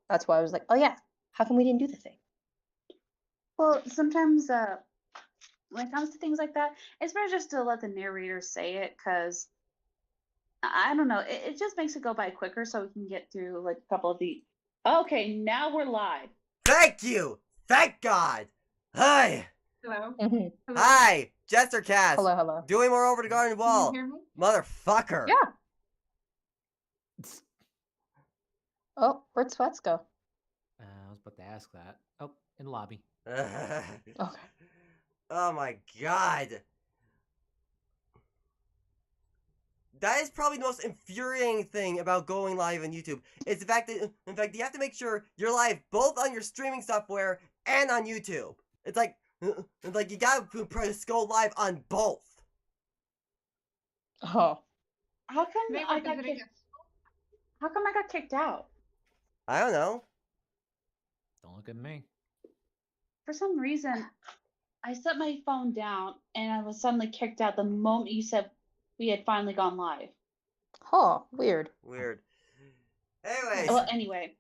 That's why I was like, oh yeah, how come we didn't do the thing? Well, sometimes when it comes to things like that, it's better just to let the narrator say it, because I don't know, it just makes it go by quicker, so we can get through like a couple of the. Okay, now we're live. Thank you! Thank God! Hi! Hello? Mm-hmm. Hello? Hi! JesterCast! Hello, hello. Doing more over the garden wall! Can you hear me? Motherfucker! Yeah. Oh, where'd Sweats go? I was about to ask that. Oh, in the lobby. Okay. Oh my God! That is probably the most infuriating thing about going live on YouTube. It's the fact that, in fact, you have to make sure you're live both on your streaming software and on YouTube. It's like you gotta press go live on both. Oh. How come They I were got visiting kicked? us. How come I got kicked out? I don't know. Don't look at me. For some reason, I set my phone down and I was suddenly kicked out the moment you said we had finally gone live. Oh, weird. Weird. Anyways. Well, anyway.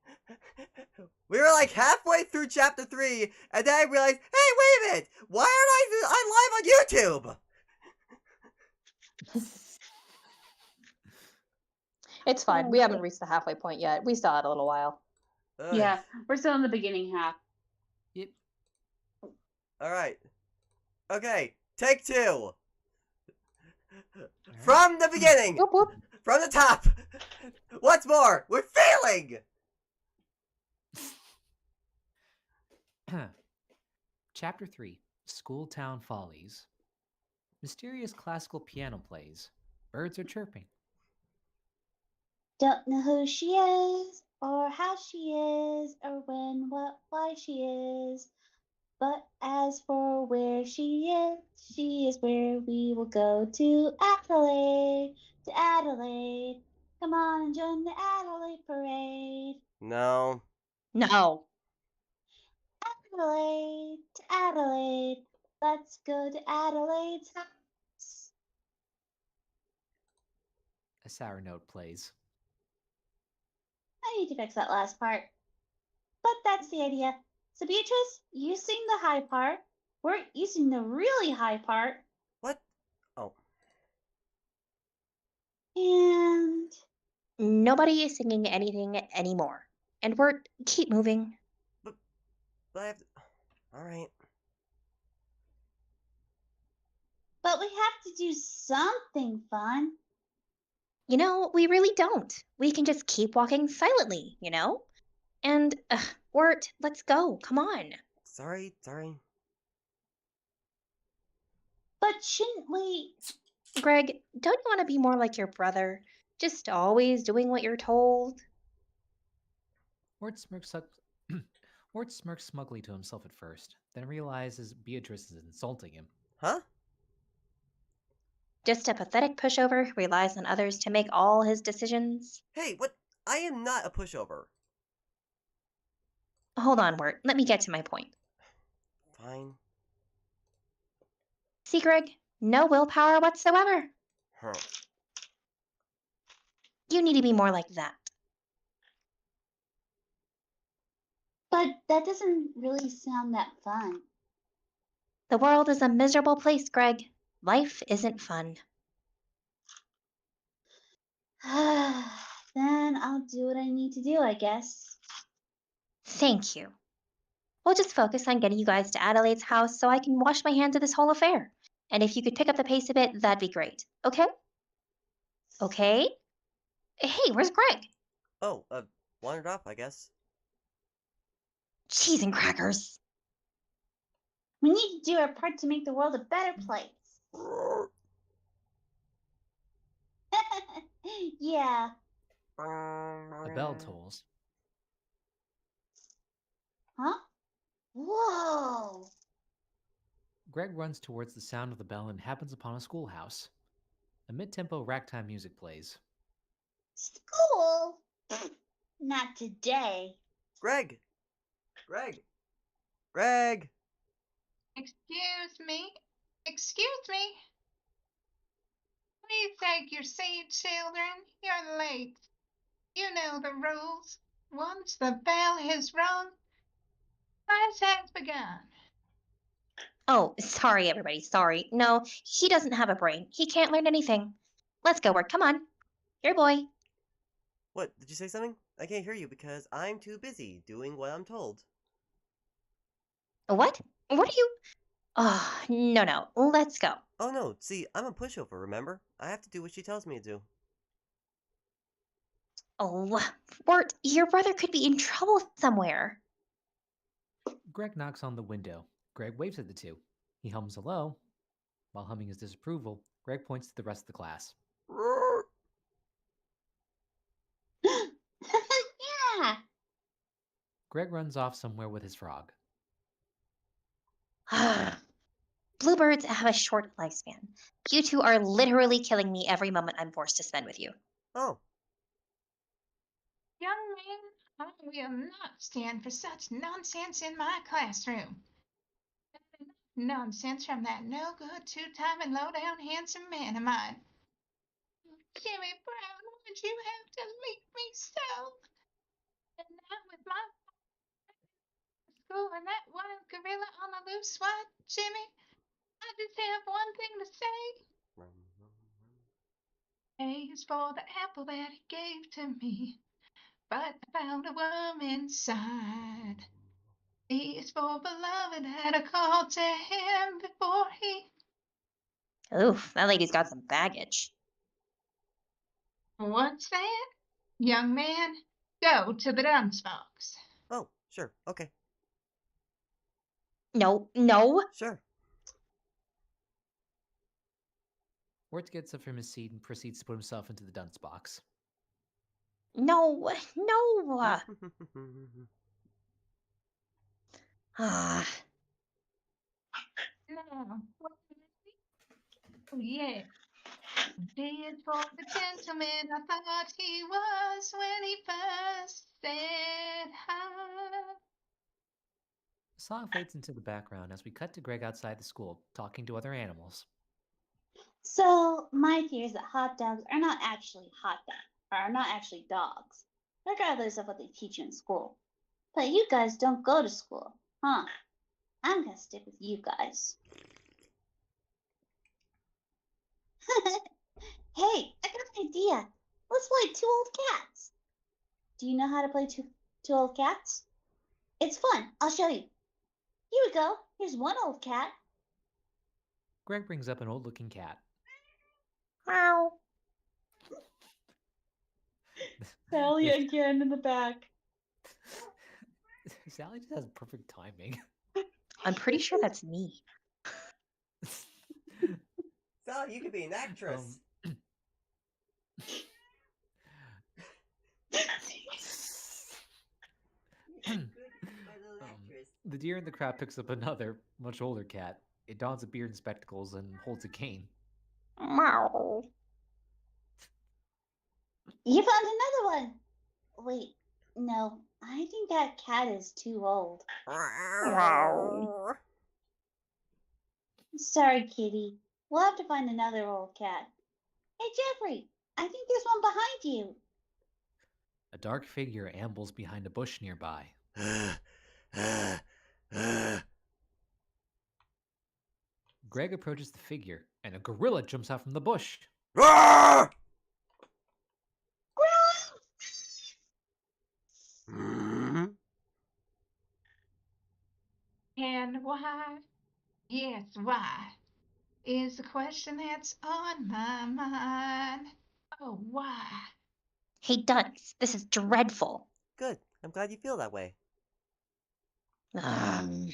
We were like halfway through chapter 3, and then I realized, hey, wait a minute! Why aren't I live on YouTube? It's fine. We haven't reached the halfway point yet. We still had a little while. Yeah, we're still in the beginning half. Yep. Alright. Okay, take 2. From the beginning! Whoop, whoop. From the top! What's more, we're failing! Chapter 3 School Town Follies. Mysterious classical piano plays. Birds are chirping. Don't know who she is, or how she is, or when, what, why she is. But as for where she is where we will go to Adelaide, to Adelaide. Come on and join the Adelaide parade. No. No. Adelaide, to Adelaide. Let's go to Adelaide's house. A sour note plays. I need to fix that last part. But that's the idea. So Beatrice, you sing the high part. You sing the really high part. What? Oh. And Nobody is singing anything anymore. And we're keep moving. But I have to... Alright. but we have to do something fun. You know, we really don't. We can just keep walking silently, you know? And, Wirt, let's go. Come on. Sorry. But shouldn't we? Greg, don't you want to be more like your brother? Just always doing what you're told? Wart smirks, Wart smirks smugly to himself at first, then realizes Beatrice is insulting him. Huh? Just a pathetic pushover who relies on others to make all his decisions? Hey, what? I am not a pushover. Hold on, Wirt. Let me get to my point. Fine. See, Greg? No willpower whatsoever. Huh. You need to be more like that. But that doesn't really sound that fun. The world is a miserable place, Greg. Life isn't fun. Then I'll do what I need to do, I guess. Thank you. We'll just focus on getting you guys to Adelaide's house so I can wash my hands of this whole affair. And if you could pick up the pace a bit, that'd be great. Okay? Okay? Hey, where's Greg? Oh, wandered off, I guess. Cheese and crackers. We need to do our part to make the world a better place. Yeah. A bell tolls. Huh? Whoa. Greg runs towards the sound of the bell and happens upon a schoolhouse. A mid-tempo ragtime music plays. School? Not today. Greg! Excuse me? Excuse me? Please take your seat, children. You're late. You know the rules. Once the bell has rung, class has begun. Oh, sorry, everybody. Sorry. No, he doesn't have a brain. He can't learn anything. Let's go work. Come on. Here, boy. What? Did you say something? I can't hear you because I'm too busy doing what I'm told. What? What are you? Oh, no. Let's go. Oh no, see, I'm a pushover, remember? I have to do what she tells me to do. Oh, Wirt, your brother could be in trouble somewhere. Greg knocks on the window. Greg waves at the two. He hums hello. While humming his disapproval, Greg points to the rest of the class. Yeah. Greg runs off somewhere with his frog. Bluebirds have a short lifespan. You two are literally killing me every moment I'm forced to spend with you. Oh, Young man, I will not stand for such nonsense in my classroom. Nonsense from that no-good, two-timing, low-down, handsome man of mine. Jimmy Brown, would you have to leave me so? And now with my school and that wild gorilla on the loose, why, Jimmy, I just have one thing to say. A is for the apple that he gave to me, but I found a worm inside. B is for beloved that I called to him before he. Oof, that lady's got some baggage. What's that? Young man, go to the dunce box. oh, sure, okay, No. sure. Wirt gets up from his seat and proceeds to put himself into the dunce box. No. Now, what did it be? Oh, yeah. D is for the gentleman I thought he was when he first said hi. The song fades into the background as we cut to Greg outside the school, talking to other animals. So my theory is that hot dogs are not actually hot dogs, or are not actually dogs, regardless of what they teach you in school. But you guys don't go to school, huh? I'm gonna stick with you guys. Hey, I got an idea. Let's play Two Old Cats. Do you know how to play two old cats? It's fun. I'll show you. Here we go. Here's one old cat. Greg brings up an old-looking cat. Meow. Sally again in the back. Sally just has perfect timing. I'm pretty sure that's me. Sally, you could be an actress. The deer in the crowd picks up another, much older cat. It dons a beard and spectacles and holds a cane. Meow. You found another one. Wait, no. I think that cat is too old. Sorry, kitty. We'll have to find another old cat. Hey, Jeffrey, I think there's one behind you. A dark figure ambles behind a bush nearby. Greg approaches the figure, and a gorilla jumps out from the bush. And why? Yes, why? Is the question that's on my mind. Oh, why? Hey, Dunce, this is dreadful. Good, I'm glad you feel that way. Um,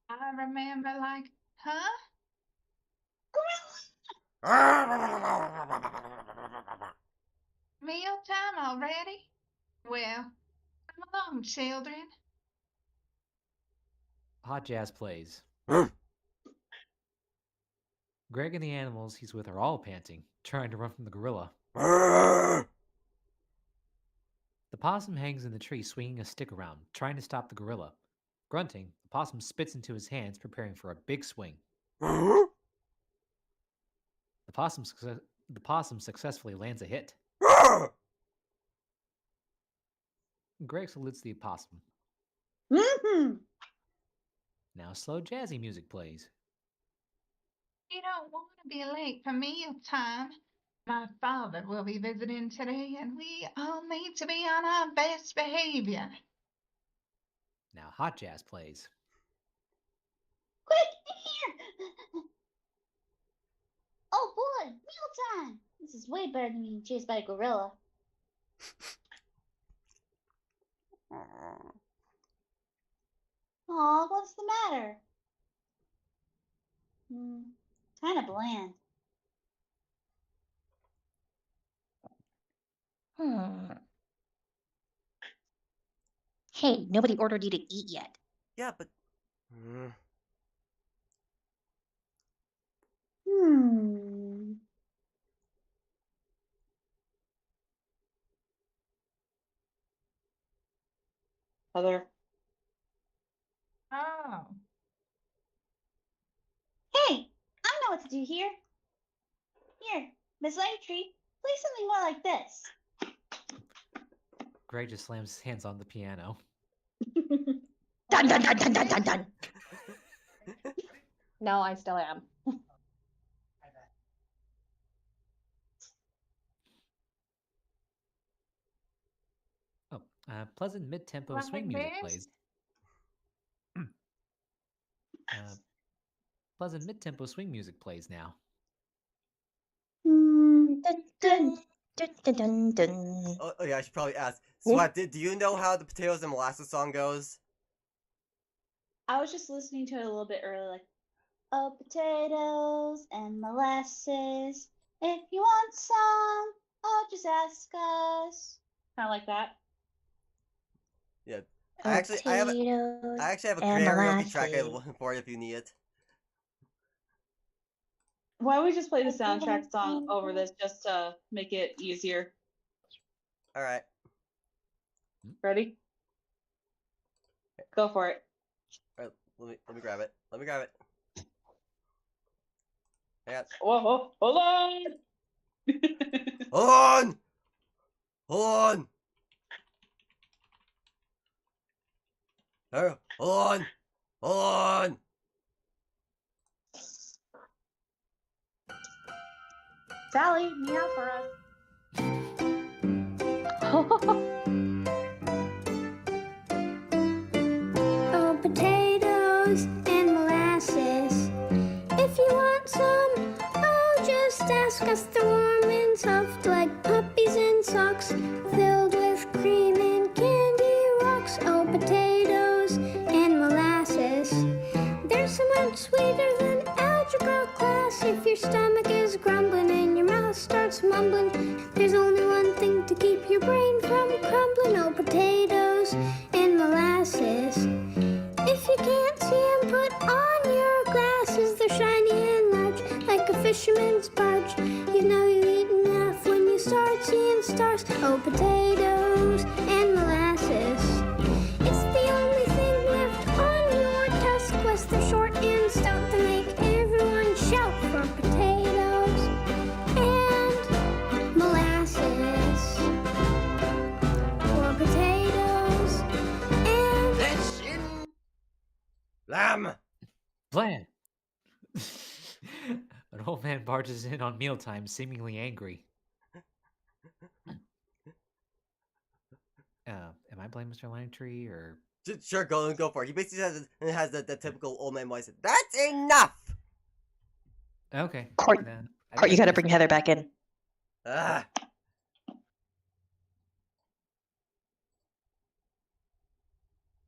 I remember like, huh? Mealtime already? Well, come along, children. Hot jazz plays. Greg and the animals he's with are all panting, trying to run from the gorilla. The possum hangs in the tree swinging a stick around, trying to stop the gorilla. Grunting, the possum spits into his hands, preparing for a big swing. The possum successfully lands a hit. Arr! Greg salutes the opossum. Mm-hmm. Now slow jazzy music plays. You don't want to be late for meal time. My father will be visiting today, and we all need to be on our best behavior. Now hot jazz plays. Quick, in here! Oh boy, mealtime! This is way better than being chased by a gorilla. Aw, what's the matter? Kind of bland. Hey, nobody ordered you to eat yet. Yeah, but. Heather. Oh. Hey, I know what to do here. Here, Miss Langtree, play something more like this. Greg just slams his hands on the piano. Dun dun dun dun dun dun dun. No, I still am. Oh, pleasant mid-tempo Like swing music this? plays. Pleasant mid-tempo swing music plays now. Dun, dun, dun, dun, dun, dun. Oh yeah, I should probably ask. Sweat, do you know how the Potatoes and Molasses song goes? I was just listening to it a little bit earlier, like, oh, potatoes and molasses. If you want some, oh, just ask us. Kind of like that. Yeah. Oh, I actually have a and karaoke track molasses. for it if you need it. Why don't we just play the soundtrack song over this just to make it easier? All right. Ready? Go for it. All right. Let me grab it. Let me grab it. I got. Whoa, hold on. Hold on. Hold on. Hold on. Hold on. Sally, meow for us. Oh, potatoes and molasses. If you want some, oh, just ask us. They're warm and soft like puppies in socks, filled with cream and candy rocks. Oh, potatoes and molasses. They're so much sweeter than algebra class. If your stomach is grumbling and your mouth starts mumbling, there's only one thing to keep your brain from crumbling. Oh, potatoes and molasses. If you can't see 'em, put on your glasses. They're shiny and large, like a fisherman's barge. You know you eat enough when you start seeing stars. Oh, potatoes and molasses. It's the only thing left on your task quest. They're short and stout, they make everyone shout for potatoes and molasses. For potatoes and Fish in lamb. Plan! An old man barges in on mealtime, seemingly angry. Am I blaming Mr. Langtree, or... Sure, go for it. He basically has the typical old man voice. That's enough. Okay. Court, I Court, you guess gotta bring Heather back in. Ah.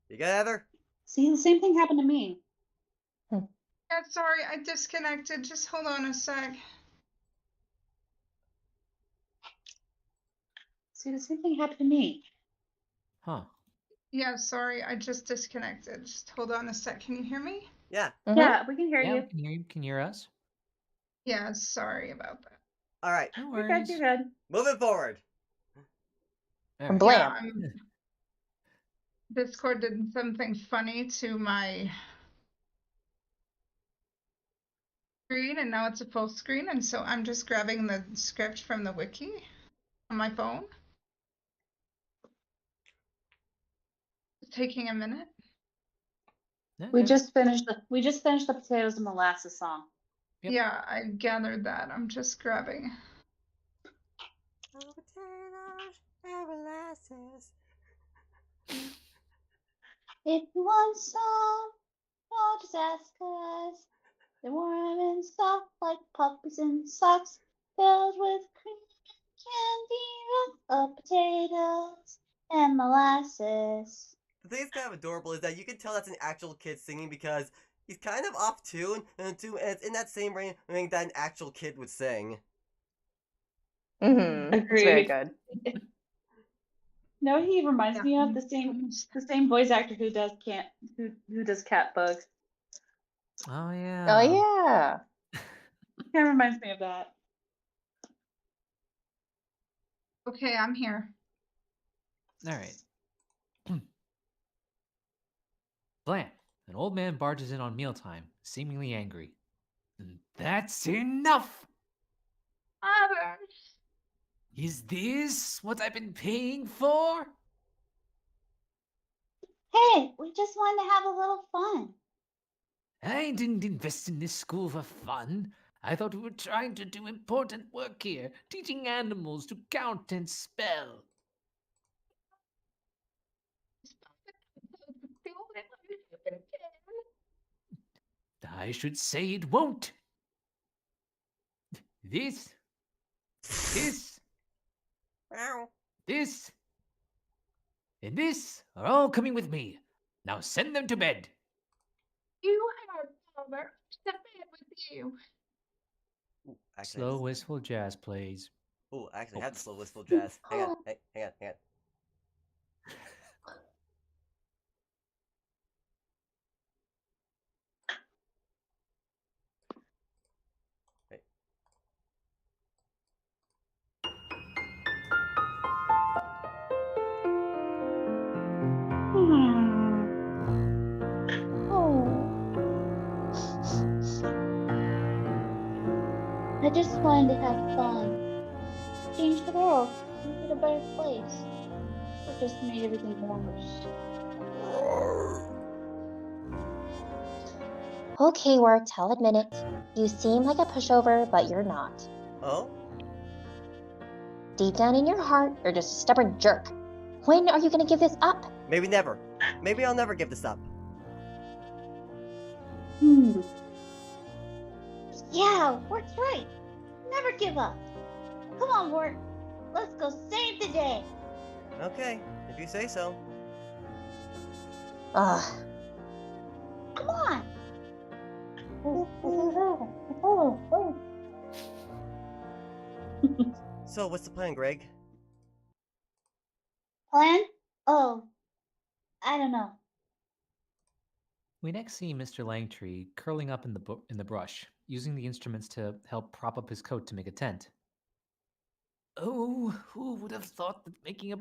You got Heather? See, the same thing happened to me. Yeah, sorry, I disconnected. Just hold on a sec. See, the same thing happened to me. Huh. Yeah, sorry, I just disconnected. Just hold on a sec. Can you hear me? Yeah. Yeah, we can hear Yeah, you. we can hear you. Can you hear us? Yeah, sorry about that. All right. No You're worries. good, you're good. Moving forward. All From right. Yeah, Blam. Discord did something funny to my screen, and now it's a full screen, and so I'm just grabbing the script from the wiki. On my phone. It's taking a minute. We Okay. just finished the potatoes and molasses song. Yep. Yeah, I gathered that. I'm just grabbing. Oh, potatoes and molasses. If you want some, oh, just ask us. They're warm and soft like puppies in socks, filled with cream and candy, of potatoes and molasses. The thing that's kind of adorable is that you can tell that's an actual kid singing because he's kind of off tune, and it's in that same range that an actual kid would sing. Mm-hmm. It's very Agreed. good. No, he reminds Yeah, me of almost. the same voice actor who does cat bugs. Oh Oh yeah. yeah. Kind of reminds me of that. Okay, I'm here. All right. Blam! An old man barges in on mealtime, seemingly angry. That's enough! Father! Is this what I've been paying for? Hey, we just wanted to have a little fun. I didn't invest in this school for fun. I thought we were trying to do important work here, teaching animals to count and spell. I should say it won't. This, Meow. this, and this are all coming with me. Now send them to bed. You had Father to bed with you. Ooh, actually, Slow wistful jazz plays. I have the slow wistful jazz. Hang on, hang on. Wait. I just wanted to have fun. Change the world. Make it a better place. Or just made everything worse. Okay, Wirt, I'll admit it. You seem like a pushover, but you're not. Oh? Deep down in your heart, you're just a stubborn jerk. When are you gonna give this up? Maybe never. Maybe I'll never give this up. Yeah, Wirt's right. Never give up. Come on, Wirt. Let's go save the day. Okay, if you say so. Ugh. Come on. So, what's the plan, Greg? Plan? Oh, I don't know. We next see Mr. Langtree curling up in the brush, using the instruments to help prop up his coat to make a tent. Oh, who would have thought that making a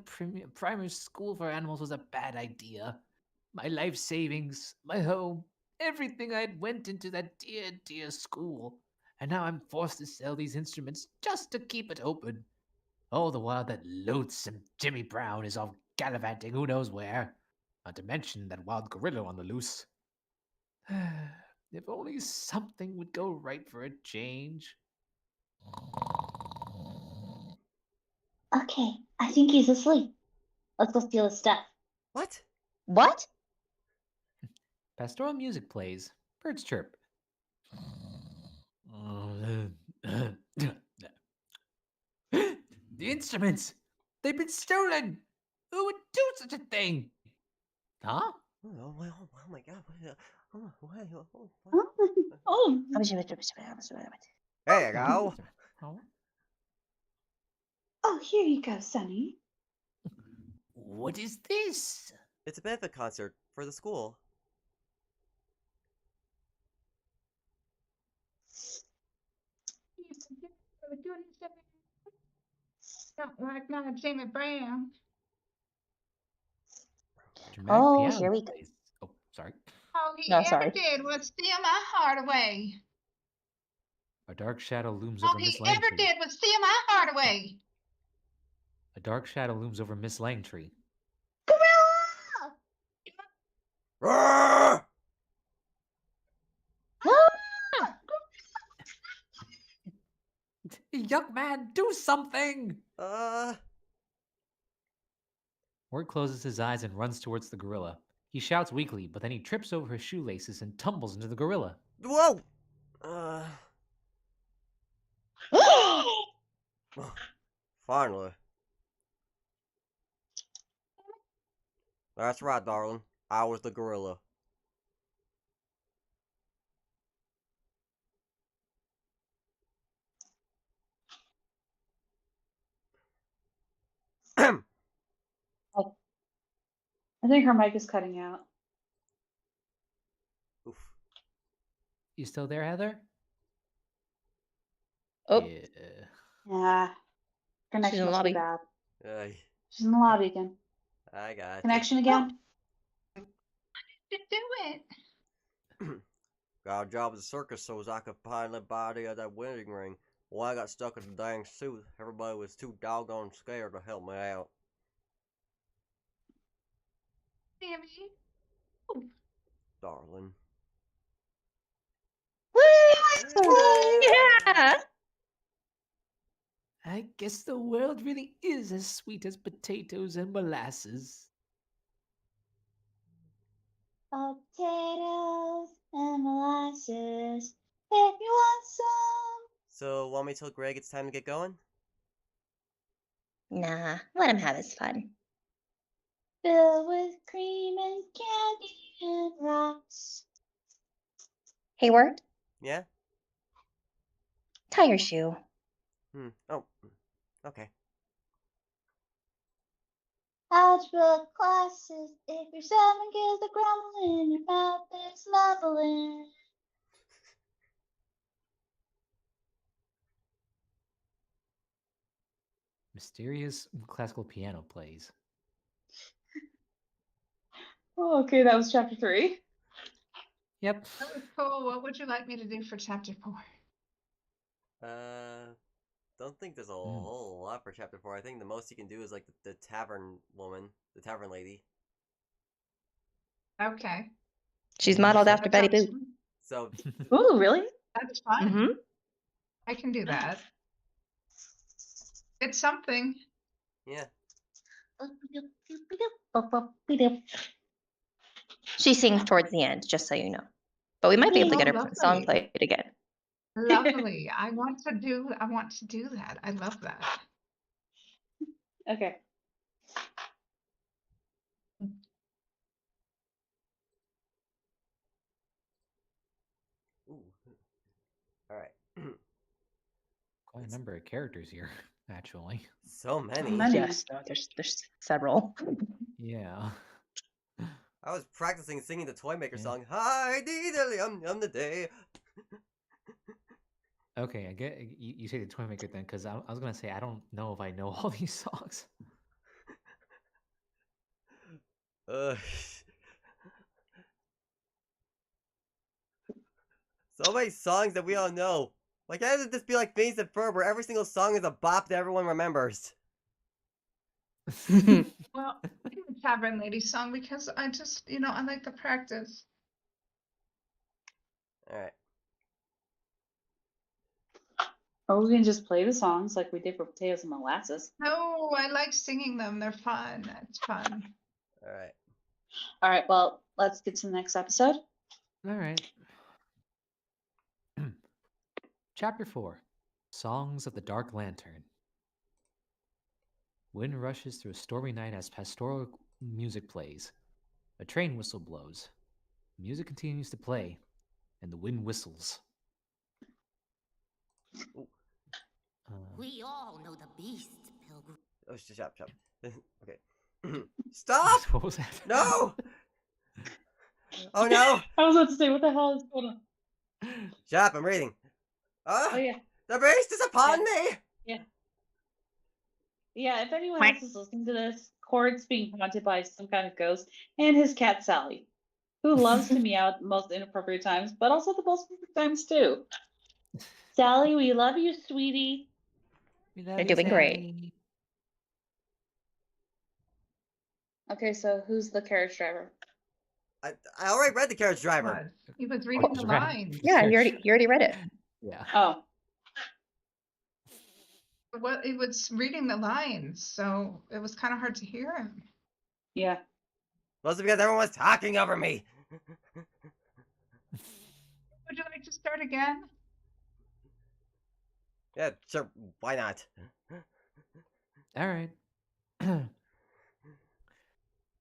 primary school for animals was a bad idea? My life savings, my home, everything I had went into that dear, dear school. And now I'm forced to sell these instruments just to keep it open. All the while that loathsome Jimmy Brown is off gallivanting who knows where. Not to mention that wild gorilla on the loose. If only something would go right for a change. Okay, I think he's asleep. Let's go steal his stuff. What? What? Pastoral music plays. Birds chirp. The instruments! They've been stolen! Who would do such a thing? Huh? Oh my god. Oh, There you go. Oh. oh, here you go, Sonny. What is this? It's a benefit concert for the school. Not like my Jimmy Brown. Dramatic Oh, piano here we go. plays. Oh, sorry. All he No, ever sorry. did was steal my heart away. A dark shadow looms All over Miss he ever Langtree. did was steal my heart away. A dark shadow looms over Miss Langtree. Gorilla! Roar! Young man, do something! Ward closes his eyes and runs towards the gorilla. He shouts weakly, but then he trips over his shoelaces and tumbles into the gorilla. Whoa! Finally. That's right, darling. I was the gorilla. Oh. I think her mic is cutting out. Oof. You still there, Heather? Oh, Yeah. Yeah. She's in Connection the must lobby. be bad. Ay, She's in the lobby again. I got you. Connection again? To do it. Got a job at the circus so as I could finally buy that wedding ring. When I got stuck in the dang suit, everybody was too doggone scared to help me out. Sammy. Darling. Woo! Yeah! I guess the world really is as sweet as potatoes and molasses. Potatoes and molasses. If you want some. So, want me to tell Greg it's time to get going? Nah, let him have his fun. Filled with cream and candy and rocks. Hayward, Yeah? tie your shoe. Oh. Okay. Algebra classes. If you're 7, give the grumble in your mouth. There's mumbling. Mysterious classical piano plays. Oh, okay, that was chapter 3. Yep. That was cool. What would you like me to do for chapter 4? Don't think there's a whole lot for chapter 4. I think the most you can do is like the tavern woman, the tavern lady. Okay. She's modeled after That Betty sounds- Boop. So, Ooh, really? That's fun. Mm-hmm. I can do that. It's something. yeah. She sings towards the end, just so you know. But we might be able to Oh, get her lovely. song played again. Lovely. I want to do that. I love that. Okay. Ooh. All right. Quite a number of characters here, actually. So many. many. Yes, no, there's several. Yeah. I was practicing singing the Toymaker Yeah. song. Hi, diddly, the day. Okay, I get you say the Toymaker then, because I was gonna say I don't know if I know all these songs. So many songs that we all know. Like, how does it just be like Phineas and Ferb, where every single song is a bop that everyone remembers? Well, I do the Tavern Lady song because I just, I like the practice. Alright. Or we can just play the songs like we did for Potatoes and Molasses. No, I like singing them. They're fun. It's fun. Alright. All right, well, let's get to the next episode. All right. Chapter 4 Songs of the Dark Lantern. Wind rushes through a stormy night as pastoral music plays. A train whistle blows. Music continues to play, and the wind whistles. We all know the beast, Pilgrim. Oh, shut up. Okay. Stop! What was that? No! Oh no! I was about to say, what the hell is going on? Shut up, I'm reading. Oh, yeah. The beast is upon me! Yeah, if anyone else is listening to this, Cord's being haunted by some kind of ghost, and his cat Sally, who loves to meow at the most inappropriate times, but also the most perfect times too. Sally, we love you, sweetie. We love You're you, doing great. Sally. Okay, so who's the carriage driver? I already read the carriage driver. He was reading the Just read lines. the Yeah, carriage- you already read it. Yeah. Oh, Well, he was reading the lines, so it was kind of hard to hear him. yeah. Mostly because everyone was talking over me. Would you like to start again? Yeah, sure. Why not? All right.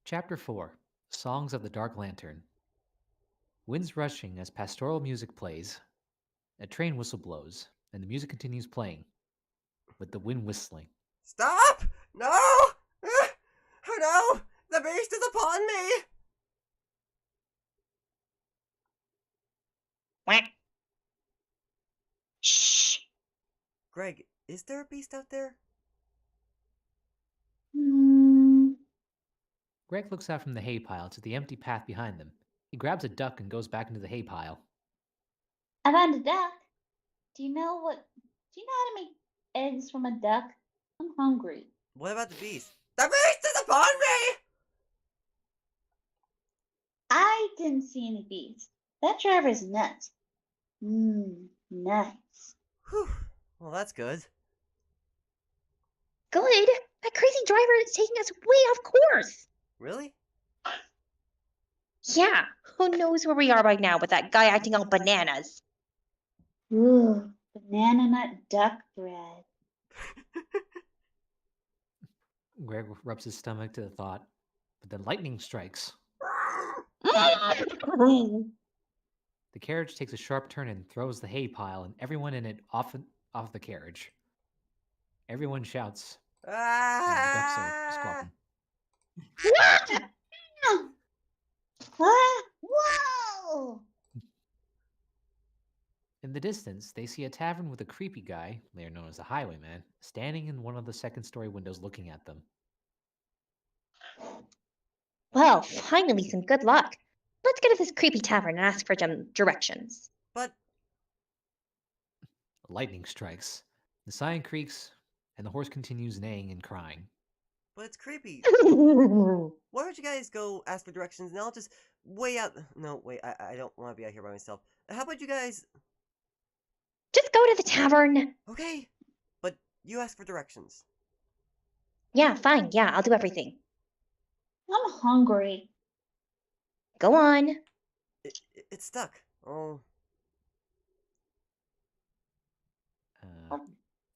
Chapter 4 Songs of the Dark Lantern. Winds rushing as pastoral music plays. A train whistle blows, and the music continues playing, with the wind whistling. Stop! No! Oh no! The beast is upon me! Quack. Shh. Greg, is there a beast out there? Hmm. Greg looks out from the hay pile to the empty path behind them. He grabs a duck and goes back into the hay pile. I found a duck. Do you know how to make eggs from a duck? I'm hungry. What about the beast? The beast is upon me! I didn't see any bees. That driver's nuts. Nuts. Whew. Well, that's good. Good. That crazy driver is taking us way off course. Really? Yeah, who knows where we are right now with that guy acting all bananas? Ooh, banana nut duck bread. Greg rubs his stomach to the thought, but then lightning strikes. The carriage takes a sharp turn and throws the hay pile and everyone in it off the carriage. Everyone shouts, and the ducks are Ah! squawking. Ah, whoa! In the distance, they see a tavern with a creepy guy, later known as the Highwayman, standing in one of the second-story windows looking at them. Well, finally some good luck. Let's go to this creepy tavern and ask for some directions. But Lightning strikes. The sign creaks, and the horse continues neighing and crying. it's creepy. Just Why don't you guys go ask for directions and I'll just wait out. No, wait, I don't want to be out here by myself. How about you guys? go to the tavern. Okay, but you ask for directions. Yeah, fine. Yeah, I'll do everything. I'm hungry. Go on. It's stuck. Oh,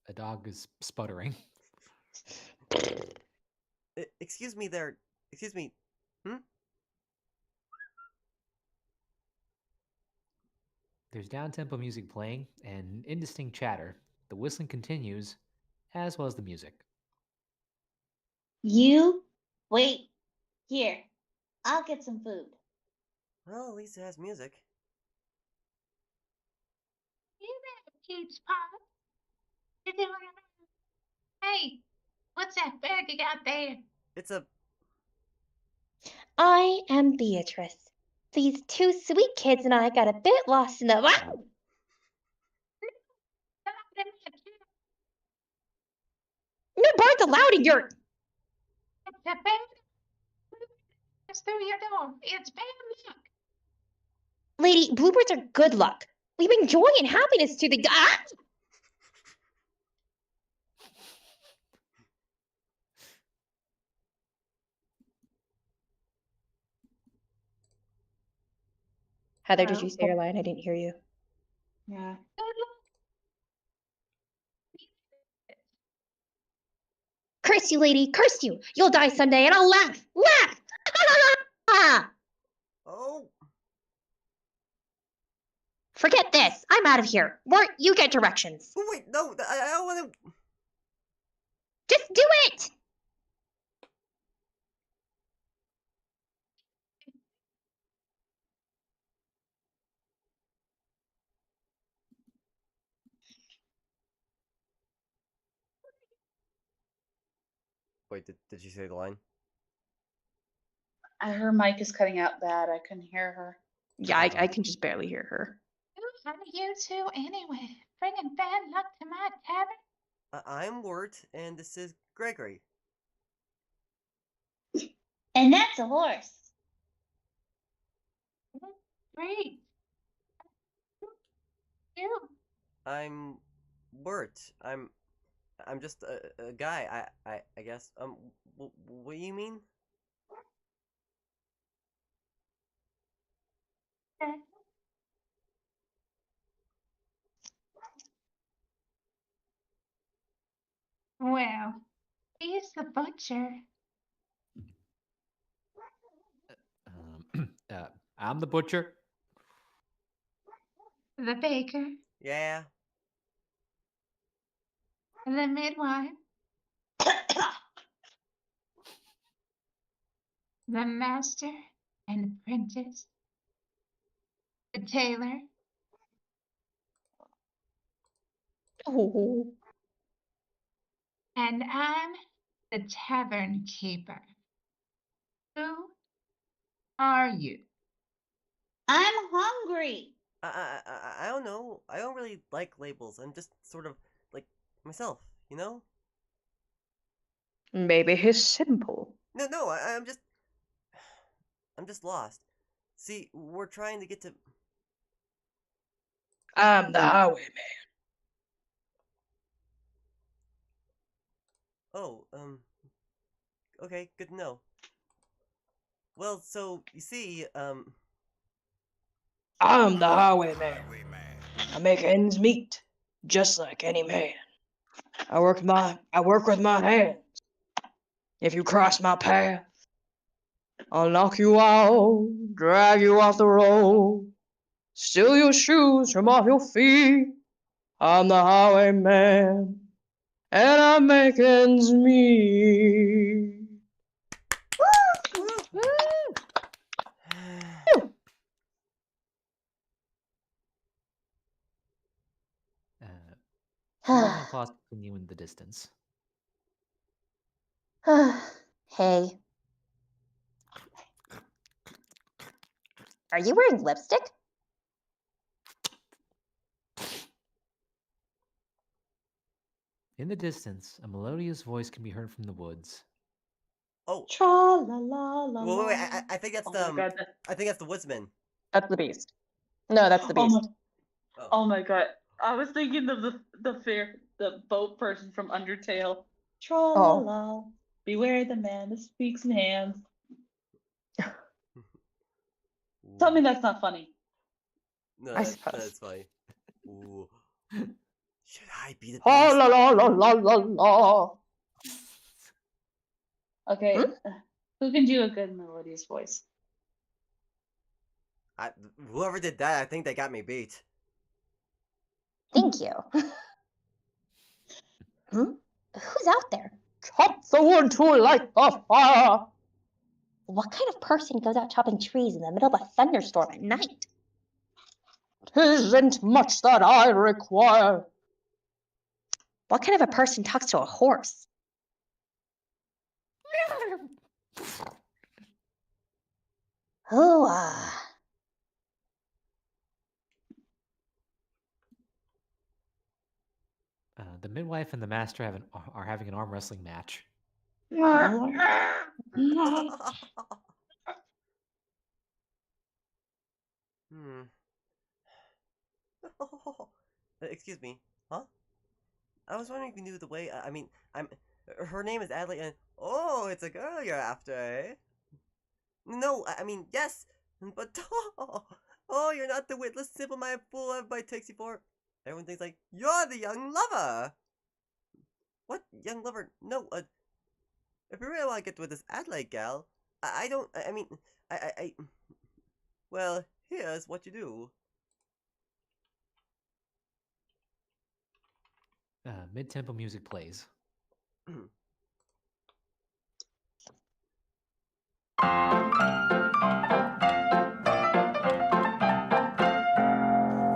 A dog is sputtering. excuse me there. Excuse me. There's down-tempo music playing and indistinct chatter. The whistling continues, as well as the music. You wait here. I'll get some food. Well, at least it has music. You there, cute spot. You doing it? Hey, what's that bag you got there? It's a. I am Beatrice. These two sweet kids and I got a bit lost in the. Wow! No birds allowed in your. It's a bag. It's through your door. It's bad luck. Lady, bluebirds are good luck. We bring joy and happiness to the. Ah! Heather, did you say your line? I didn't hear you. Yeah. Good luck. Curse you, lady! Curse you! You'll die someday, and I'll laugh! Laugh! Oh! Forget this! I'm out of here. Mort, you get directions. Oh, wait, no, I don't want to. Just do it! Wait, did you say the line? Her mic is cutting out bad. I couldn't hear her. Yeah, I can just barely hear her. Who are you two anyway? Bringing bad luck to my tavern? I'm Wirt, and this is Gregory. And that's a horse. Great. You. I'm Wirt. I'm just a guy. I guess. What do you mean? Okay. Well, he's the butcher. I'm the butcher. The baker. Yeah. The midwife. The master and apprentice. The tailor. Oh. And I'm the tavern keeper. Who are you? I'm hungry. I don't know. I don't really like labels. I'm just sort of like myself, you know? Maybe he's simple. No, I'm just lost. See, we're trying to get to. I'm the highwayman. Oh, okay, good to know. Well, so you see, I'm the highwayman. I make ends meet, just like any man. I work with my hands. If you cross my path, I'll knock you out, drag you off the road, steal your shoes from off your feet. I'm the highwayman, and I make ends meet. Hearing applause continue in the distance. Hey. Are you wearing lipstick? In the distance, a melodious voice can be heard from the woods. oh, Tra la la la. wait, I think that's Oh my God, I think that's the woodsman. That's the beast. No, that's the Oh beast. Oh my God! I was thinking of the boat person from Undertale. Tra la la. Beware the man that speaks in hands. Tell me that's not funny. No, I suppose. that's funny. Ooh. Should I be the beast? La la la la la la la. Okay, who can do a good melodious voice? Whoever did that, I think they got me beat. Thank you. Who's out there? Chop the wood to light the fire. What kind of person goes out chopping trees in the middle of a thunderstorm at night? 'Tisn't much that I require. What kind of a person talks to a horse? Oh, The midwife and the master are having an arm wrestling match. Excuse me, huh? I was wondering if you knew the way. I mean, her name is Adley, and oh, it's a girl you're after, eh? No, I mean yes, but oh, you're not the witless, simple-minded fool everybody takes you for. Everyone thinks like you're the young lover. What young lover? No, if you really want to get with this Adelaide gal, I don't. I mean, I. Well, here's what you do. Mid-tempo music plays.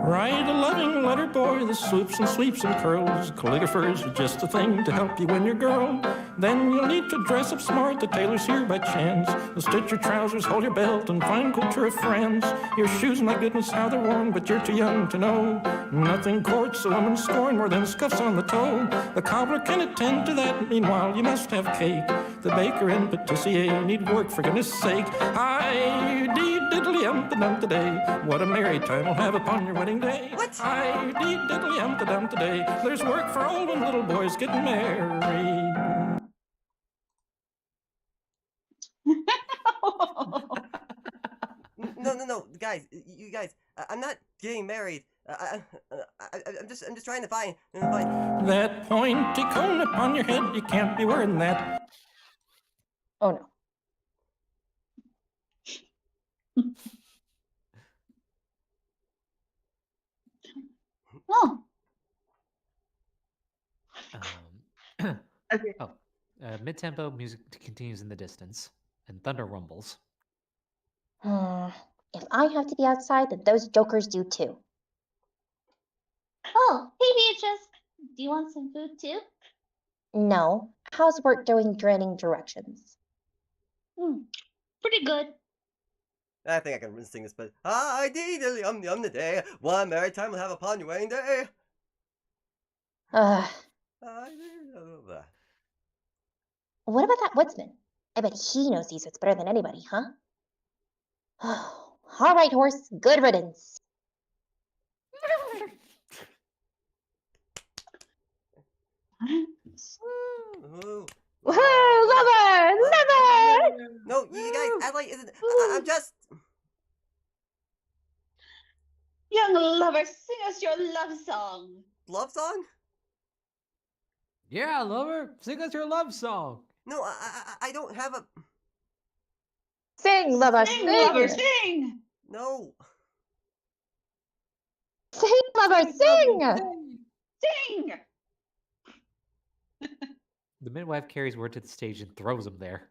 Write a loving letter, boy, that swoops and sweeps and curls. Calligraphers are just the thing to help you win your girl. Then you'll need to dress up smart, the tailor's here by chance. You'll stitch your trousers, hold your belt, and find culture of friends. Your shoes, my goodness, how they're worn, but you're too young to know. Nothing courts a woman's scorn more than scuffs on the toe. The cobbler can attend to that, meanwhile you must have cake. The baker and patissier need work, for goodness sake. Hi-dee-diddly-um-da-dum today. What a merry time we'll have upon your wedding day. What? Hi-dee-diddly-um-da-dum today. There's work for old and little boys getting married. No, guys, you guys, I'm not getting married. I'm just trying to find. That pointy cone upon your head, you can't be wearing that. Oh no. Oh, Okay. Mid-tempo music continues in the distance, and thunder rumbles. If I have to be outside, then those jokers do too. oh, hey Beatrice. Do you want some food too? No. How's work doing draining directions? Pretty good. I think I can sing this, but hi-dee-diddly-um-dum today. One merry time we'll have upon your wedding day. What about that woodsman? I bet he knows these woods better than anybody, huh? All right, horse. Good riddance. Woohoo! Lover! No, you guys, Adelaide isn't. I'm just. Young lover, sing us your love song. Love song? Yeah, lover, sing us your love song. No, I don't have a. Sing, lover, Sing, sing! lover, sing! No. Sing, lover, sing! Sing! The midwife carries word to the stage and throws him there.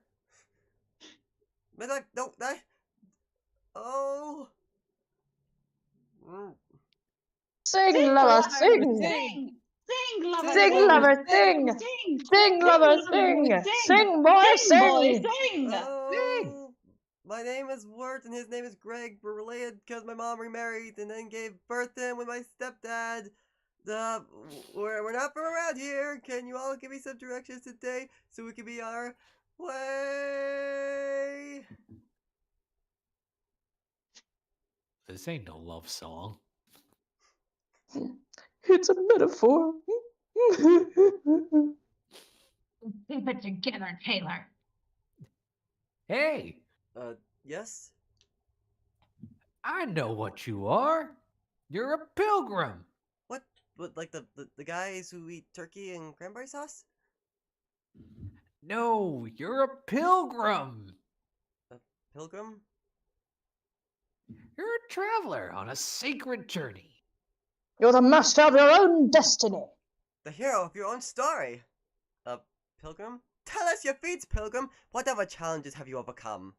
But I don't. Oh. Sing, lover, sing! Sing! Sing, lover, Sing, lover, sing! Sing! Sing, lover, sing! Sing, boy, Sing, boy, sing! sing! Oh. My name is Wirt and his name is Greg. We're related because my mom remarried and then gave birth to him with my stepdad. We're not from around here. Can you all give me some directions today so we can be on our way? This ain't no love song. It's a metaphor. Keep it together, Taylor. Hey, Yes? I know what you are. You're a pilgrim. What, like the guys who eat turkey and cranberry sauce? No, you're a pilgrim. Pilgrim? You're a traveler on a sacred journey. You're the master of your own destiny. The hero of your own story. Pilgrim? Tell us your feats, Pilgrim. What other challenges have you overcome?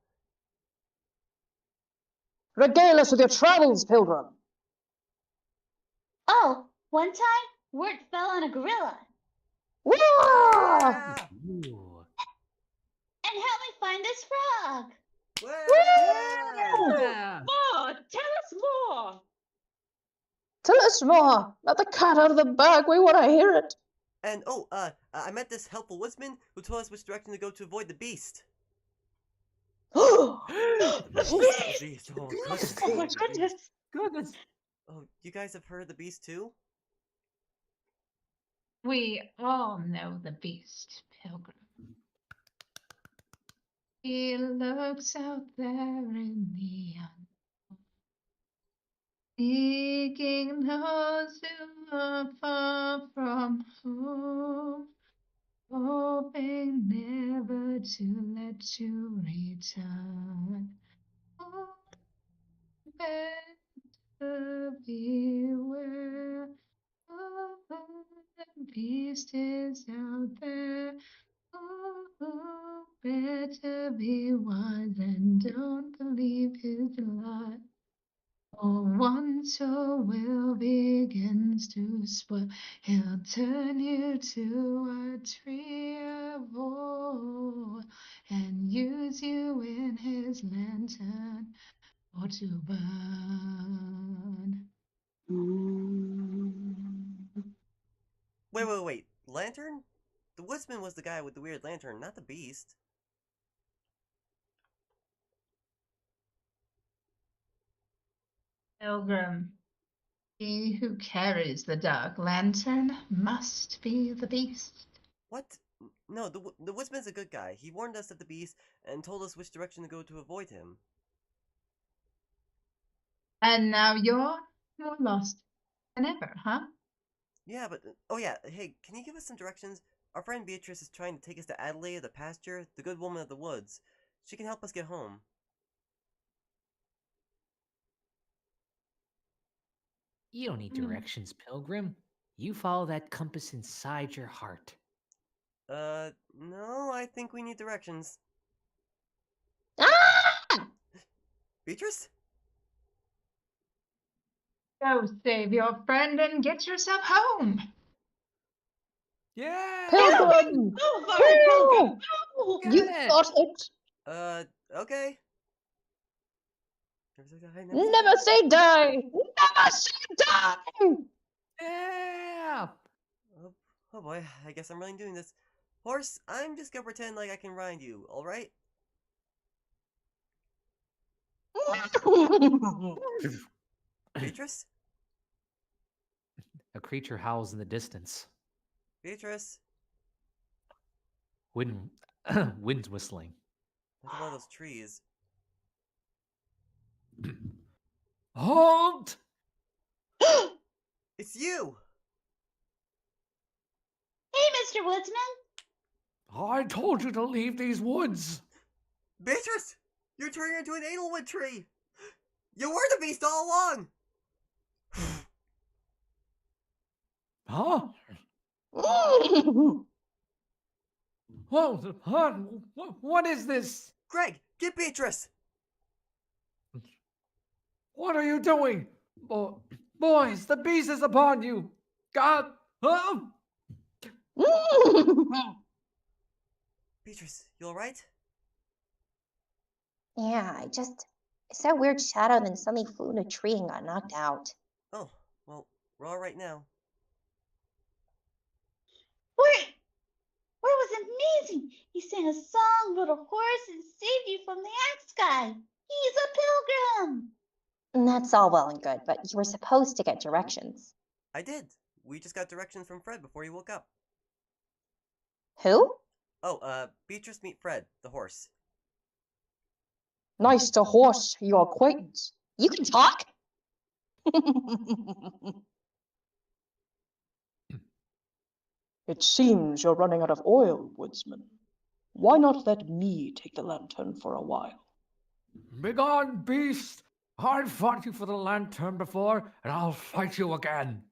Regale us with your travels, pilgrim. Oh, one time, Wirt fell on a gorilla. Wah! Ooh. And help me find this frog. Yeah. More! Tell us more! Tell us more. Let the cat out of the bag. We want to hear it. And I met this helpful woodsman who told us which direction to go to avoid the beast. Oh, The beast. Oh, goodness. Oh my goodness! Goodness. Oh, you guys have heard of the beast too? We all know the beast, Pilgrim. He lurks out there in the unknown, seeking those who are far from home, hoping never to let you return. Oh, better beware. Oh, the beast is out there. Oh, better be wise and don't believe his lie. For once your will begins to spoil, he'll turn you to a tree of oil and use you in his lantern or to burn. Wait. Lantern? the woodsman was the guy with the weird lantern, not the beast. Pilgrim, he who carries the dark lantern must be the beast. What? No, the woodsman's a good guy. He warned us of the beast and told us which direction to go to avoid him. And now you're more lost than ever, huh? Yeah, but oh yeah, hey, can you give us some directions? Our friend Beatrice is trying to take us to Adelaide, the pasture, the good woman of the woods. She can help us get home. You don't need directions, Pilgrim. You follow that compass inside your heart. No, I think we need directions. Ah! Beatrice? Go save your friend and get yourself home. Yeah! Pilgrim! Go for it, Pilgrim! Go! Get You it! got it! Okay. Never say die! Never say die! Yeah! Oh boy, I guess I'm really doing this. Horse, I'm just gonna pretend like I can ride you, alright? Beatrice? A creature howls in the distance. Beatrice? Wind's whistling. Look at one of those trees. Halt! It's you! Hey, Mr. Woodsman! I told you to leave these woods! Beatrice! You're turning into an Edelwood tree! You were the beast all along! Huh? What is this? Greg, get Beatrice! What are you doing? Boys, the beast is upon you! God! Oh! Beatrice, you alright? Yeah, I saw a weird shadow and then suddenly flew in a tree and got knocked out. Oh, well, we're alright now. Where was amazing! He sang a song, rode a horse, and saved you from the axe guy. He's a pilgrim! And that's all well and good, but you were supposed to get directions. I did. We just got directions from Fred before he woke up. Who? Oh, Beatrice meet Fred, the horse. Nice to horse your acquaintance. You can talk? It seems you're running out of oil, Woodsman. Why not let me take the lantern for a while? Begone, beast! I've fought you for the lantern before, and I'll fight you again.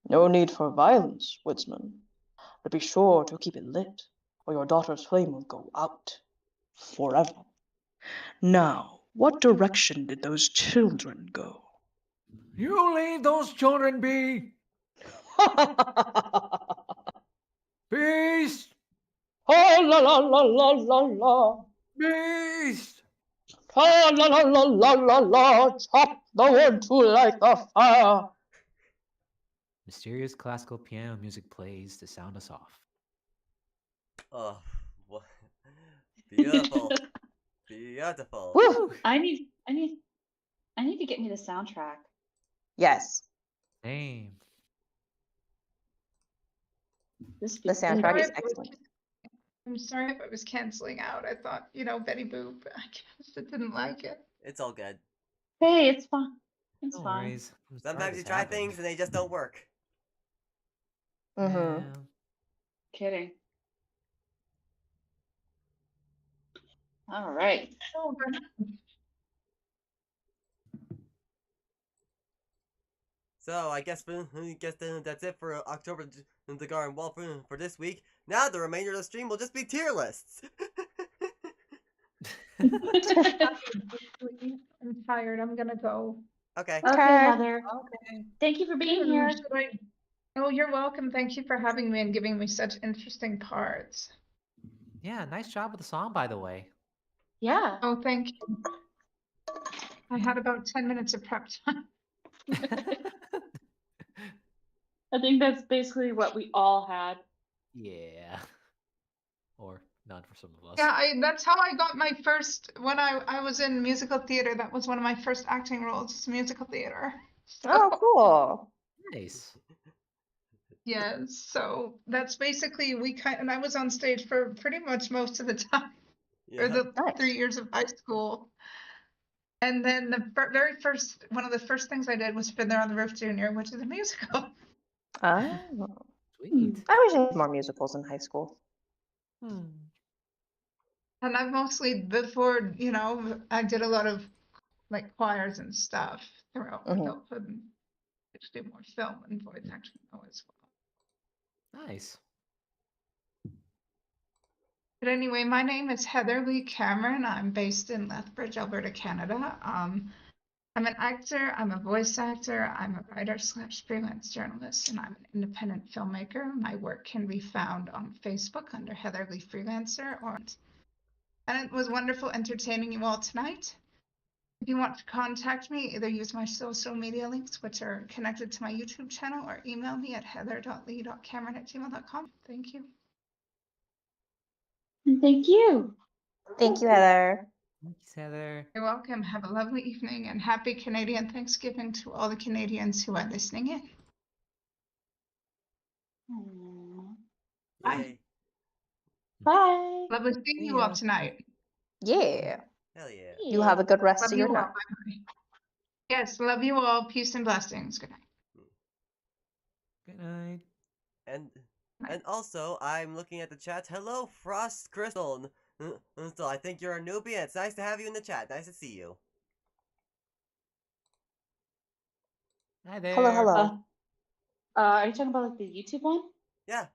No need for violence, Woodsman. But be sure to keep it lit, or your daughter's flame will go out forever. Now, what direction did those children go? You leave those children be! Beast! Oh la la la la la la! Beast! Oh la la la la la la! Chop the wood to light the fire! Mysterious classical piano music plays to sound us off. Oh, what? Beautiful. Beautiful. Woo! I need to get me the soundtrack. Yes, Same. the soundtrack is Sorry, excellent. I'm sorry if I was canceling out. I thought, Betty Boop. I guess I didn't like it. It's all good. Hey, it's fine. It's No fine. worries. I'm sorry Sometimes you this try happened. things and they just don't work. Mm-hmm. Yeah. Kidding. All right. So I guess that's it for October the Garden Wall for this week. Now the remainder of the stream will just be tier lists. I'm tired. I'm gonna go. Okay. Okay, Heather. Okay. Thank you for being here. Oh, you're welcome. Thank you for having me and giving me such interesting parts. Yeah, nice job with the song, by the way. Yeah. Oh, thank you. I had about 10 minutes of prep time. I think that's basically what we all had. Yeah. Not for some of us. Yeah, that's how I got my first, when I was in musical theater, that was one of my first acting roles, musical theater. Oh, cool. Nice. Yes, so that's basically, and I was on stage for pretty much most of the time, or Yeah. the Nice. 3 years of high school. And then the very first, one of the first things I did was Fiddler on the Roof Junior, which is a musical. Oh. Sweet. I wish I had more musicals in high school. Hmm. And I've mostly, before, I did a lot of like choirs and stuff throughout Mhm. adulthood, and I just do more film and voice acting now as well. Nice. But anyway, my name is Heather Lee Cameron. I'm based in Lethbridge, Alberta, Canada. I'm an actor, I'm a voice actor, I'm a writer / freelance journalist, and I'm an independent filmmaker. My work can be found on Facebook under Heather Lee Freelancer. And it was wonderful entertaining you all tonight. If you want to contact me, either use my social media links, which are connected to my YouTube channel, or email me at heather.lee.cameron@gmail.com. Thank you. And thank you. Thank you, Heather. Thanks, Heather. You're welcome. Have a lovely evening and happy Canadian Thanksgiving to all the Canadians who are listening in. Bye. Yay. Bye. Lovely seeing See you all ya. tonight. Yeah. Hell yeah. You have a good rest Love of you your all. night. Bye-bye. Yes, love you all. Peace and blessings. Good night. Good night. And also, I'm looking at the chat. Hello, Frost Crystal. So I think you're a newbie, and it's nice to have you in the chat. Nice to see you. Hi there. Hello, hello. Are you talking about like the YouTube one? Yeah.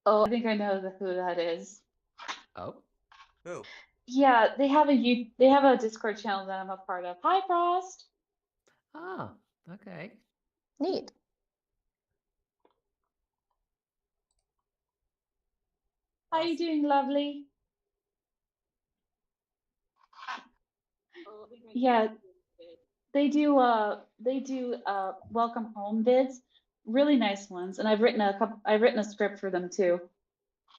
Oh, I think I know who that is. Oh. Who? Yeah, they have a Discord channel that I'm a part of. Hi, Frost. Ah. Okay. Neat. How you doing, lovely? Yeah, they do welcome home vids, really nice ones, and I've written a script for them too.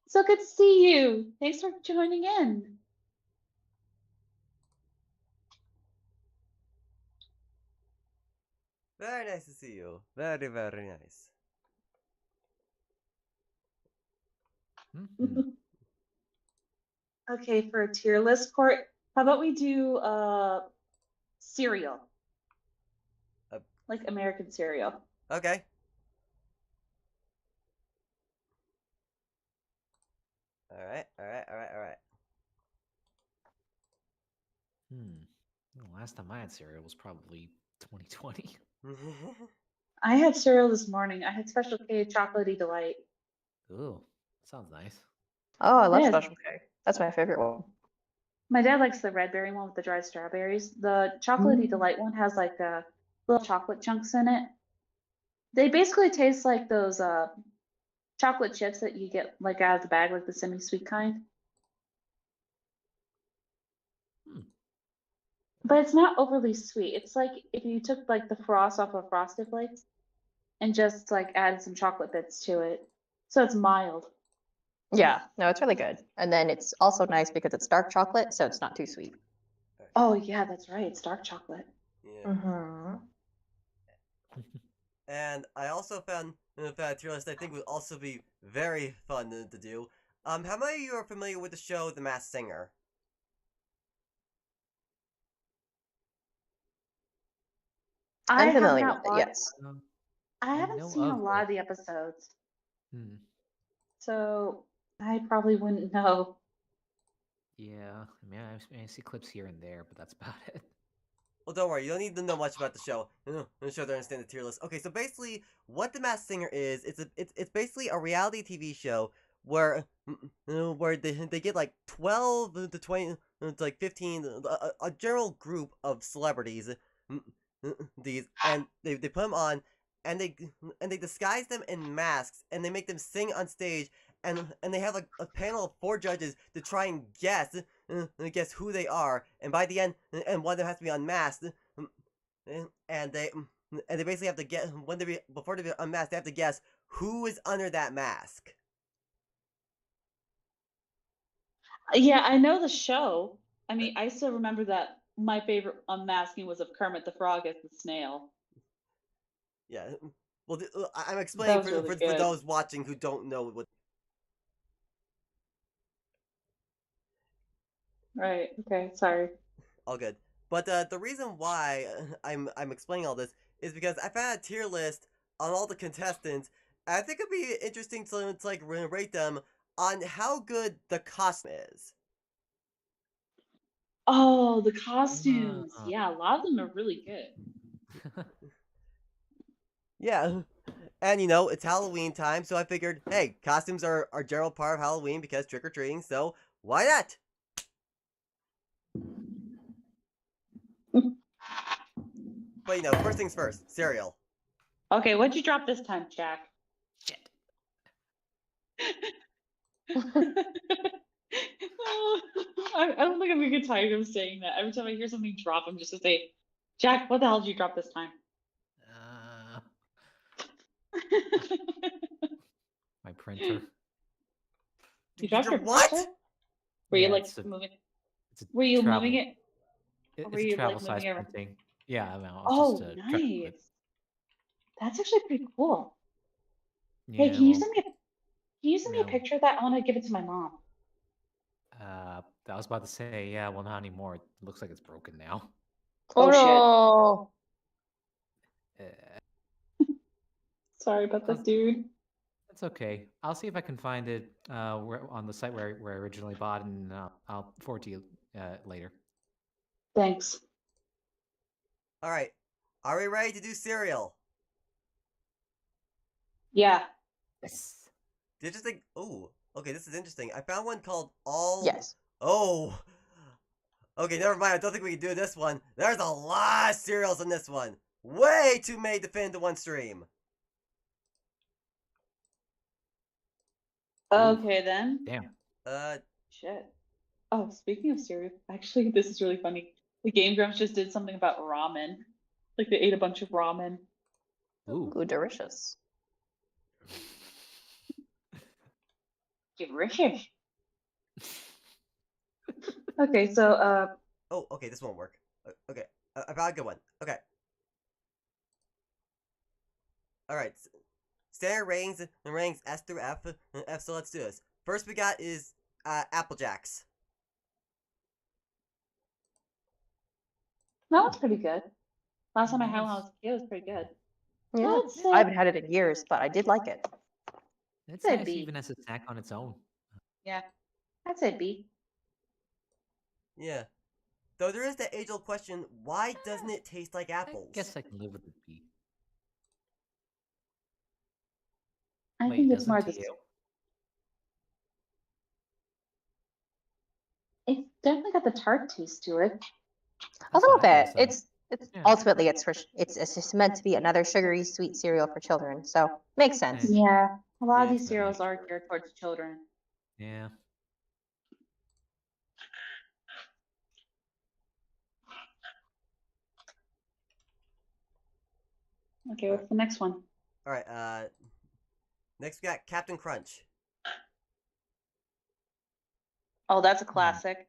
So good to see you. Thanks for joining in. Very nice to see you. Very, very nice. Mhm. Okay, for a tier list, Court, how about we do cereal? Like American cereal. Okay. Alright. The last time I had cereal was probably 2020. I had cereal this morning. I had Special K Chocolatey Delight. Ooh, sounds nice. Oh, I love Yes. Special K. That's my favorite one. My dad likes the red berry one with the dried strawberries. The Chocolatey Delight one has like little chocolate chunks in it. They basically taste like those chocolate chips that you get like out of the bag, like the semi-sweet kind. But it's not overly sweet. It's like if you took like the frost off of Frosted Flakes and just like added some chocolate bits to it. So it's mild. Yeah, no, it's really good. And then it's also nice because it's dark chocolate, so it's not too sweet. Oh yeah, that's right. It's dark chocolate. Yeah. Mm-hmm. And I also found a tier list I think would also be very fun to do. How many of you are familiar with the show The Masked Singer? I'm familiar with it, yes. I haven't know seen a of lot it. of the episodes, Hmm. so I probably wouldn't know. Yeah, I mean, I see clips here and there, but that's about it. Well, don't worry, you don't need to know much about the show. I'm sure they understand the tier list. Okay, so basically, what The Masked Singer is, it's basically a reality TV show where they get like 12 to 20 to like 15 a general group of celebrities and they put them on and they disguise them in masks and they make them sing on stage and they have like a panel of 4 judges to try and guess who they are, and by the end, and one of them has to be unmasked, and and they basically have to get before they be unmasked. They have to guess who is under that mask. Yeah, I know the show. I mean, I still remember that my favorite unmasking was of Kermit the Frog as the snail. Yeah. Well, I'm That explaining was really for good. those watching who don't know what. Right. Okay. Sorry. All good. But the reason why I'm explaining all this is because I found a tier list on all the contestants. And I think it'd be interesting to like rate them on how good the costume is. Oh, the costumes. Yeah, a lot of them are really good. Yeah. And you know, it's Halloween time, so I figured, hey, costumes are general part of Halloween because trick or treating, so why not? But you know, first things first, cereal. Okay, what'd you drop this time, Jack? Shit. Oh, I don't think I'm gonna get tired of saying that. Every time I hear something drop, I'm just gonna say, Jack, what the hell did you drop this time? My printer. You dropped your what? printer? Were you Yeah, like it's a- moving? It's a Were you travel, moving it? It, Or it's were a you travel like size moving it around? printing. Yeah, I know. Oh, Just trying to move it. nice. That's actually pretty cool. Hey, Yeah, can you well, send me a no. picture of that? I want to give it to my mom. I was about to say, yeah, well, not anymore. It looks like it's broken now. Oh, Sorry about that, dude. That's okay. I'll see if I can find it on the site where I originally bought it, and I'll forward to you later. Thanks. All right, are we ready to do cereal? Yeah. Yes. Did you think? Oh, okay, this is interesting. I found one called All. yes. Oh. Okay, never mind. I don't think we can do this one. There's a lot of cereals in this one. Way too many to fit into one stream. Okay then. Damn. Shit. Oh, speaking of cereal, actually, this is really funny. The Game Grumps just did something about ramen. Like they ate a bunch of ramen. Ooh. Ooh, delicious. Delicious. Okay, so Oh, okay, this won't work. Okay, I found a good one. Okay. All right. Standard ratings S through F. F. So let's do this. First we got is Apple Jacks. that one's pretty good. Last time I had one, it was pretty good. Yeah. I'd say, I haven't had it in years, but I did like it. It's Could nice be. even as a snack on its own. yeah, I'd say B. Yeah. Though there is the age-old question, why doesn't it taste like apples? I guess I can live with the B. I Wait, think it's doesn't more to the. you? It's definitely got the tart taste to it. A That's little what I bit. thought, so. It's Yeah. ultimately it's just meant to be another sugary sweet cereal for children, so makes sense. Yeah, a lot of Yeah, these cereals are geared towards children. Yeah. Okay, what's the next one? All right. Next we got Captain Crunch. Oh, that's a classic.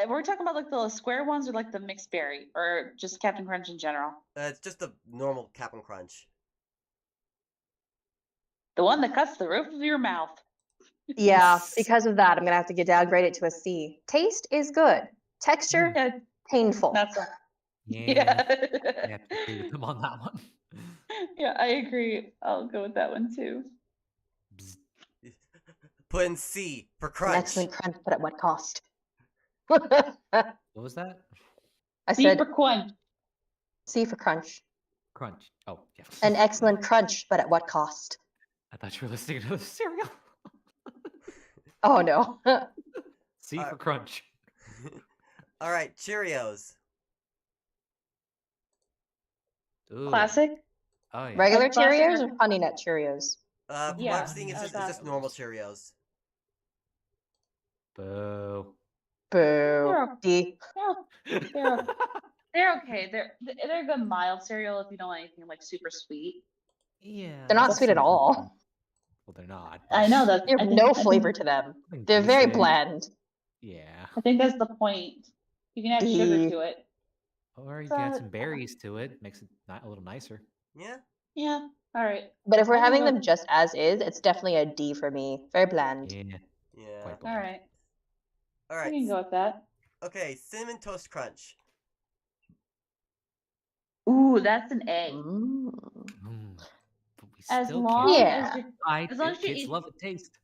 We're talking about like the square ones or like the mixed berry or just Captain Crunch in general? It's just the normal Captain Crunch. The one that cuts the roof of your mouth. Yeah, because of that, I'm gonna have to downgrade it to a C. Taste is good. Texture, painful. That's a, Yeah. I have to agree with them on that one. yeah, I agree. I'll go with that one too. Put in C for An crunch. excellent crunch, but at what cost? What was that? I C said for crunch. C for crunch. Crunch. Oh, yeah. An excellent crunch, but at what cost? I thought you were listening to the cereal. Oh no. C for crunch. All right, Cheerios. Ooh. Classic. Oh, yeah. Regular Classic Cheerios or- or Honey Nut Cheerios? From what Yeah, I'm seeing, it's that's- just normal Cheerios. Boo. Boo. They're, D. they're They're okay. They're a good mild cereal if you don't want anything like super sweet. Yeah. They're not that's sweet at something- all. Well, they're not. I know that. They have no flavor to them. Something They're very basic. bland. Yeah. I think that's the point. You can add sugar to it. Or you So- can add some berries to it. Makes it a little nicer. Yeah. Yeah. All right. But if we're I can having go- them just as is, it's definitely a D for me. Very bland. Yeah. Yeah. Quite All bland. right. All I right. can go with that. Okay, cinnamon toast crunch. Ooh, that's an A. Mm. But we As still long can't Yeah. as you're, hide as long it. as you Kids eat- love the taste.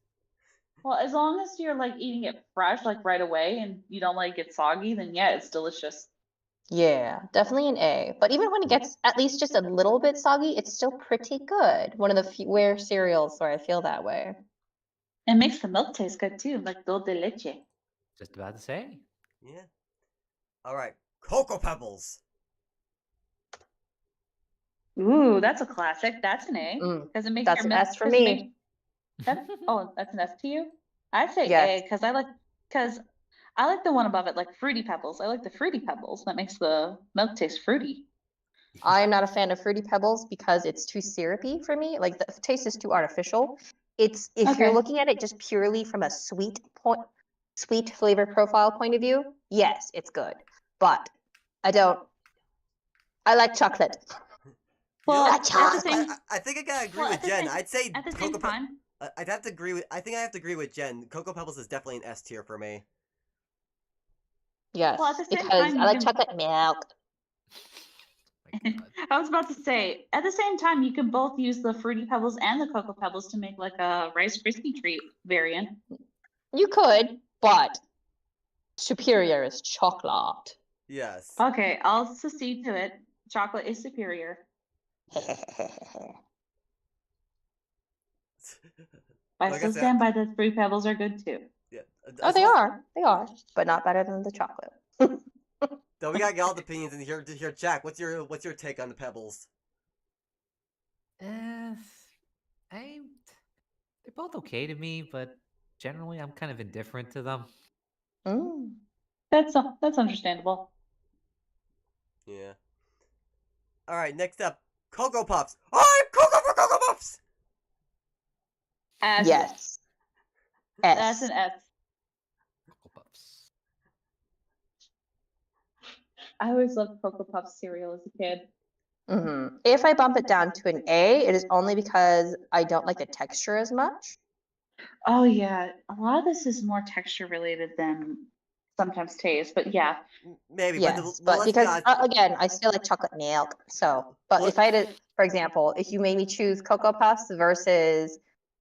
well, as long as you're like eating it fresh, like right away, and you don't like it soggy, then yeah, it's delicious. Yeah, definitely an A. But even when it gets at least just a little bit soggy, it's still pretty good. One of the few rare cereals where I feel that way. It makes the milk taste good too, like dulce de leche. Just about to say. Yeah. All right, Cocoa Pebbles. Ooh, that's a classic. That's an A. Mm, Because it makes that's your an milk. S for 'cause it me. makes- oh, that's an S to you? I'd say Yes. A because I like the one above it, like Fruity Pebbles. I like the Fruity Pebbles. That makes the milk taste fruity. I'm not a fan of Fruity Pebbles because it's too syrupy for me. Like the taste is too artificial. It's if you're Okay. looking at it just purely from a sweet flavor profile point of view, yes, it's good. But I like chocolate. Well, know, at the same, I think I gotta agree well, with at the Jen. same- I'd say at the Cocoa same time, I'd have to agree with. I think I have to agree with Jen. Cocoa Pebbles is definitely an S tier for me. Yes, Well, at the same because time, I you like can- chocolate milk. My God. I was about to say, at the same time, you can both use the Fruity Pebbles and the Cocoa Pebbles to make like a Rice Krispie treat variant. You could, but superior is chocolate. Yes. Okay, I'll secede to it. Chocolate is superior. I Like I still said- stand by the Fruity Pebbles are good too. Yeah. Oh, they are, but not better than the chocolate. So we got y'all's opinions in here. Jack, what's your take on the Pebbles? They're both okay to me, but generally I'm kind of indifferent to them. Mm. That's understandable. Yeah. All right, next up, Cocoa Puffs. I'm Cocoa for Cocoa Puffs. S. Yes. That's S. an S. Cocoa Puffs. I always loved Cocoa Puffs cereal as a kid. Mhm. If I bump it down to an A, it is only because I don't like the texture as much. Oh yeah, a lot of this is more texture related than sometimes taste, but yeah. Maybe, Yes, but but let's be because honest. again, I still like chocolate milk. So, but if I had, for example, if you made me choose Cocoa Puffs versus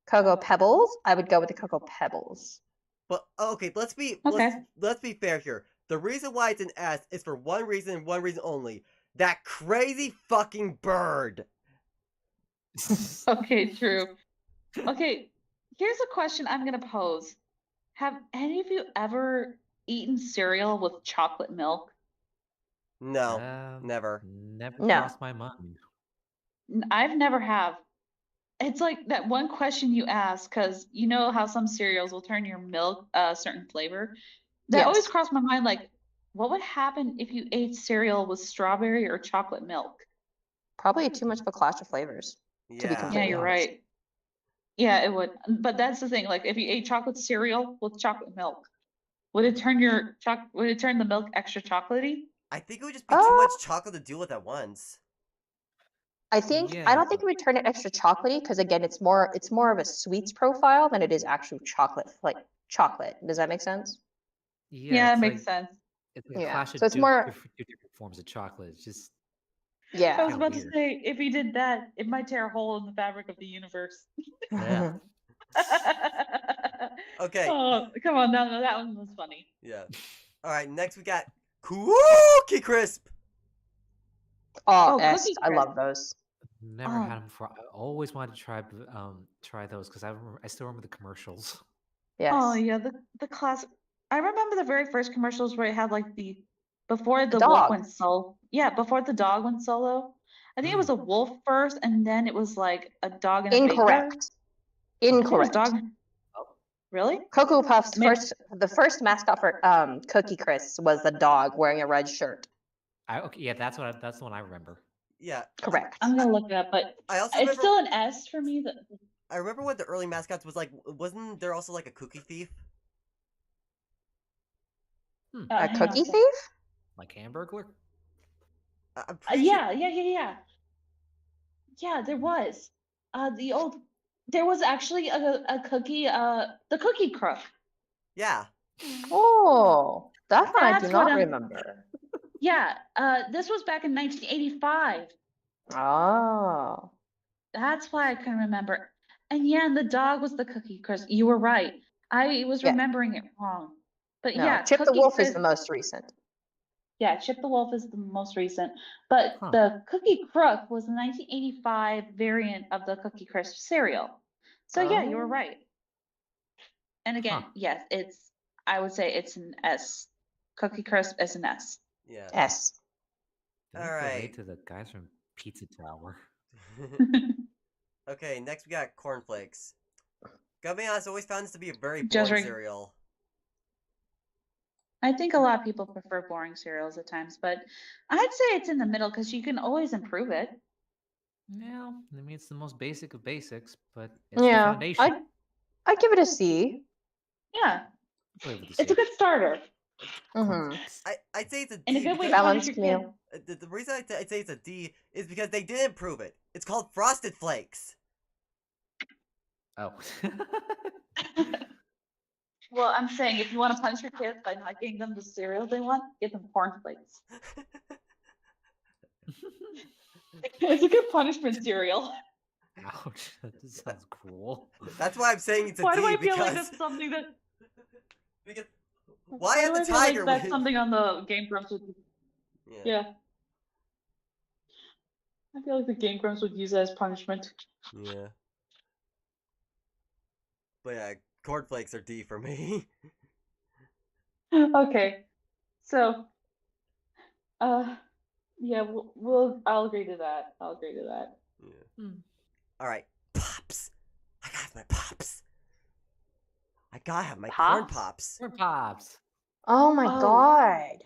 Cocoa Pebbles, I would go with the Cocoa Pebbles. But okay, let's be Okay. let's be fair here. The reason why it's an S is for one reason and one reason only. That crazy fucking bird. Okay, true. Okay, here's a question I'm gonna pose. Have any of you ever eaten cereal with chocolate milk? No, Um, never. Never No. crossed my mind. I've never have. It's like that one question you ask, because you know how some cereals will turn your milk a certain flavor. That always Yes. crossed my mind, like, what would happen if you ate cereal with strawberry or chocolate milk? Probably too much of a clash of flavors. To be Yeah. Yeah, completely you're honest. right. Yeah, it would. But that's the thing. Like, if you ate chocolate cereal with chocolate milk, would it turn would it turn the milk extra chocolatey? I think it would just be too much chocolate to deal with at once. I think Yeah, I don't think it would turn it extra chocolatey because again, it's more of a sweets profile than it is actual chocolate, like chocolate. Does that make sense? Yeah, it's it makes like, sense. It's like a Yeah, clash of so it's more- two different forms of chocolate. It's just I Yeah. was Kinda about weird. to say, if you did that, it might tear a hole in the fabric of the universe. yeah. Okay. Oh, come on, no, that one was funny. Yeah. All right. Next we got Cookie Crisp. Oh, Oh, S. Cookie I Crisp. love those. Never Oh. had them before. I always wanted to try those because I still remember the commercials. Yes. Oh yeah, the classic. I remember the very first commercials where it had like before the dog. wolf went solo. Yeah, before the dog went solo. I think it was a wolf first, and then it was like a dog and a baker. Incorrect. I think it was Incorrect. dog. Really? Cocoa Puffs Maybe- the first mascot for Cookie Crisp was the dog wearing a red shirt. Okay, yeah, that's the one I remember. Yeah. Correct. I'm gonna look it up, but I also it's remember. still an S for me. I remember what the early mascots was like. Wasn't there also like a cookie thief? A hang on cookie a sec. thief? Like Hamburglar? I'm pretty sure. Yeah. Yeah, there was. There was actually a cookie, the cookie crook. Yeah. Oh, that one I do That's what not I'm. remember. Yeah, this was back in 1985. Oh. That's why I can remember. And yeah, and the dog was the Cookie Crisp. You were right. I was Yeah. remembering it wrong. But No, yeah, Chip the Cookie Wolf is Crisp. the most recent. Yeah, Chip the Wolf is the most recent. But Huh. the Cookie Crook was the 1985 variant of the Cookie Crisp cereal. So yeah, you were Oh. right. And again, Huh. yes, I would say it's an S. Cookie Crisp is an S. Yeah. S. Did All I right. relate to the guys from Pizza Tower? Okay, next we got cornflakes. Gotta be honest, I always found this to be a very Just boring reg- cereal. I think a lot of people prefer boring cereals at times, but I'd say it's in the middle because you can always improve it. Yeah, I mean it's the most basic of basics, but it's the Yeah, foundation. I give it a C. Yeah, I'll live with the it's a C. good starter Mhm. Cornflakes. I'd say it's a and a D good way to because punish Balanced your kid. meal. the reason I'd say it's a D is because they did improve it. It's called Frosted Flakes. Oh. Well, I'm saying if you want to punish your kids by not getting them the cereal they want, get them cornflakes. It's a good punishment cereal. Ouch. That just sounds cruel. That's why I'm saying it's a Why D do I feel because like that's something that? because why Why is do the I feel like tiger that's win? something on the Game Grumps would? Yeah. Yeah. I feel like the Game Grumps would use it as punishment. Yeah. But yeah, cornflakes are D for me. Okay, so, yeah, I'll agree to that. I'll agree to that. Yeah. All right, pops. I gotta have my pops. I gotta have my corn Pops? pops. Corn Pops. Oh my Oh. god.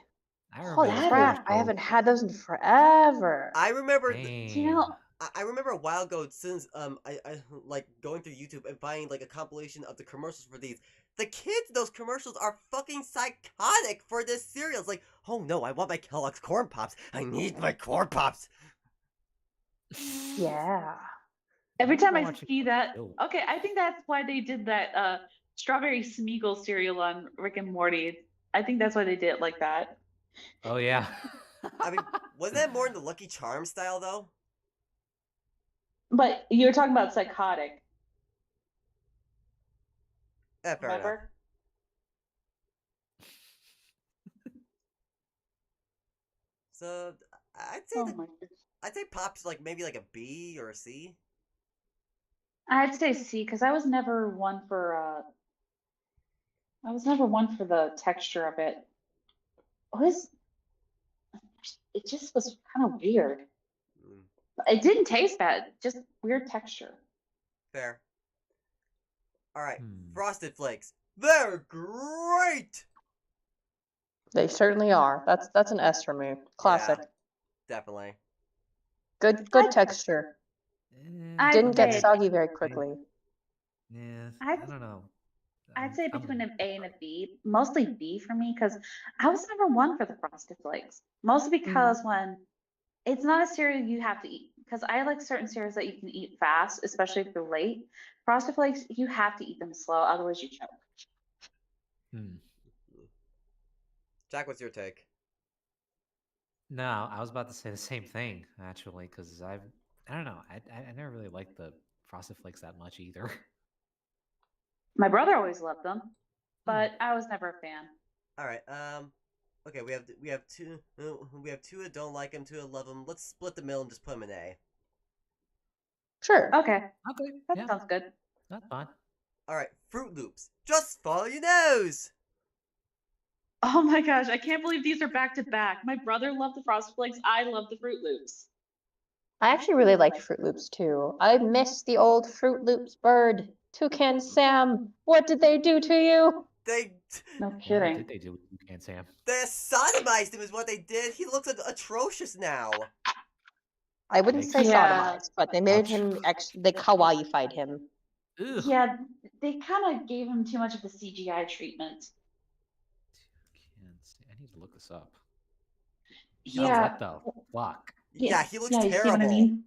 I Holy remember those crap, I commercials. haven't had those in forever. I remember. You know, I remember a while ago since I like going through YouTube and finding like a compilation of the commercials for these. The kids in those commercials are fucking psychotic for this cereal. It's like, oh no, I want my Kellogg's Corn Pops. I need my Corn Pops. Yeah. every time I watching see that, Bill. okay, I think that's why they did that strawberry Smeagol cereal on Rick and Morty. I think that's why they did it like that. Oh yeah. I mean, wasn't that more in the Lucky Charms style though? But you're talking about psychotic, Yeah, fair enough. remember? So I'd say Oh that, my goodness. I'd say Pops like maybe like a B or a C. I'd say C because I was never one for the texture of it. It just was kind of weird. Mm, It didn't taste bad, just weird texture. fair. All right, Hmm. Frosted Flakes. They're great. They certainly are. That's an S for me. Classic. Yeah, definitely. Good texture. I'd Didn't get say- soggy very quickly. Yeah, I don't know. I'd say I'm- between an A and a B, mostly B for me, because I was never one for the Frosted Flakes. Mostly because when it's not a cereal you have to eat, because I like certain cereals that you can eat fast, especially if they're late. Frosted Flakes, you have to eat them slow, otherwise you choke. Hmm. Jack, what's your take? No, I was about to say the same thing actually, because I don't know. I never really liked the Frosted Flakes that much either. My brother always loved them, but I was never a fan. All right. Okay, we have two that don't like them, two that love them. Let's split the middle and just put them in A. Sure. Okay, Okay, that yeah, sounds good. that's fine. All right, Fruit Loops. Just follow your nose. Oh my gosh, I can't believe these are back to back. My brother loved the Frosted Flakes. I love the Fruit Loops. I actually really liked Fruit Loops too. I miss the old Fruit Loops bird. Toucan Sam, what did they do to you? They No What kidding. did they do with Toucan Sam? they sodomized him is what they did. He looks atrocious now. I wouldn't say Yeah. sodomized, but they made Ouch. him they kawaii-fied him. Ugh. Yeah, they kind of gave him too much of the CGI treatment. Toucan Sam. I need to look this up. Yeah. What the fuck? Yeah, he looks yeah, you see what I terrible. mean?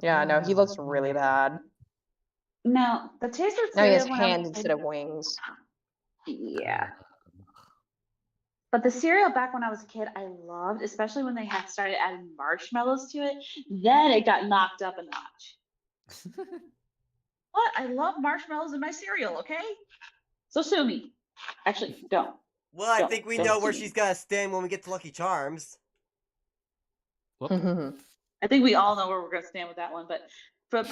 Yeah, no, he looks really bad. Now, the taste of Now he has cereal when I was hands a kid- instead of wings. Yeah. But the cereal back when I was a kid, I loved, especially when they had started adding marshmallows to it. Then it got knocked up a notch. What? I love marshmallows in my cereal, okay? So sue me. Actually, don't. Well, I Don't- think we don't know sue where me. she's gonna stand when we get to Lucky Charms. Whoop. I think we all know where we're gonna stand with that one. But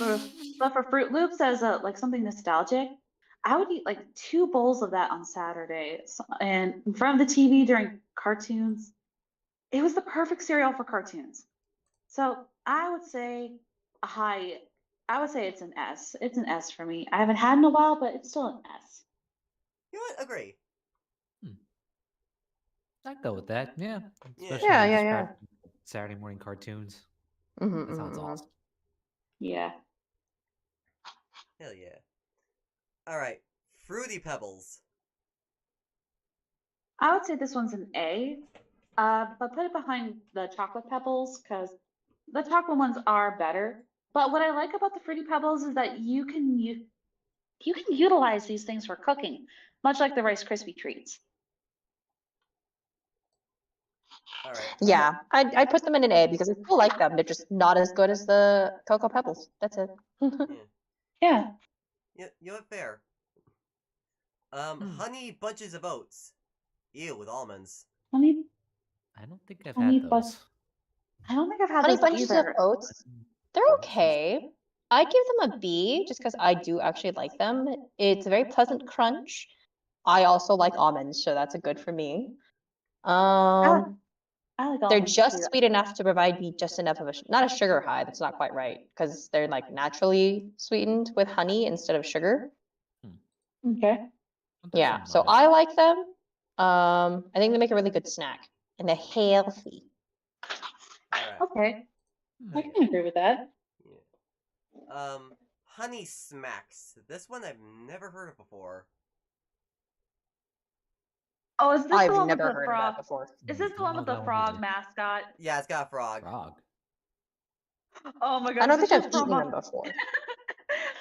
for Fruit Loops as a like something nostalgic, I would eat like 2 bowls of that on Saturday, and in front of the TV during cartoons. It was the perfect cereal for cartoons. So I would say a high. I would say it's an S. It's an S for me. I haven't had in a while, but it's still an S. You know what? Agree. I'd go with that. Yeah. Yeah. Especially Yeah, when you yeah, yeah. describe Saturday morning cartoons. Mhm, That sounds mhm, mhm. awesome. Yeah. Hell yeah. Alright. Fruity Pebbles. I would say this one's an A, but put it behind the chocolate pebbles because the chocolate ones are better. But what I like about the Fruity Pebbles is that you can utilize these things for cooking, much like the Rice Krispie treats. Alright. Yeah, I'd put them in an A because I still like them. They're just not as good as the Cocoa Pebbles. That's it. Yeah. You know what? Fair. Honey Bunches of Oats. Ew, with almonds. Honey, I don't think I've honey had bun- those. I don't think I've had Honey those Bunches of either. Oats, they're okay. I give them a B just because I do actually like them. It's a very pleasant crunch. I also like almonds, so that's a good for me. I like They're almonds just too. sweet enough to provide me just enough of not a sugar high. That's not quite right because they're like naturally sweetened with honey instead of sugar. Okay. Yeah, so I like them. I think they make a really good snack and they're healthy. Alright. Okay. I can agree with that. Yeah. Honey Smacks. This one I've never heard of before. Oh, is this I've the one with never the heard of frog? that before. Is this the Don't one know with the that one frog either. mascot? Yeah, it's got a frog. Frog. Oh my gosh. I don't this think I've is from eaten a- them before.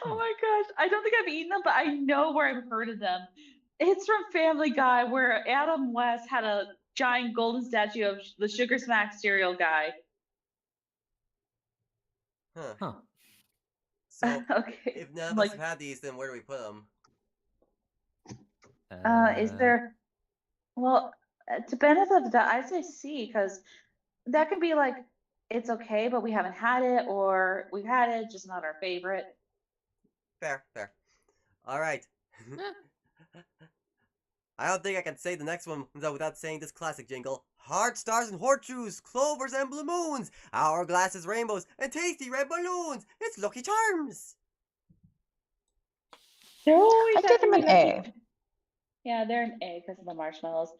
Oh my gosh. I don't think I've eaten them, but I know where I've heard of them. It's from Family Guy where Adam West had a giant golden statue of the Sugar Smack cereal guy. Huh. So, Okay. if none of Like, us have had these, then where do we put them? is there? Well, to benefit of the doubt, I'd say C because that could be like it's okay, but we haven't had it, or we've had it, just not our favorite. Fair, fair. Alright. I don't think I can say the next one without saying this classic jingle. Heart, stars, and horseshoes, clovers and blue moons, hourglasses, rainbows, and tasty red balloons. It's Lucky Charms. They're always I give them an A. Yeah, they're an A because of the marshmallows.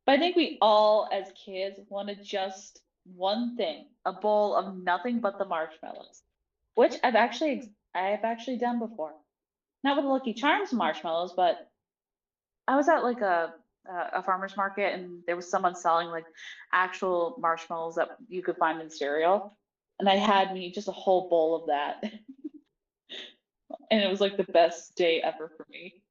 But I think we all, as kids, wanted just one thing: a bowl of nothing but the marshmallows, which I've actually done before. Not with the Lucky Charms marshmallows, but I was at like a farmer's market and there was someone selling like actual marshmallows that you could find in cereal, and I had me just a whole bowl of that, and it was like the best day ever for me.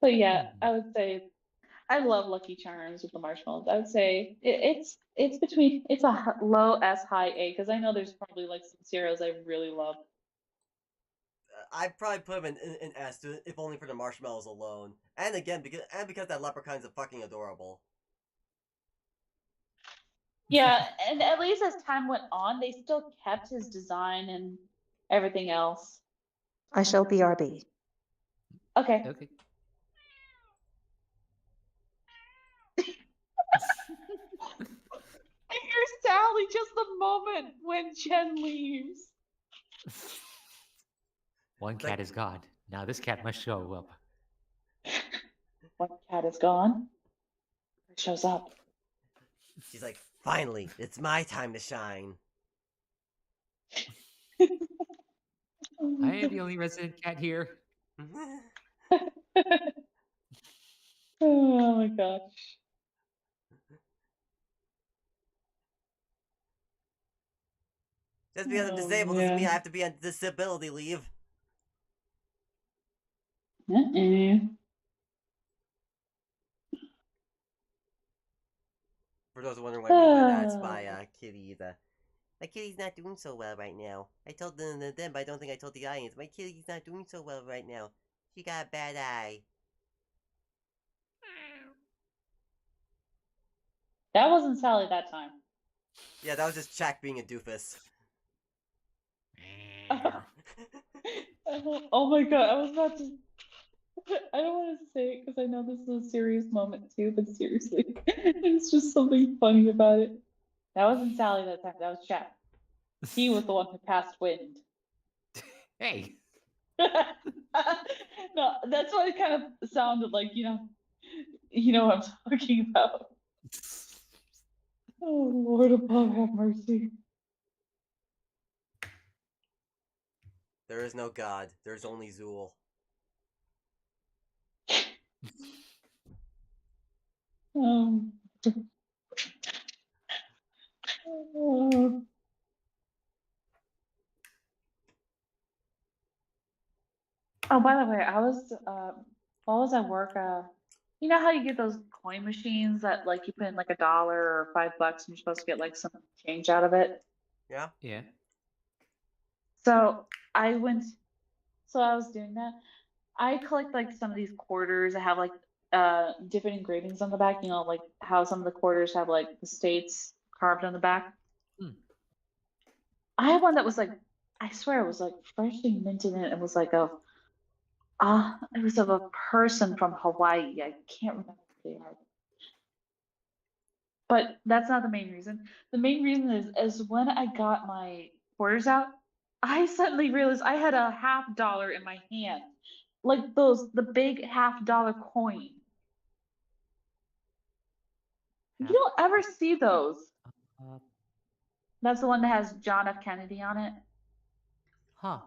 But yeah, I would say I love Lucky Charms with the marshmallows. I would say it's between it's a low S, high A because I know there's probably like some cereals I really love. I'd probably put them in S, if only for the marshmallows alone. And again, because that leprechaun's fucking adorable. Yeah, and at least as time went on, they still kept his design and everything else. I shall BRB. Okay. Okay. I hear Sally just the moment when Jen leaves. One cat is God. Now this cat must show up. One cat is gone. It shows up. She's like, finally, it's my time to shine. I am the only resident cat here. Oh my gosh. Just because I'm disabled doesn't mean I have to be on disability leave. For those wondering what I mean by that, it's my kitty. My kitty's not doing so well right now. I told them, but I don't think I told the audience. My kitty's not doing so well right now. She got a bad eye. That wasn't Sally that time. Yeah, that was just Jack being a doofus. Oh my god, I was about to. I don't want to say it because I know this is a serious moment too, but seriously, it's just something funny about it. That wasn't Sally that time, that was Jack. He was the one who passed wind. Hey. No, that's what it kind of sounded like, you know what I'm talking about. Oh, Lord above, have mercy. There is no God. There's only Zool. Oh, by the way, I was while I was at work, you know how you get those coin machines that like you put in like $1 or $5 and you're supposed to get like some change out of it? Yeah? Yeah. So I was doing that. I collect like some of these quarters that have like different engravings on the back, you know, like how some of the quarters have like the states carved on the back. I had one that was like, I swear it was like freshly minted and it was like it was of a person from Hawaii. I can't remember who they are. But that's not the main reason. The main reason is when I got my quarters out, I suddenly realized I had a $50 in my hand. Like the big $50 coin. You don't ever see those. That's the one that has John F. Kennedy on it. Huh.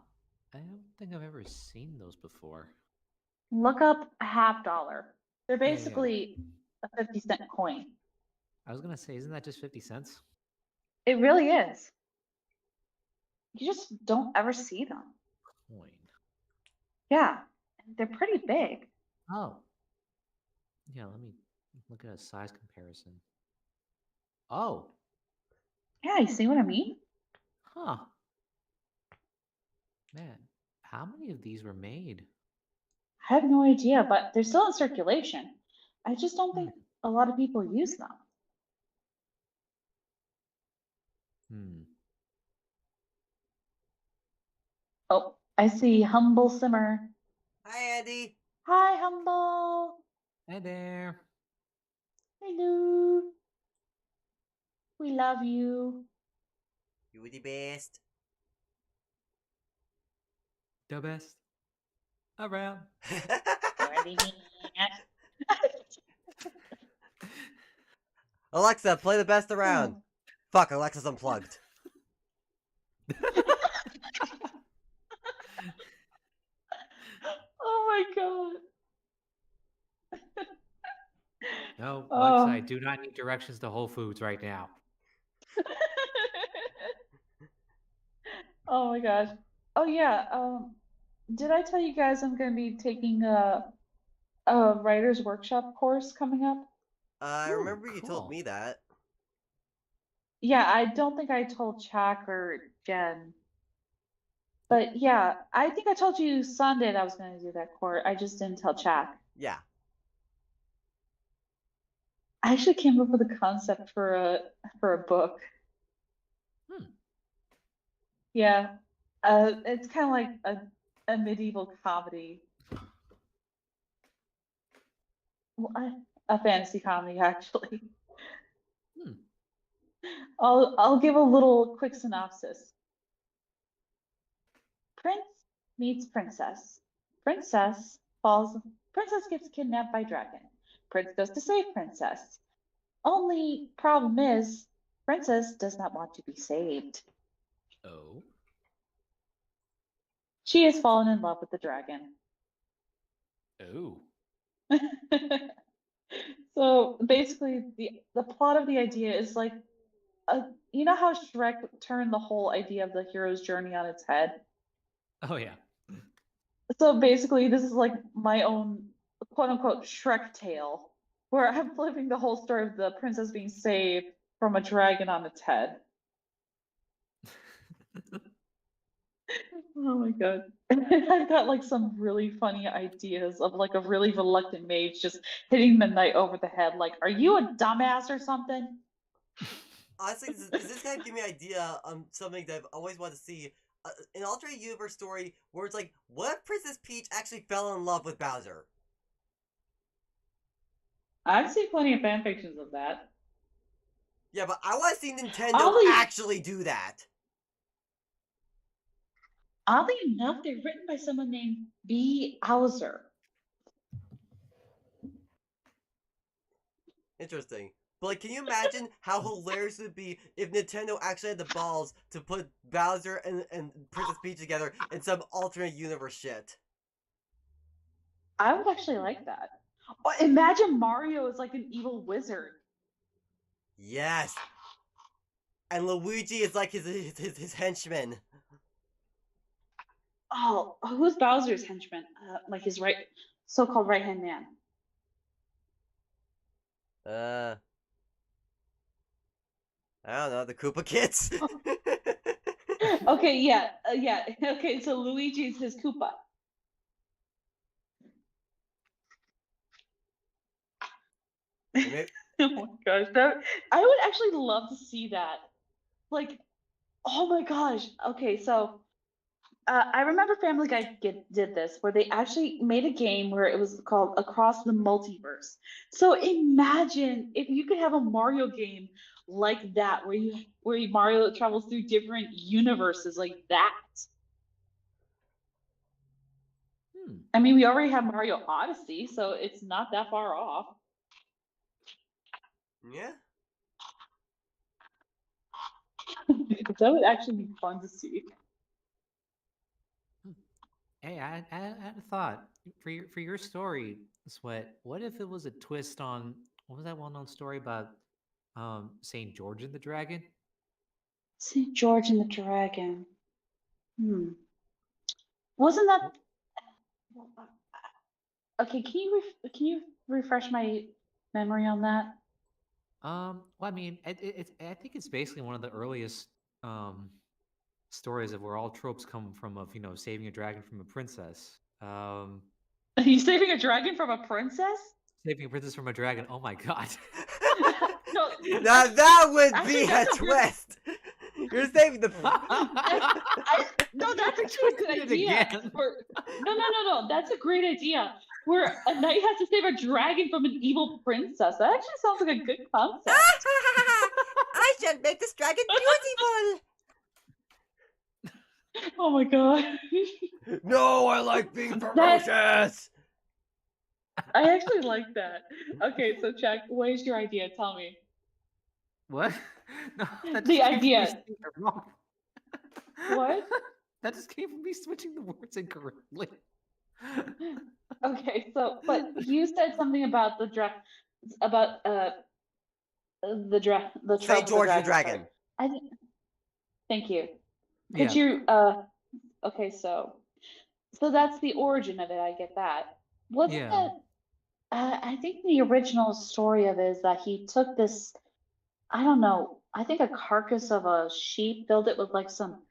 I don't think I've ever seen those before. Look up $50. They're Yeah, yeah. basically a 50-cent coin. I was gonna say, isn't that just 50 cents? It really is. You just don't ever see them. Coin. Yeah, they're pretty big. Oh. Yeah, let me look at a size comparison. Oh. Yeah, you see what I mean? Huh. Man, how many of these were made? I have no idea, but they're still in circulation. I just don't think a lot of people use them. Oh, I see Humble Simmer. Hi, Andy. Hi, Humble. Hi there. Hello. We love you. You the best. The best around. Alexa, play the best around. Fuck, Alexa's unplugged. Oh my god. No, Alexa, I do not need directions to Whole Foods right now. Oh my gosh. Oh yeah. Did I tell you guys I'm going to be taking a writer's workshop course coming up? I remember you told me that. Yeah, I don't think I told Chuck or Jen. But yeah, I think I told you Sunday that I was going to do that course. I just didn't tell Chuck. Yeah. I actually came up with a concept for a book. Yeah. It's kind of like a medieval comedy. Well, a fantasy comedy, actually. I'll give a little quick synopsis. Prince meets princess. Princess gets kidnapped by dragon. Prince goes to save Princess. Only problem is, Princess does not want to be saved. Oh. She has fallen in love with the dragon. Oh. So basically, the plot of the idea is like, you know how Shrek turned the whole idea of the hero's journey on its head? Oh yeah. So basically, this is like my own quote unquote Shrek tale, where I'm flipping the whole story of the princess being saved from a dragon on its head. Oh my god. I've got like some really funny ideas of like a really reluctant mage just hitting the knight over the head, like, are you a dumbass or something? Honestly, this kind of give me an idea on something that I've always wanted to see. An alternate universe story where it's like, what if Princess Peach actually fell in love with Bowser? I've seen plenty of fan fictions of that. Yeah, but I want to see Nintendo Oddly- actually do that. Oddly enough, they're written by someone named B. Hauser. Interesting. But like, can you imagine how hilarious it would be if Nintendo actually had the balls to put Bowser and Princess Peach together in some alternate universe shit? I would actually like that. Oh, imagine Mario is like an evil wizard. Yes. And Luigi is like his henchman. Oh, who's Bowser's henchman? Like his so-called right-hand man. I don't know, the Koopa Kids. Okay, yeah. Okay, so Luigi's his Koopa. Oh my gosh, I would actually love to see that. Like, oh my gosh. Okay, so I remember Family Guy did this, where they actually made a game where it was called Across the Multiverse. So imagine if you could have a Mario game like that, where Mario travels through different universes like that. I mean, we already have Mario Odyssey, so it's not that far off. Yeah. That would actually be fun to see. Hey, I had a thought for your story, Sweat. What if it was a twist on what was that well-known story about Saint George and the Dragon? St. George and the Dragon. Wasn't that okay? Can you refresh my memory on that? Well, I mean, I think it's basically one of the earliest stories of where all tropes come from of saving a dragon from a princess. Are you saving a dragon from a princess? Saving a princess from a dragon. Oh my god. No, now that would actually, be a twist. You're saving the. No, that's actually a good idea. No. That's a great idea. Where a knight has to save a dragon from an evil princess. That actually sounds like a good concept. I should make this dragon beautiful. Oh my god. No, I like being ferocious. I actually like that. Okay, so Jack, what is your idea? Tell me. What? No, The idea. What? That just came from me switching the words incorrectly. Okay, so but you said something about the Saint George and the Dragon. Thank you. Could you okay, so that's the origin of it, I get that. Wasn't that I think the original story of it is that he took this, I don't know, I think a carcass of a sheep, filled it with like some,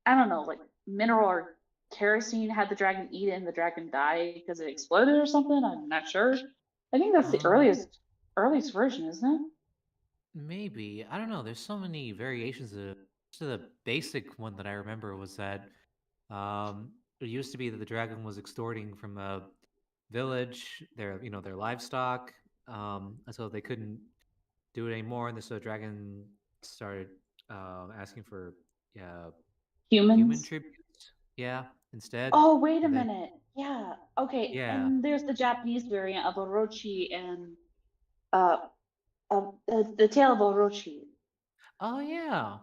I don't know, like mineral or kerosene, had the dragon eat it and the dragon died because it exploded or something. I'm not sure. I think that's the earliest version, isn't it? Maybe. I don't know. There's so many variations of so the basic one that I remember was that it used to be that the dragon was extorting from a village their livestock until they couldn't do it anymore, and so the dragon started asking for human Humans. tributes. Yeah, instead. Oh, wait a and then- minute. Yeah. Okay. Yeah. And there's the Japanese variant of Orochi and uh, the Tale of Orochi. Oh yeah,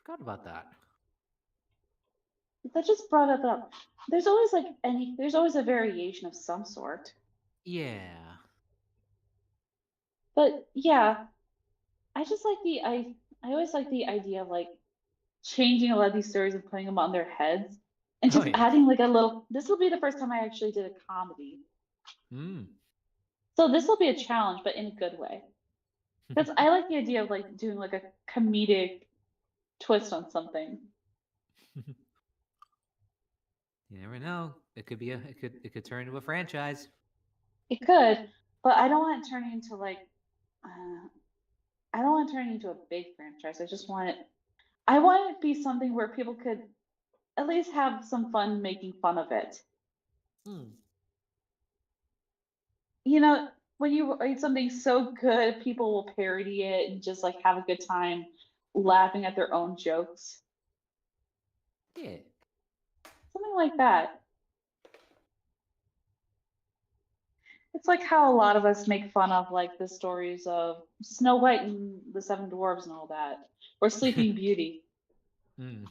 forgot about that. That just brought it up. There's always there's always a variation of some sort. Yeah. But yeah, I just like I always like the idea of like changing a lot of these stories and putting them on their heads and Oh, just yeah. adding like a little. This will be the first time I actually did a comedy, Mm. so this will be a challenge, but in a good way. Because I like the idea of like doing like a comedic twist on something. You never know. It could be it could turn into a franchise. It could, but I don't want it turning into like I don't want it turning into a big franchise. I want it to be something where people could at least have some fun making fun of it. Hmm. You know, when you write something so good, people will parody it and just like have a good time laughing at their own jokes. Yeah. Something like that. It's like how a lot of us make fun of like the stories of Snow White and the Seven Dwarfs and all that, or Sleeping Beauty. Mm.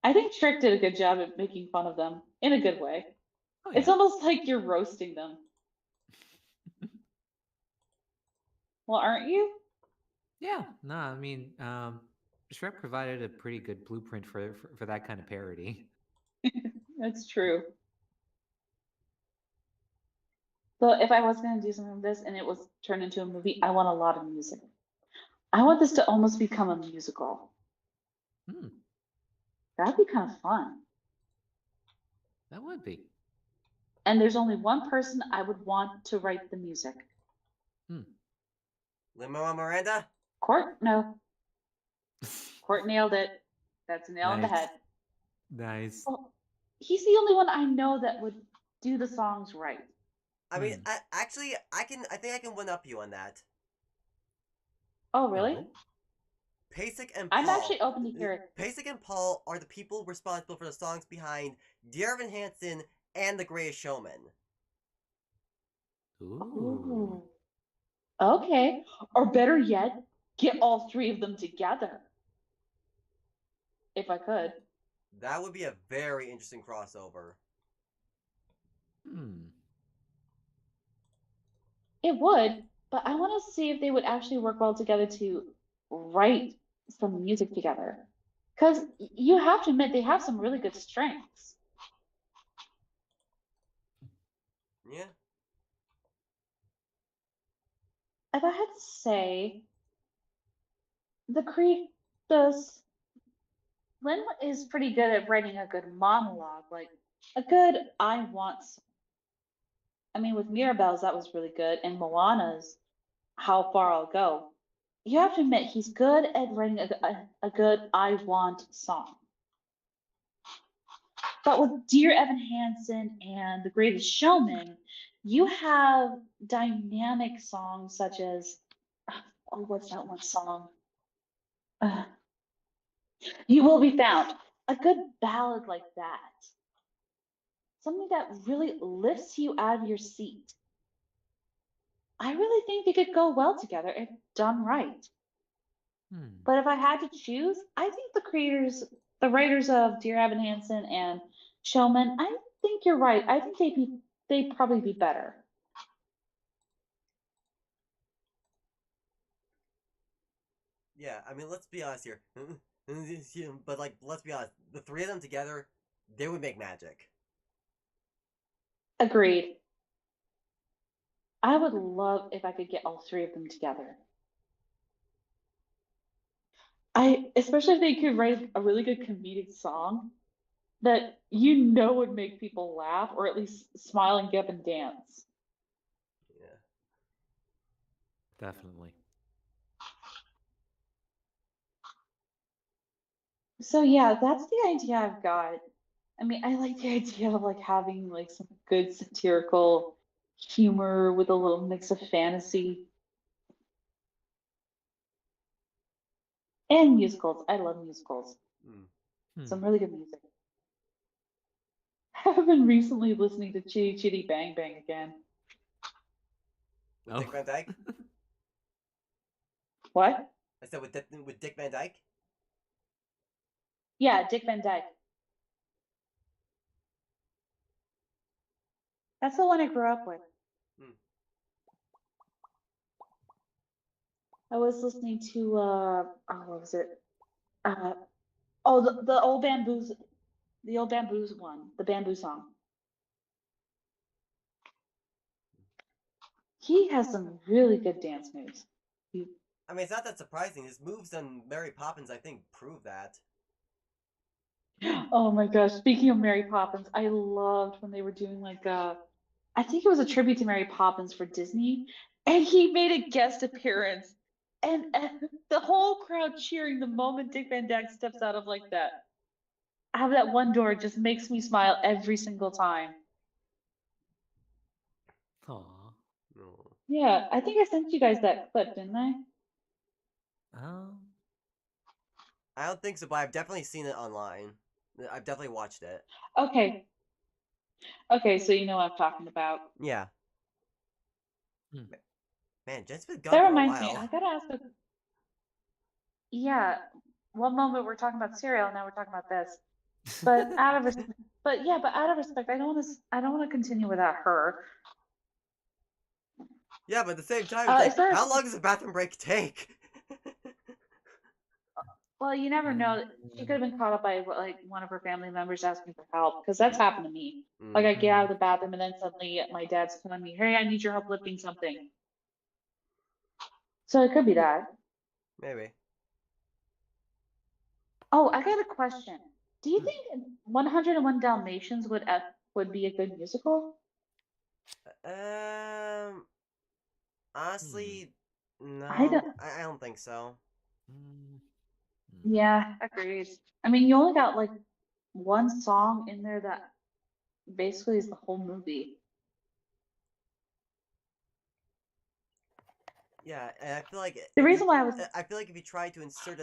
I think Trick did a good job at making fun of them in a good way. Oh, It's yeah. almost like you're roasting them. Well, aren't you? Yeah. No, I mean, Shrek provided a pretty good blueprint for that kind of parody. That's true. So if I was going to do something like this and it was turned into a movie, I want a lot of music. I want this to almost become a musical. Hmm. That'd be kind of fun. That would be. And there's only one person I would want to write the music. Lin-Manuel Miranda? Court? No. Court nailed it. That's a nail on the Nice. head. Nice. Well, he's the only one I know that would do the songs right. I mean, I think I can one up you on that. Oh, really? Oh. Pasek and Paul. I'm actually open to hear it. Pasek and Paul are the people responsible for the songs behind Dear Evan Hansen and The Greatest Showman. Ooh. Okay. Or better yet, get all three of them together. If I could. That would be a very interesting crossover. Hmm. It would, but I want to see if they would actually work well together to write some music together. Because you have to admit, they have some really good strengths. Yeah. If I had to say, Lynn is pretty good at writing a good monologue, like a good I want. I mean, with Mirabelle's, that was really good, and Moana's How Far I'll Go. You have to admit, he's good at writing a good I want song. But with Dear Evan Hansen and The Greatest Showman, you have dynamic songs such as, oh, what's that one song? You Will Be Found. A good ballad like that. Something that really lifts you out of your seat. I really think they could go well together if done right. But if I had to choose, I think the writers of Dear Evan Hansen and Showman, I think you're right. I think they'd probably be better. Yeah, I mean, let's be honest here. But, like, let's be honest. The three of them together, they would make magic. Agreed. I would love if I could get all three of them together. Especially if they could write a really good comedic song that you know would make people laugh or at least smile and get up and dance. Yeah. Definitely. So yeah, that's the idea I've got. I mean, I like the idea of like having like some good satirical humor with a little mix of fantasy and musicals. I love musicals. Some really good music. have been recently listening to Chitty Chitty Bang Bang again. With Dick Van Dyke? What? I said with Dick Van Dyke? Yeah, Dick Van Dyke. That's the one I grew up with. I was listening to what was it? The old bamboos, the old bamboos one, the bamboo song. He has some really good dance moves. I mean, it's not that surprising. His moves on Mary Poppins, I think, prove that. Oh my gosh! Speaking of Mary Poppins, I loved when they were doing like I think it was a tribute to Mary Poppins for Disney, and he made a guest appearance, and the whole crowd cheering the moment Dick Van Dyke steps out of like that. Out of that one door just makes me smile every single time. Aw. No. Yeah, I think I sent you guys that clip, didn't I? I don't think so, but I've definitely seen it online. I've definitely watched it. Okay. Okay, so you know what I'm talking about. Yeah. Man, Jen's been gone That for a reminds me, while. I gotta ask yeah, one moment we're talking about cereal, now we're talking about this. But out of respect, but out of respect, I don't want to continue without her. Yeah, but at the same time, it's like, is there how long does a bathroom break take? Well, you never know. She could have been caught up by like one of her family members asking for help, because that's happened to me. Like I get out of the bathroom and then suddenly my dad's telling me, "Hey, I need your help lifting something." So it could be that. Maybe. Oh, I got a question. Do you think 101 Dalmatians would be a good musical? Honestly, no. I don't think so. Yeah, agreed. I mean, you only got like one song in there that basically is the whole movie. Yeah, and I feel like The reason why I feel like if you try to insert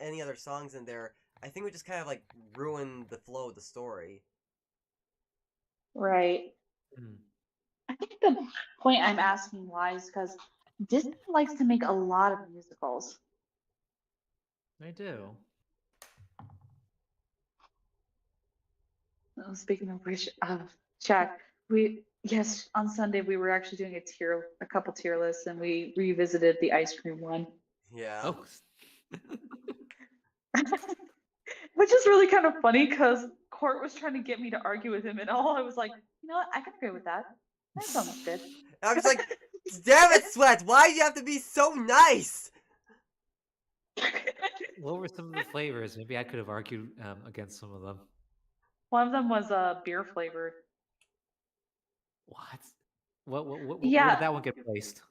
any other songs in there, I think we just kind of like ruin the flow of the story. Right. I think the point I'm asking why is because Disney likes to make a lot of musicals. They do. Oh, speaking of which, Chad, on Sunday we were actually doing a couple tier lists, and we revisited the ice cream one. Yeah. Oh. Which is really kind of funny because Court was trying to get me to argue with him, and all I was like, you know what, I can agree with that. That sounds good. I was like, damn it, Sweat, why do you have to be so nice? What were some of the flavors? Maybe I could have argued against some of them. One of them was beer flavored. What? Where Yeah. did that one get placed?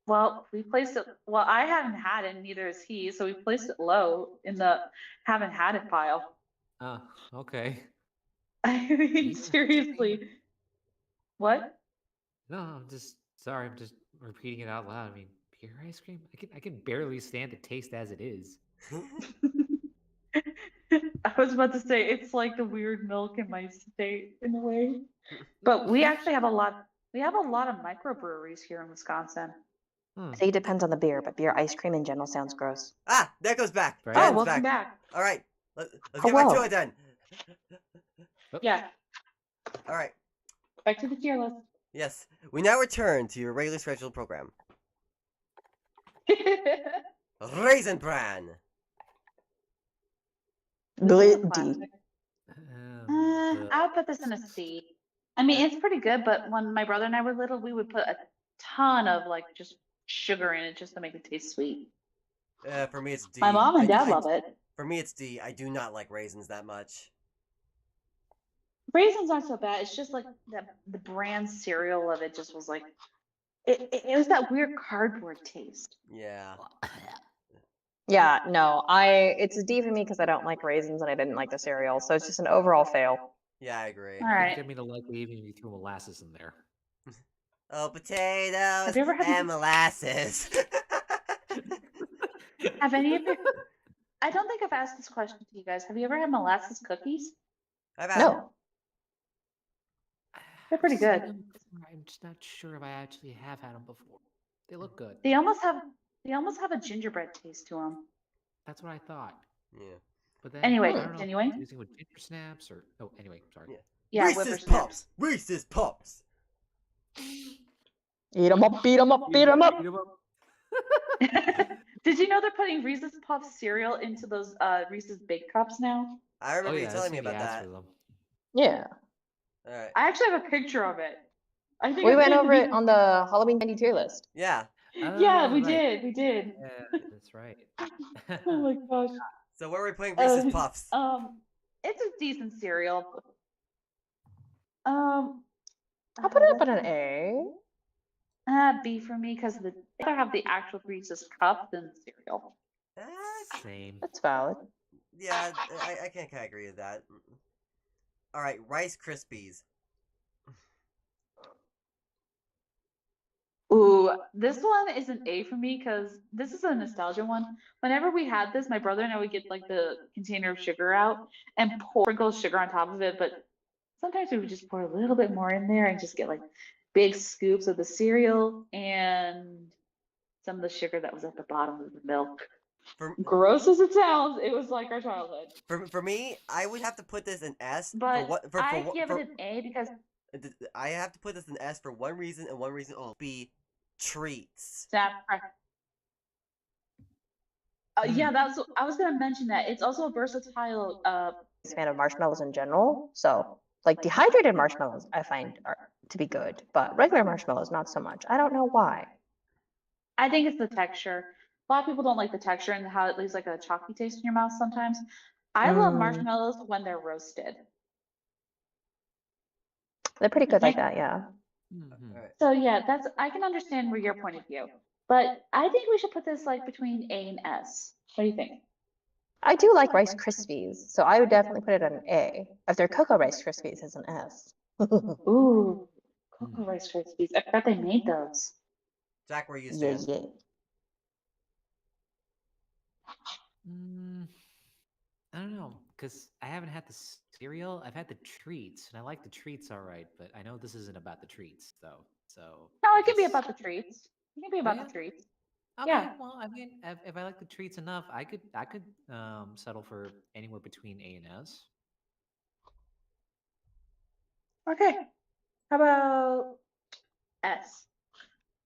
Well, we placed it. Well, I haven't had it, and neither has he. So we placed it low in the haven't had it pile. Oh, okay. I mean, seriously. What? No, I'm just sorry. I'm just repeating it out loud. I mean, beer ice cream. I can barely stand the taste as it is. I was about to say it's like the weird milk in my state in a way. But we actually have a lot. We have a lot of microbreweries here in Wisconsin. I think it depends on the beer, but beer ice cream in general sounds gross. Ah, there goes back. Right. Oh, Jen's welcome back. All right, let's get back to it then. Yeah. All right. Back to the tier list. Yes, we now return to your regular scheduled program. Raisin Bran. D. I'll put this in a C. I mean, it's pretty good, but when my brother and I were little, we would put a ton of like just sugar in it just to make it taste sweet. For me, it's D. My mom and dad love it. For me, it's D. I do not like raisins that much. Raisins aren't so bad. It's just like the brand cereal of it just was like, it was that weird cardboard taste. Yeah. Yeah, no, it's a D for me because I don't like raisins and I didn't like the cereal, so it's just an overall fail. Yeah, I agree. All right. Get me to like it even if you threw molasses in there. Oh, potatoes Have you ever had and molasses. Have any of you? I don't think I've asked this question to you guys. Have you ever had molasses cookies? I've had No. They're pretty I've seen good. them before, I'm just not sure if I actually have had them before. They look good. They almost have a gingerbread taste to them. That's what I thought. Yeah. But then Anyway, I don't know if continuing. it's using with ginger snaps or anyway, sorry. Yeah. Yeah, Reese's whippersnaps. Puffs. Reese's Puffs. Eat 'em up, beat 'em up, beat 'em up. Did you know they're putting Reese's Puffs cereal into those Reese's Big Cups now? I remember you I've telling me seen the about ads that. for them. Yeah. All right. I actually have a picture of it. I think We I went put over it Reese's- on the Halloween candy tier list. Yeah. Yeah, we right. did. We did. Yeah, that's right. Oh my gosh. So where are we putting Reese's Puffs? It's a decent cereal. I'll put it up at an A. B for me because I'd rather have the actual Reese's cup than the cereal. Same. That's valid. Yeah, I can't kind of agree with that. All right, Rice Krispies. Ooh, this one is an A for me because this is a nostalgia one. Whenever we had this, my brother and I would get like the container of sugar out and sprinkle sugar on top of it, but sometimes we would just pour a little bit more in there and just get like big scoops of the cereal and some of the sugar that was at the bottom of the milk. Gross as it sounds, it was like our childhood. For me, I would have to put this in S. But for I give it an A because I have to put this in S for one reason and one reason only: be treats. yeah, I was gonna mention that. It's also a versatile Fan of marshmallows in general. So, like dehydrated marshmallows, I find are to be good, but regular marshmallows not so much. I don't know why. I think it's the texture. A lot of people don't like the texture and how it leaves like a chalky taste in your mouth sometimes. I love marshmallows when they're roasted. They're pretty good like that, yeah. So yeah, I can understand where your point of view, but I think we should put this like between A and S. What do you think? I do like Rice Krispies, so I would definitely put it on an A. If they're Cocoa Rice Krispies, it's an S. Ooh, Cocoa Rice Krispies. I forgot they made those. Jack, where you Yeah, stand? I don't know, because I haven't had the cereal. I've had the treats, and I like the treats all right, but I know this isn't about the treats, though. So No, I it can be guess- about the treats. It can be about yeah? the treats. Okay, Yeah. well, I mean, if I like the treats enough, I could settle for anywhere between A and S. Okay. How about S?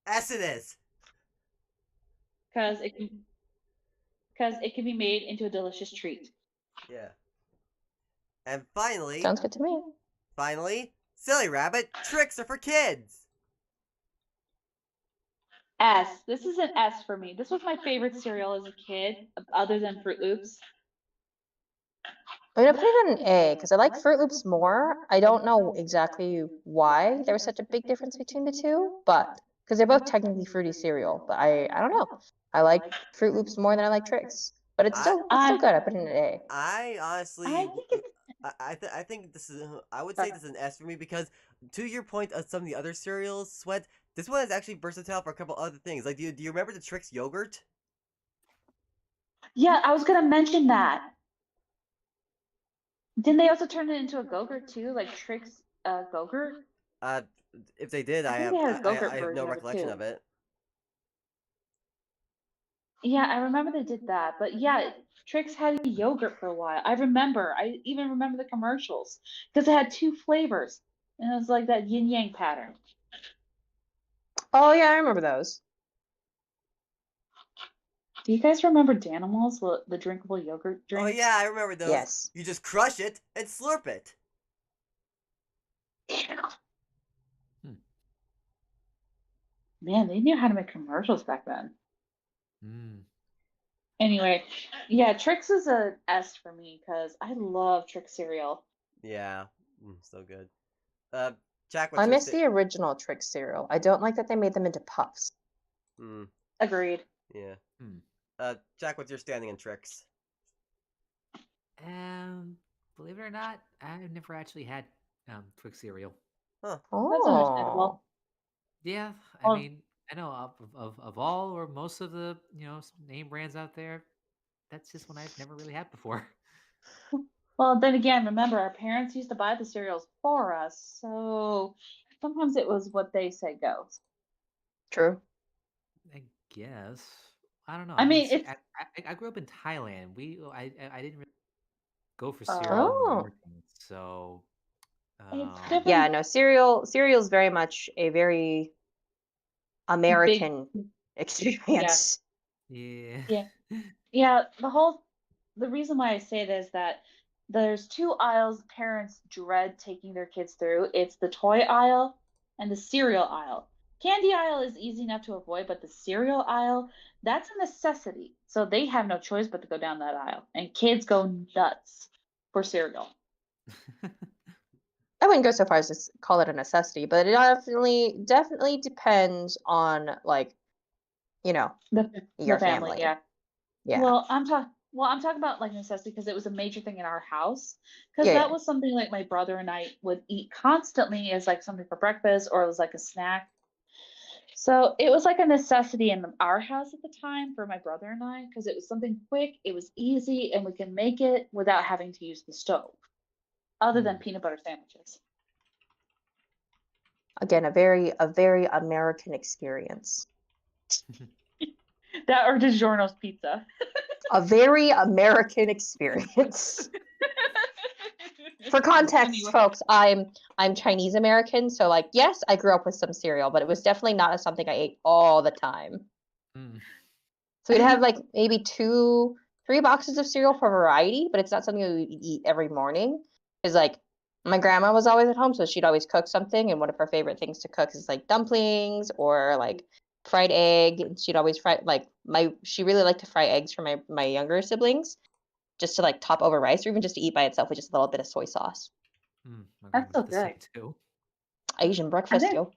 S it is. Because it can be made into a delicious treat. Yeah. And finally, Sounds good to me. Finally, Silly Rabbit, tricks are for kids. S. This is an S for me. This was my favorite cereal as a kid, other than Fruit Loops. I'm gonna put it on an A because I like Fruit Loops more. I don't know exactly why there was such a big difference between the two, but because they're both technically fruity cereal. But I don't know. I like Fruit Loops more than I like Tricks, but it's still good. I put it in an A. I honestly, I think it's I think this is. I would say this is an S for me because, to your point of some of the other cereals, Sweat. This one is actually versatile for a couple other things. Like, do you remember the Trix yogurt? Yeah, I was gonna mention that. Didn't they also turn it into a Go-Gurt too, like Trix Go-Gurt? If they did, I think have they had a Go-Gurt I have no version of it, recollection too. of it. Yeah, I remember they did that, but yeah, Trix had yogurt for a while. I even remember the commercials because it had two flavors, and it was like that yin yang pattern. Oh yeah, I remember those. Do you guys remember Danimals, the drinkable yogurt drink? Oh yeah, I remember those. Yes. You just crush it and slurp it. Man, they knew how to make commercials back then. Mm. Anyway, yeah, Trix is a S for me because I love Trix cereal. Yeah, so good. Jack, I what's miss the original Trix cereal. I don't like that they made them into puffs. Agreed. Yeah. Jack, what's your standing in Trix? Believe it or not, I've never actually had Twix cereal. Huh. That's understandable. Yeah, Well- I mean, I know of all or most of the name brands out there, that's just one I've never really had before. Well, then again, remember our parents used to buy the cereals for us, so sometimes it was what they say goes. True. I guess. I don't know. I I mean, mean, it's I grew up in Thailand. I didn't really go for uh, cereal in the Oh. morning, so it's um, Yeah, different. no, cereal's very much a very Big, American yeah, experience. yeah. yeah, yeah. The reason why I say this is that there's two aisles parents dread taking their kids through. It's the toy aisle and the cereal aisle. Candy aisle is easy enough to avoid, but the cereal aisle, that's a necessity. So they have no choice but to go down that aisle. And kids go nuts for cereal. I wouldn't go so far as to call it a necessity, but it definitely depends on like, you know, The your family, family. yeah. Yeah. I'm talking about like necessity because it was a major thing in our house. Because Yeah, that yeah. was something like my brother and I would eat constantly as like something for breakfast or it was like a snack. So it was like a necessity in our house at the time for my brother and I because it was something quick, it was easy, and we can make it without having to use the stove, other than peanut butter sandwiches. Again, a very American experience. That or DiGiorno's pizza. A very American experience. For context, Anyway. folks, I'm Chinese American, so like yes, I grew up with some cereal, but it was definitely not something I ate all the time. So we'd have like maybe 3 boxes of cereal for variety, but it's not something we eat every morning. Because like my grandma was always at home, so she'd always cook something, and one of her favorite things to cook is like dumplings or like fried egg. And she'd always fry like she really liked to fry eggs for my younger siblings, just to like top over rice, or even just to eat by itself with just a little bit of soy sauce. My grandma That's so did the same good. too. Asian I breakfast, think, yo.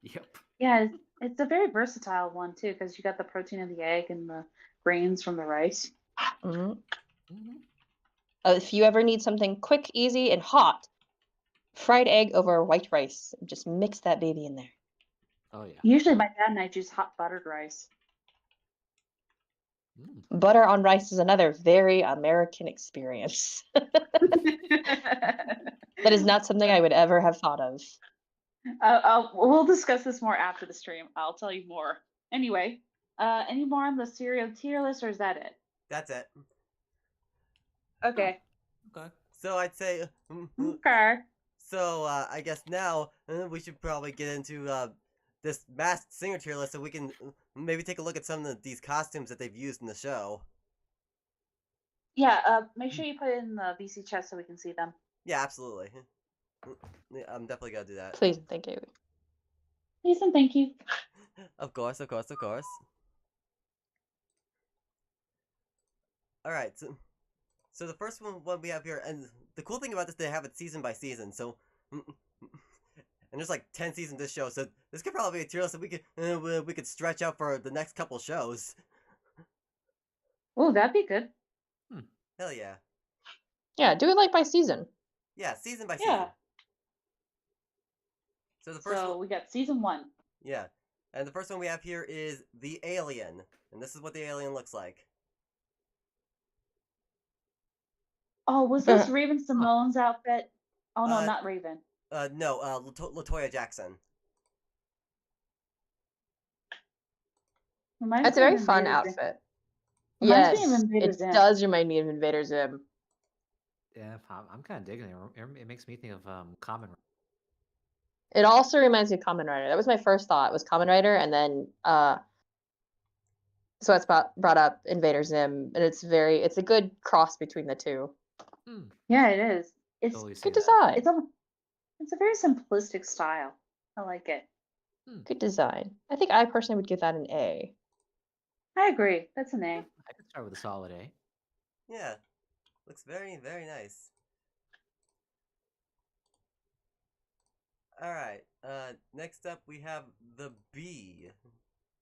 Yep. yeah, it's a very versatile one too because you got the protein of the egg and the grains from the rice. Mm-hmm. If you ever need something quick, easy, and hot, fried egg over white rice. Just mix that baby in there. Oh yeah. Usually my dad and I use hot buttered rice. Butter on rice is another very American experience. That is not something I would ever have thought of. We'll discuss this more after the stream. I'll tell you more. Anyway, any more on the cereal tier list, or is that it? That's it. Okay. Okay. So I'd say. Okay. So I guess now we should probably get into this Masked Singer tier list, so we can maybe take a look at some of these costumes that they've used in the show. Yeah. Make sure you put it in the VC chat so we can see them. Yeah, absolutely. Yeah, I'm definitely gonna do that. Please, thank you. Please and thank you. Of course. All right. So the first one we have here, and the cool thing about this, they have it season by season. So, and there's like 10 seasons of this show, so this could probably be a tier list that we could stretch out for the next couple shows. Oh, that'd be good. Hell yeah. Yeah, do it like by season. Yeah, season by season. So the first one, we got season 1. Yeah, and the first one we have here is the alien, and this is what the alien looks like. Oh, was this Raven Simone's outfit? Oh no, not Raven. No, Latoya Jackson. That's a very fun outfit. Yes, it does remind me of Invader Zim. Yeah, I'm kind of digging it. It makes me think of Kamen Rider. It also reminds me of Kamen Rider. That was my first thought, was Kamen Rider, and then so it's brought up Invader Zim, and it's a good cross between the two. Yeah, it is. It's Totally good design. It's a very simplistic style. I like it. Good design. I think I personally would give that an A. I agree. That's an A. I could start with a solid A. Yeah, looks very, very nice. All right. Next up we have the bee,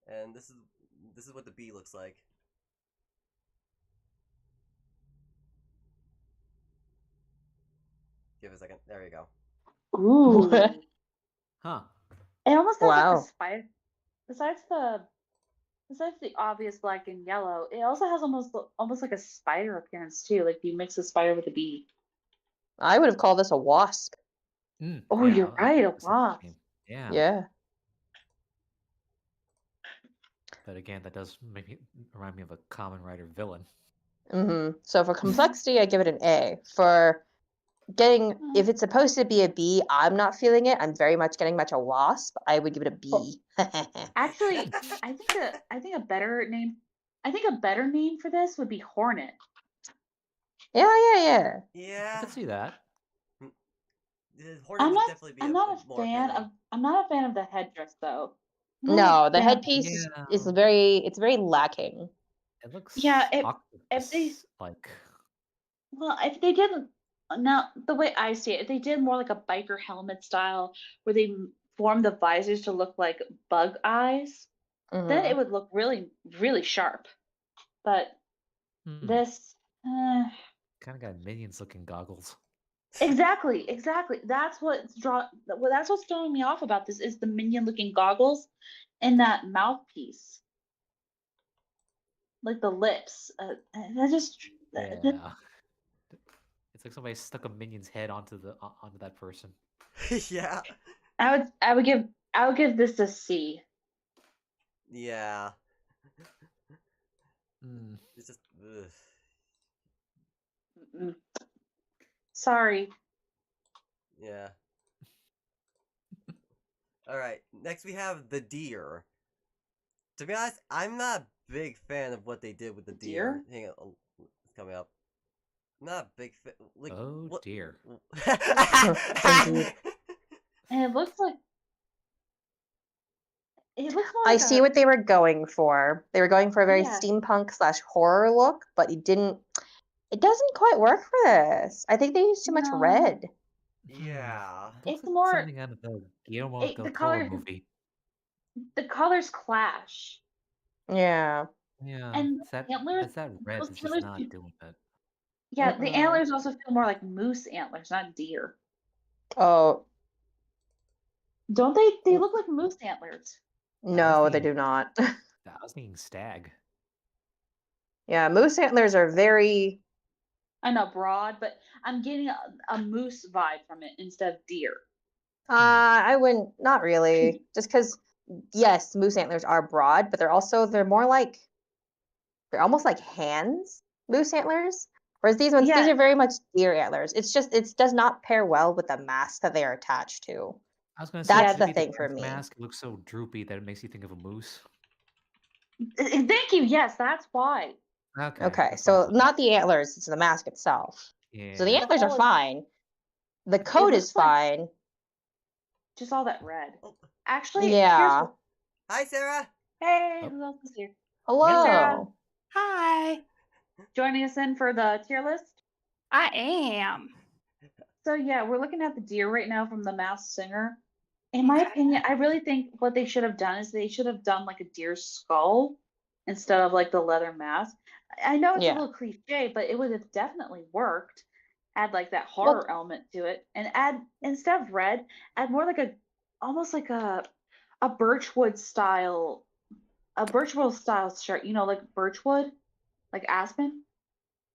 and this is what the bee looks like. Give it a second. There you go. Ooh. Huh. It almost has like a spider. Besides the obvious black and yellow, it also has almost like a spider appearance too. Like you mix a spider with a bee. I would have called this a wasp. Oh, yeah, you're right, a that's the wasp. name. Yeah. Yeah. But again, that does remind me of a Kamen Rider villain. So for complexity, I give it an A. For getting, if it's supposed to be a B, I'm not feeling it. I'm very much getting much a wasp. I would give it a B. Actually, I think a better name for this would be Hornet. Yeah. I could see that. Hornet would definitely be I'm not a more fan fitting. I'm not a fan of the headdress though. I'm not No, a the fan of- headpiece is very lacking. It looks Yeah, if they octopus like. well, if they didn't now the way I see it, if they did more like a biker helmet style where they formed the visors to look like bug eyes, then it would look really, really sharp. But this kind of got minions looking goggles. exactly. That's what's throwing me off about this is the minion looking goggles and that mouthpiece. Like the lips. That just Yeah. It's like somebody stuck a minion's head onto that person. Yeah. I would give this a C. Yeah. It's just. Sorry. Yeah. All right. Next we have the deer. To be honest, I'm not a big fan of what they did with the deer. Hang on, it's coming up. Not a big fan. Like, dear. And it looks more I like see what they were going for. They were going for a very steampunk / horror look, but it doesn't quite work for this. I think they used too much red. Yeah. It's more something out of the Guillermo del Toro movie. The colors clash. Yeah. Yeah. And that antlers, red those is just antlers not doing it. Yeah, the antlers also feel more like moose antlers, not deer. Oh. Don't they? They look like moose antlers. No, they do not. I was thinking stag. Yeah, moose antlers are very. I know, broad, but I'm getting a moose vibe from it instead of deer. I wouldn't. Not really. Just because, yes, moose antlers are broad, but they're almost like hands. Moose antlers. Whereas these ones, these are very much deer antlers. It's just it does not pair well with the mask that they are attached to. I was gonna say that's the thing for me. Mask looks so droopy that it makes you think of a moose. Thank you. Yes, that's why. Okay, so not the antlers; it's the mask itself. Yeah. So the antlers are fine. The coat is fine. Just all that red. Actually, yeah. Hi, Sarah. Hey, who else is here? Hello. Hey, Sarah. Hi. Joining us in for the tier list? I am. So yeah, we're looking at the deer right now from The Masked Singer. In my opinion, I really think what they should have done is they should have done like a deer's skull instead of like the leather mask. I know it's a little cliche, but it would have definitely worked. Add like that horror element to it, and instead of red, add more like almost like a birchwood style shirt. You know, like birchwood, like aspen,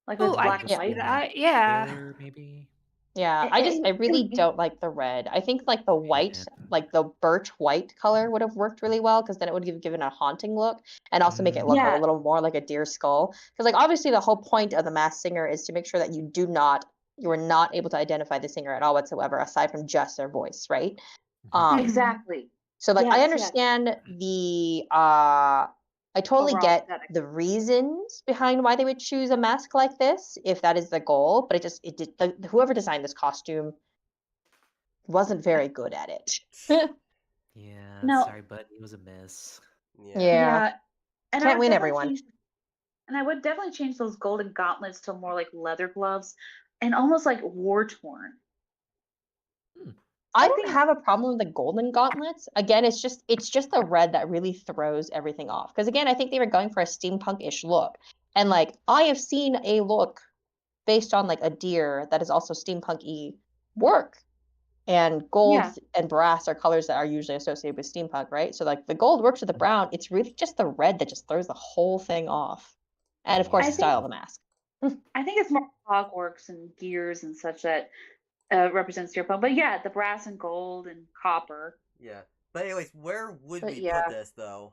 like it's black and white. Yeah. Maybe. Yeah, I really don't like the red. I think like the white, like the birch white color would have worked really well because then it would have given a haunting look and also make it look a little more like a deer skull. Because like obviously the whole point of The Masked Singer is to make sure that you are not able to identify the singer at all whatsoever aside from just their voice, right? Exactly. So like I understand I totally get the reasons behind why they would choose a mask like this if that is the goal, but whoever designed this costume wasn't very good at it. Yeah, sorry, but it was a miss. Yeah. And can't win everyone. And I would definitely change those golden gauntlets to more like leather gloves and almost like war torn. I don't have a problem with the golden gauntlets. Again, it's just the red that really throws everything off. Because again, I think they were going for a steampunk-ish look. And like I have seen a look based on like a deer that is also steampunk-y work. And gold and brass are colors that are usually associated with steampunk, right? So like the gold works with the brown. It's really just the red that just throws the whole thing off. And of course, the style of the mask. I think it's more clockworks and gears and such that represents steampunk. But yeah, the brass and gold and copper. Yeah. But anyways, where would But we yeah. put this though?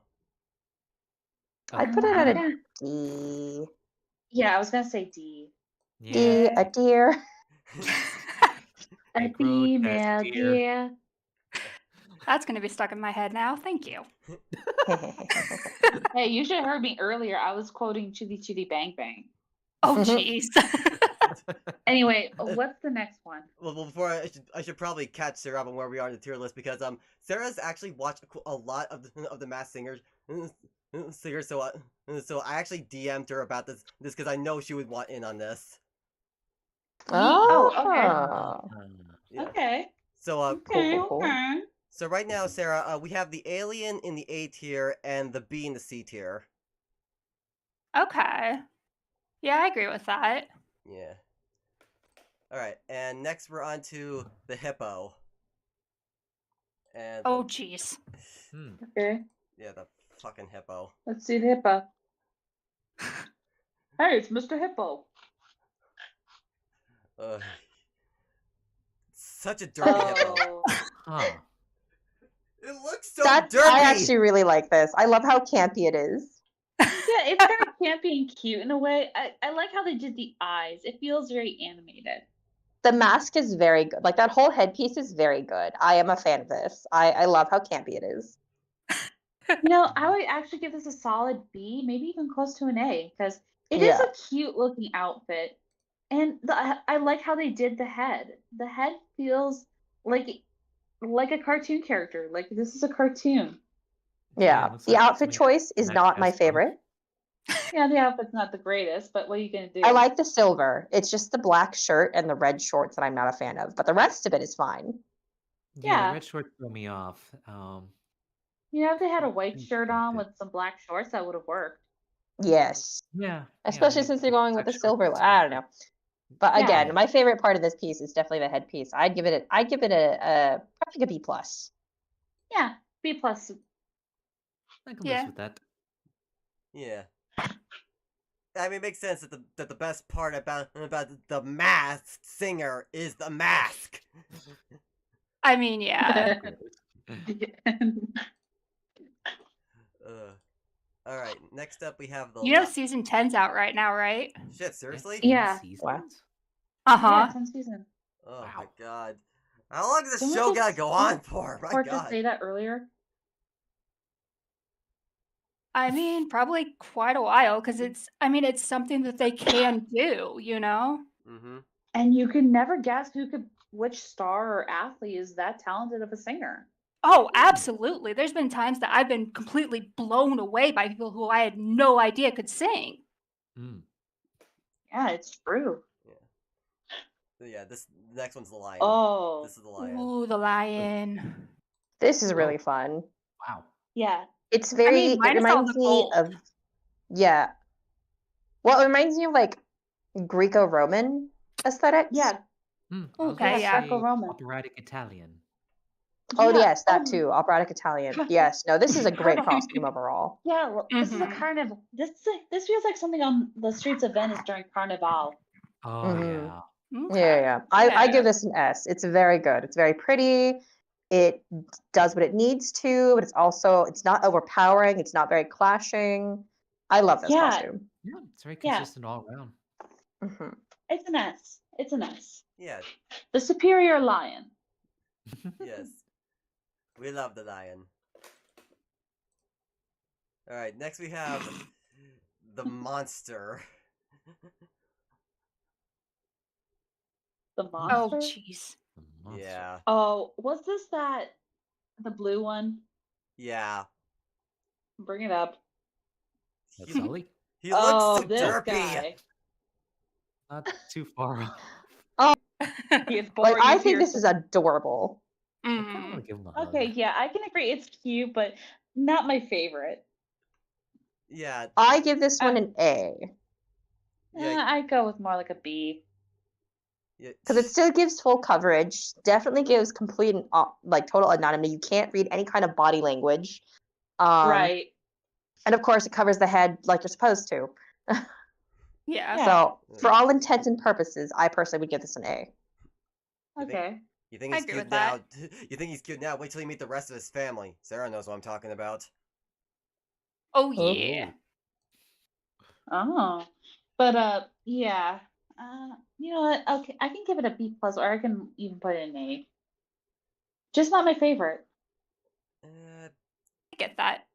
I'd put it I'm at a gonna- D. Yeah, I was gonna say D. D, a deer. A female deer. That's going to be stuck in my head now. Thank you. Hey, you should have heard me earlier. I was quoting Chitty Chitty Bang Bang. Oh, jeez. Anyway, what's the next one? Well, before I should probably catch Sarah up on where we are in the tier list because Sarah's actually watched a lot of the Masked Singers, so I actually DM'd her about this because I know she would want in on this. Oh, Yeah. Okay. So Okay. So right now, Sarah, we have the alien in the A tier and the bee in the C tier. Okay. Yeah, I agree with that. Yeah. All right, and next we're on to the hippo. And Oh, jeez. Okay. yeah, the fucking hippo. Let's see the hippo. Hey, it's Mr. Hippo. Such a dirty hippo. Huh. It looks so That's, dirty. I actually really like this. I love how campy it is. Yeah, it's very campy and cute in a way. I like how they did the eyes. It feels very animated. The mask is very good. Like that whole headpiece is very good. I am a fan of this. I love how campy it is. You know, I would actually give this a solid B, maybe even close to an A, because it is Yeah. a cute looking outfit. And I like how they did the head. The head feels like a cartoon character. Like this is a cartoon. Yeah. looks The like outfit something choice is Matt not my Castro. favorite. Yeah, the outfit's not the greatest, but what are you gonna do? I like the silver. It's just the black shirt and the red shorts that I'm not a fan of. But the rest of it is fine. Yeah. The red shorts throw me off. You know, if they had a white shirt on with some black shorts, that would have worked. Yes. Yeah. Especially since they're going with the silver. I don't know. But Yeah. again, my favorite part of this piece is definitely the headpiece. I'd give it a probably a B plus. Yeah, B plus. I can Yeah. live with that. Yeah. I mean, it makes sense that the best part about the Masked Singer is the mask. I mean, yeah. All right. Next up, we have the. You know, season 10's out right now, right? Shit, seriously? Yeah. Wow. Uh-huh. Yeah, 10 season. Oh my god. How long does this Didn't we show just- gotta go on for? My Or god. just say that earlier. I mean, probably quite a while, because it's something that they can do, you know? Mm-hmm. And you can never guess which star or athlete is that talented of a singer. Oh, absolutely. There's been times that I've been completely blown away by people who I had no idea could sing. Yeah, it's true. So yeah, this next one's the lion. Oh. This is the lion. Ooh, the lion. This is really fun. Wow. Yeah. It's very. It minus all reminds the me gold. of. Yeah. Well, it reminds me of like Greco-Roman aesthetics. Yeah. Okay, yeah. Greco-Roman. Operatic Italian. Oh Yeah, yes, that too. Operatic Italian. Yes. No, this is a great costume overall. Yeah, well, this is a Mhm. carnival. This feels like something on the streets of Venice during Carnival. Oh Mhm. yeah. Yeah, yeah. I give this an S. It's very good. It's very pretty. It does what it needs to, but it's not overpowering. It's not very clashing. I love this Yeah. costume. Yeah, it's very Yeah. consistent all around. Mhm. It's an S. It's an S. Yeah. The superior lion. Yes. We love the lion. All right. Next we have the monster. The Oh, monster. jeez. Yeah. Oh, was this the blue one? Yeah. Bring it up. That's Sully. He looks Oh, so this derpy. guy. Not too far off. He is Like boring I as think here. this is adorable. I kind of Mm. want to give him a hug. Okay, yeah, I can agree. It's cute, but not my favorite. Yeah. I give this one an A Yeah. I go with more like a B. Yeah. because it still gives full coverage. Definitely gives complete and like total anonymity. You can't read any kind of body language. Right. And of course, it covers the head like you're supposed to. Yeah. Yeah. So for all intents and purposes, I personally would give this an A. Okay. You think I he's agree cute with now? that. You think he's cute now? Wait till you meet the rest of his family. Sarah knows what I'm talking about. Oh yeah. Oh, but yeah. You know what? Okay, I can give it a B plus, or I can even put it in A. Just not my favorite. Uh, I get that.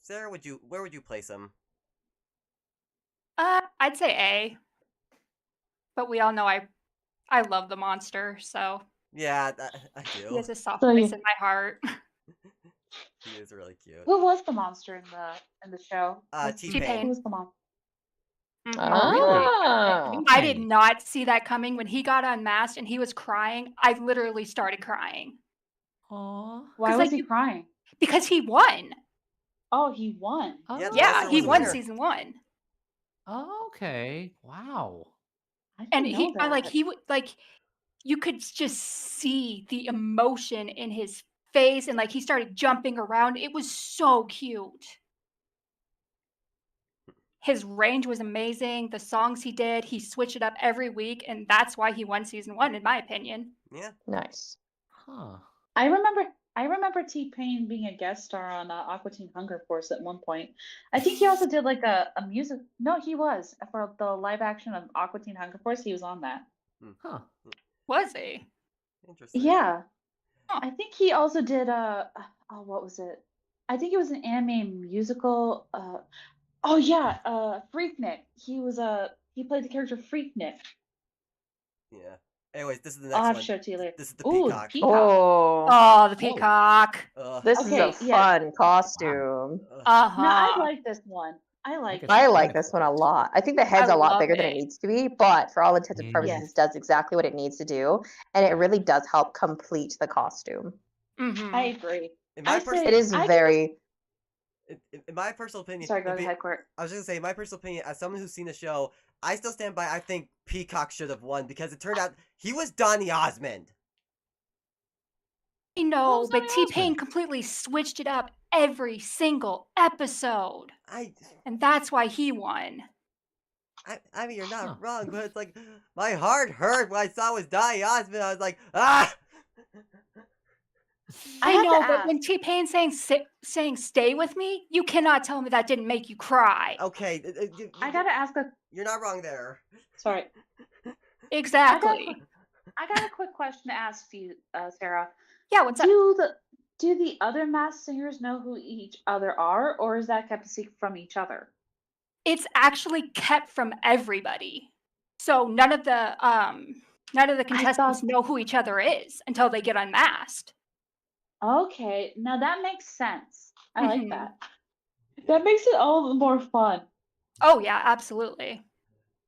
Sarah, where would you place him? I'd say A. But we all know I love the monster, so Yeah, I he do. has a soft So place you, in my heart. He is really cute. who was the monster in the show? T-Pain. Who T-Pain. was the monster? Mhm. Oh, really? Ah. I did not see that coming when he got unmasked and he was crying. I literally started crying. Aww. Why was he crying? Because he won. Oh, he won. Yeah, the Yeah, monster he was a won winner. season 1. Okay. Wow. I And didn't he know that. he would you could just see the emotion in his face and he started jumping around. It was so cute. His range was amazing. The songs he did, he switched it up every week, and that's why he won season 1, in my opinion. Yeah. Nice. Huh. I remember T-Pain being a guest star on Aqua Teen Hunger Force at one point. I think he also did like a music. No, he was for the live action of Aqua Teen Hunger Force. He was on that. Huh. Was he? Interesting. Yeah, I think he also did oh, what was it? I think it was an anime musical. Oh yeah, Freaknik. He played the character Freaknik. Yeah. Anyways, this is the I'll next have one. to show it to you later. This is the Ooh, peacock. Oh. Oh, the peacock. This is a Okay, yeah. fun costume. No, Uh-huh. I like this one. I like I it. like this one a lot. I think the head's I a lot love bigger than it it. needs to be, but for all intents and purposes, Yes. it does exactly what it needs to do, and it really does help complete the costume. I agree. In my personal, It is very. in my personal opinion. Sorry, go ahead, Court. I was just gonna say, in my personal opinion, as someone who's seen the show, I still stand by. I think Peacock should have won because it turned out he was Donny Osmond. I know, but T-Pain completely switched it up every single episode. And that's why he won. I mean, you're not wrong, but it's like my heart hurt when I saw it was Donny Osmond. I was like, ah. I know, but when T-Pain saying "stay with me," you cannot tell me that didn't make you cry. Okay, I gotta ask You're not wrong there. Sorry. Exactly. I got a quick question to ask you, Sarah. Yeah, what's up? Do the other masked singers know who each other are, or is that kept a secret from each other? It's actually kept from everybody. So none of the contestants know who each other is until they get unmasked. Okay, now that makes sense. I like Mhm. that. That makes it all the more fun. Oh yeah, absolutely.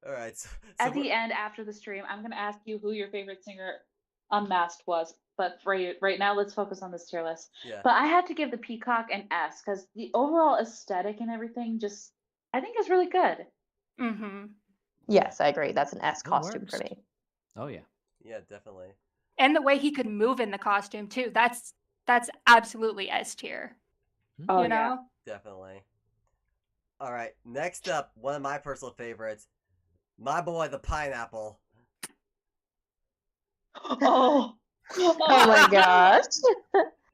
All right. So At the end, after the stream, I'm gonna ask you who your favorite singer unmasked was. But right now, let's focus on this tier list. Yeah. But I had to give the Peacock an S because the overall aesthetic and everything I think is really good. Mm-hmm. Yes, I agree. That's an S costume for me. Oh yeah. Yeah, definitely. And the way he could move in the costume too. That's absolutely S tier. Oh, you know? Definitely. All right. Next up, one of my personal favorites, my boy, the pineapple. Oh. Oh my gosh.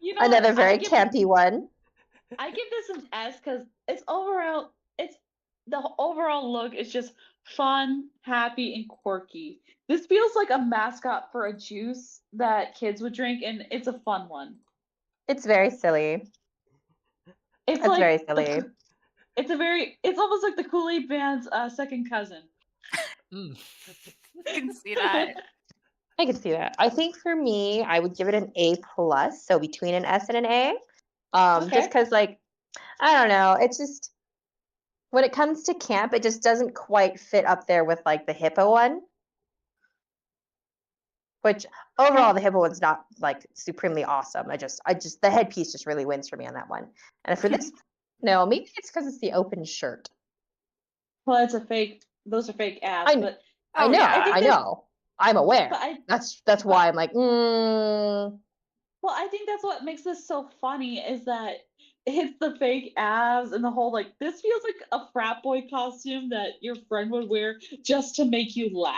You know Another what? very campy one. I give this an S because the overall look is just fun, happy, and quirky. This feels like a mascot for a juice that kids would drink, and it's a fun one. It's very silly. It's That's very silly. It's almost like the Kool-Aid Band's second cousin. I can see that. I can see that. I think for me, I would give it an A plus, so between an S and an A. Okay. Just because, I don't know, it's just when it comes to camp, it just doesn't quite fit up there with the hippo one. Which overall, the hippo one's not supremely awesome. I just the headpiece just really wins for me on that one. And for this, no, maybe it's because it's the open shirt. Well, it's a fake. Those are fake abs. But I know. yeah. I know. I'm aware. But That's why I'm like, Well, I think that's what makes this so funny is that It's the fake abs and the whole like this feels like a frat boy costume that your friend would wear just to make you laugh.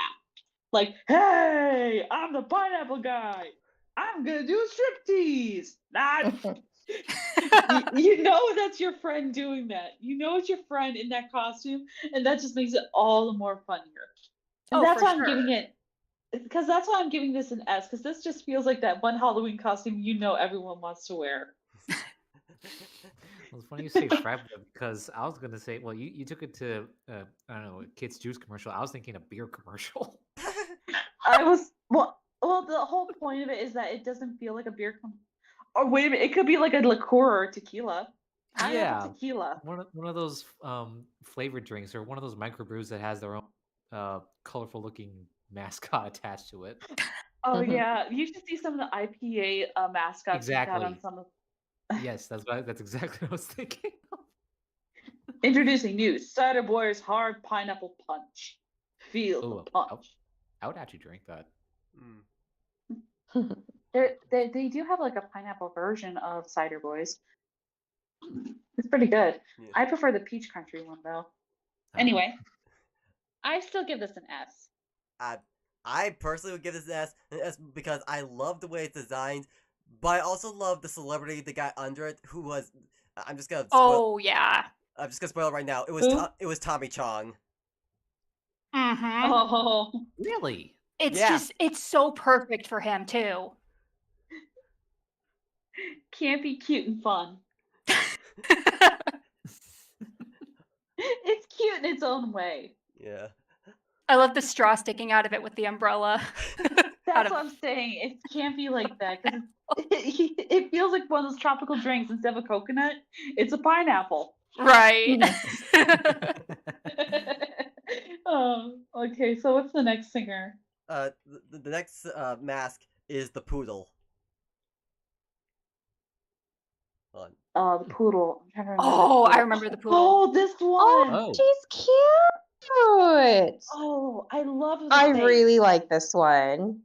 Like, hey, I'm the pineapple guy. I'm gonna do a striptease. Not you know that's your friend doing that. You know it's your friend in that costume, and that just makes it all the more funnier. And Oh, that's for why I'm giving sure. it because that's why I'm giving this an S, because this just feels like that one Halloween costume you know everyone wants to wear. Well, it's funny you say frat boy because I was gonna say, well, you took it to I don't know, a kids juice commercial. I was thinking a beer commercial. I was well the whole point of it is that it doesn't feel like a beer or wait a minute, it could be like a liqueur or tequila. Pineapple Yeah, tequila. one of those flavored drinks or one of those microbrews that has their own colorful looking mascot attached to it. Oh yeah, you should see some of the IPA mascots we've got on Exactly. some of. Yes, that's exactly what I was thinking. Introducing new Cider Boys Hard Pineapple Punch. Feel Oh, the punch. I would actually drink that. They do have like a pineapple version of Cider Boys. It's pretty good. Yeah. I prefer the peach country one though. Anyway, I still give this an S. I personally would give this an S because I love the way it's designed, but I also love the celebrity that got under it, who was. I'm just gonna. Oh yeah. I'm just gonna spoil it right now. It was Who? it was Tommy Chong. Mm-hmm. Oh, Really? It's Yeah. just it's so perfect for him too. campy, cute, and fun. It's cute in its own way. Yeah. I love the straw sticking out of it with the umbrella. That's what I'm saying. It can't be like that because it feels like one of those tropical drinks. Instead of a coconut, it's a pineapple. Right. Oh, okay. So what's the next singer? The next mask is the poodle. Hold on. Oh, the poodle. I'm trying to remember the Oh, I poodle. remember the poodle. Oh, this one. Oh, she's cute. Oh, I love the I face. really like this one.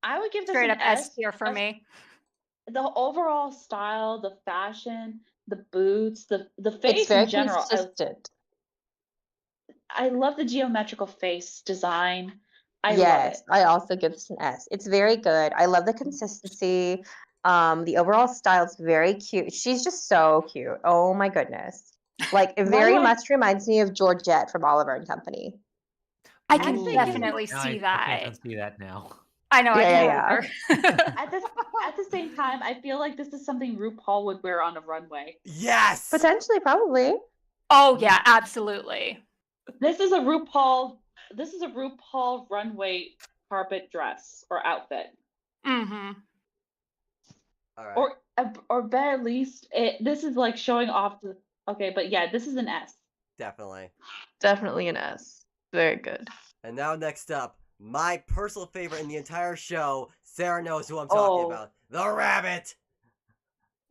I would give this Straight an up S S. tier for me. The overall style, the fashion, the boots, the face It's very in general. consistent. I love the geometrical face design. I love it. Yes, I also give this an S. It's very good. I love the consistency. The overall style is very cute. She's just so cute. Oh my goodness. Like it Why very do I- much reminds me of Georgette from Oliver and Company. I can Ooh. definitely Now see I that. can't see that now. I know. Yeah, I can't At the same time, I feel like this is something RuPaul would wear on a runway. Yes. Potentially, probably. Oh yeah, absolutely. This is a RuPaul runway carpet dress or outfit. Mm-hmm. All right. Or better at least this is like showing off the okay, but yeah, this is an S. Definitely. Definitely an S. Very good. And now next up, my personal favorite in the entire show. Sarah knows who I'm talking Oh. about. The rabbit.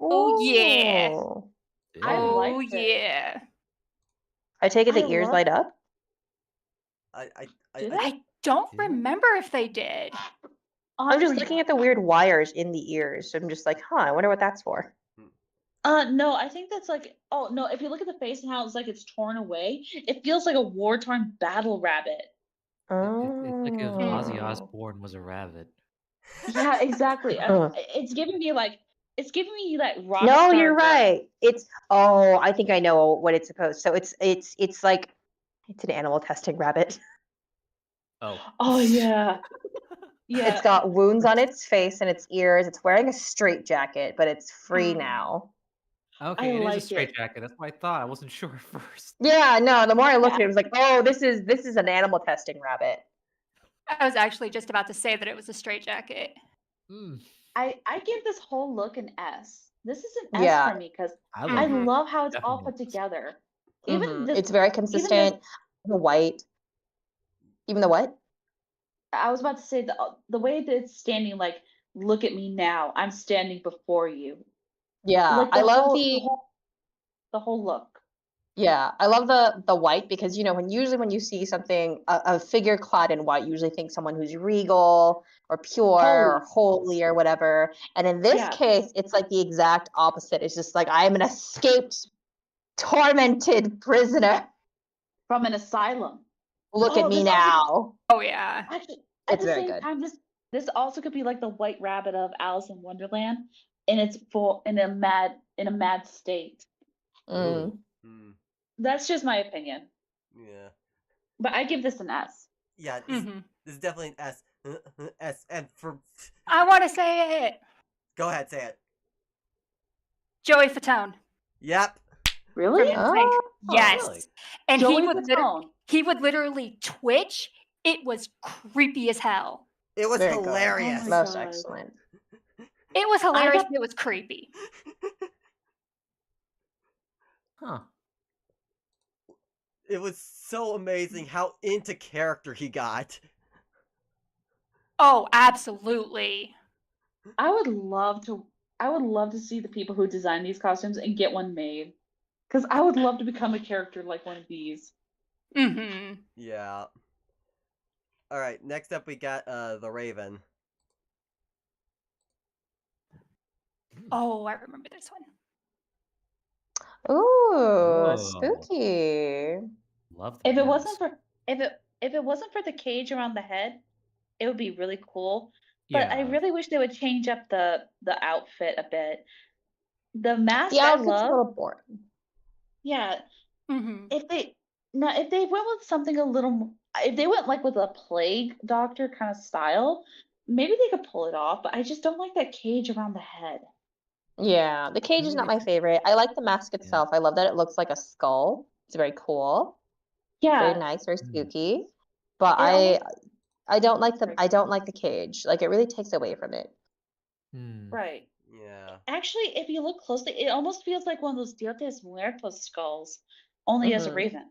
Oh, yeah. Ooh. I Oh liked it. yeah. I take it the I ears love- light up. Did I don't remember if they did. I'm just looking at the weird wires in the ears. I'm just like, huh, I wonder what that's for. No, I think that's like oh no, if you look at the face and how it's like it's torn away, it feels like a war-torn battle rabbit. It's like if Ozzy Oh. Osbourne was a rabbit. Yeah, exactly. Huh. It's giving me that rock No, star you're girl. right. I think I know what it's supposed. So it's like it's an animal testing rabbit. Oh. Oh yeah. Yeah. It's got wounds on its face and its ears. It's wearing a straitjacket, but it's free now. Okay, it is a like straight it. jacket. That's what I thought. I wasn't sure at first. Yeah, no, the more I looked at it, it was like, oh, this is an animal testing rabbit. I was actually just about to say that it was a straitjacket. Mm. I give this whole look an S. This is an S Yeah. for me because I I love it. love how it's all Definitely. put together. Even Mhm. this It's very even consistent. The white. Even the what? I was about to say the way that it's standing, like, look at me now. I'm standing before you. Yeah, Like I love the whole look. Yeah, I love the white because when usually when you see something a figure clad in white, you usually think someone who's regal or pure or holy or whatever. And in this Yeah. case, it's like the exact opposite. It's just like I am an escaped, tormented prisoner. From an asylum. Look at me this also- now. Oh yeah. Actually, at It's the very same good. time, this also could be like the White Rabbit of Alice in Wonderland, and it's full in a mad state. Mm. That's just my opinion. Yeah. But I give this an S. Yeah, this is definitely an S. S. And for... I want to say it. Go ahead, say it. Joey Fatone. Yep. Really? Yes. Really? And Joey he would literally twitch. It was creepy as hell. It was Very good. hilarious. Oh my Most God. excellent. It was hilarious, but it was creepy. Huh. It was so amazing how into character he got. Oh, absolutely. I would love to see the people who design these costumes and get one made. Because I would love to become a character like one of these. Mm-hmm. Yeah. Alright, next up we got the Raven. Oh, I remember this one. Ooh, spooky. Love the If it mask. wasn't for if it wasn't for the cage around the head, it would be really cool. But I Yeah. really wish they would change up the outfit a bit. The mask The I outfit's a love. little boring. Yeah, Mm-hmm. if they went with something a little if they went like with a plague doctor kind of style, maybe they could pull it off, but I just don't like that cage around the head. Yeah, the cage is not my favorite. I like the mask itself. I love that it looks like a skull. It's very cool. Very Yeah. nice, very spooky. But It I don't like the cage. Like it really takes away from it. Right. Yeah. Actually, if you look closely, it almost feels like one of those Dia de Muertos skulls, only as a Mhm. raven.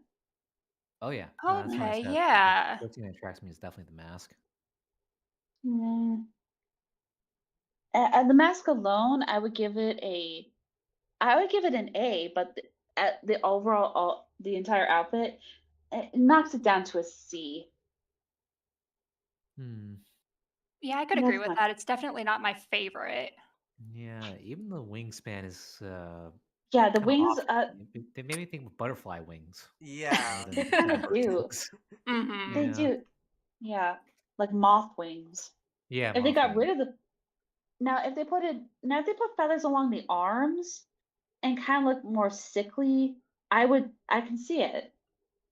Oh yeah. No, that's what I Okay, said. yeah. The thing that attracts me is definitely the mask. Yeah. The mask alone, I would give it an A, but at the overall, the entire outfit, it knocks it down to a C. Yeah, I could agree with that. It's definitely not my favorite. Yeah, even the wingspan is Yeah, the kinda wings. off. They made me think of butterfly wings. Yeah. rather They than kind of bird do. wings. Mm-hmm. They Yeah. do. Yeah, like moth wings. Yeah, If they moth got wings. rid of if they put feathers along the arms and kind of look more sickly, I can see it.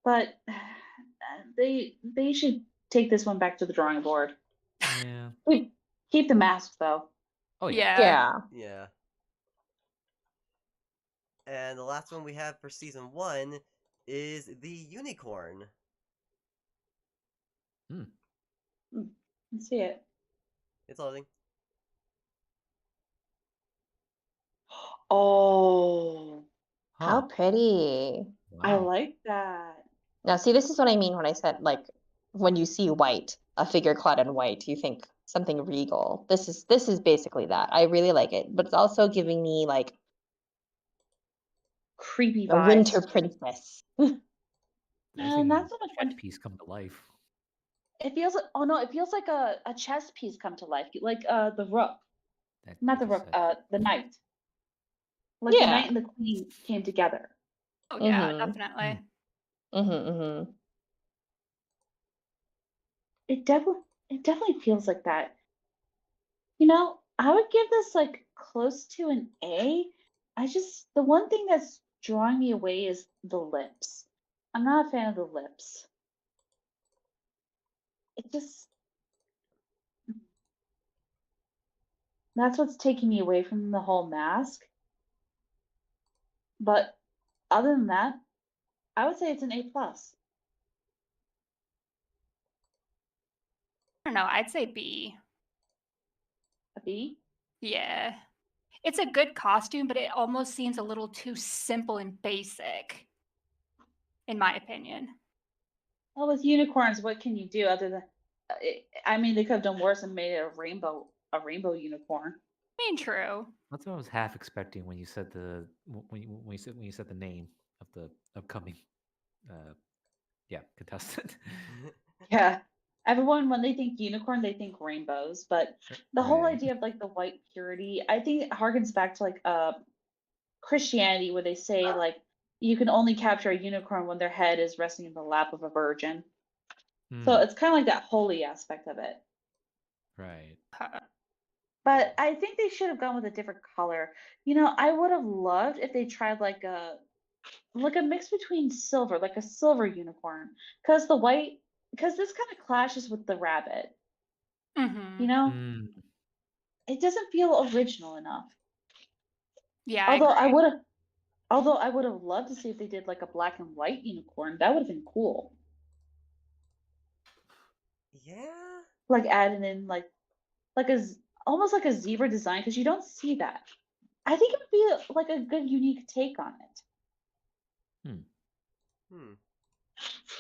But they should take this one back to the drawing board. Yeah. Keep the mask though. Oh yeah. Yeah. Yeah. And the last one we have for season 1 is the unicorn. Let's see it. It's loading. Oh, How pretty. I like that. Now, see, this is what I mean when I said, like, when you see white, a figure clad in white, you think something regal. This is basically that. I really like it, but it's also giving me like Creepy a vibes. winter princess. Not so much Chess piece come to life. It feels like it feels like a chess piece come to life, like the rook, not the rook, the knight. Like the knight and the queen came together. Oh yeah, Mhm. definitely. Mm-hmm. It definitely feels like that. I would give this like close to an A. The one thing that's drawing me away is the lips. I'm not a fan of the lips. It just that's what's taking me away from the whole mask. But other than that, I would say it's an A plus. I don't know. I'd say B. A B? Yeah. It's a good costume, but it almost seems a little too simple and basic, in my opinion. Well, with unicorns, what can you do other than? I mean, they could have done worse and made it a rainbow unicorn. I mean, true. That's what I was half expecting when you said when you said the name of the upcoming, contestant. Yeah. Everyone, when they think unicorn, they think rainbows. But the whole Right. idea of like the white purity, I think it harkens back to like Christianity, where they say like you can only capture a unicorn when their head is resting in the lap of a virgin. So it's kind of like that holy aspect of it. Right. But I think they should have gone with a different color. I would have loved if they tried like a mix between silver, like a silver unicorn, because this kind of clashes with the rabbit. Mm-hmm. It doesn't feel original enough. Yeah. Although I would have loved to see if they did like a black and white unicorn. That would have been cool. Yeah. Like adding in like almost like a zebra design, because you don't see that. I think it would be like a good unique take on it.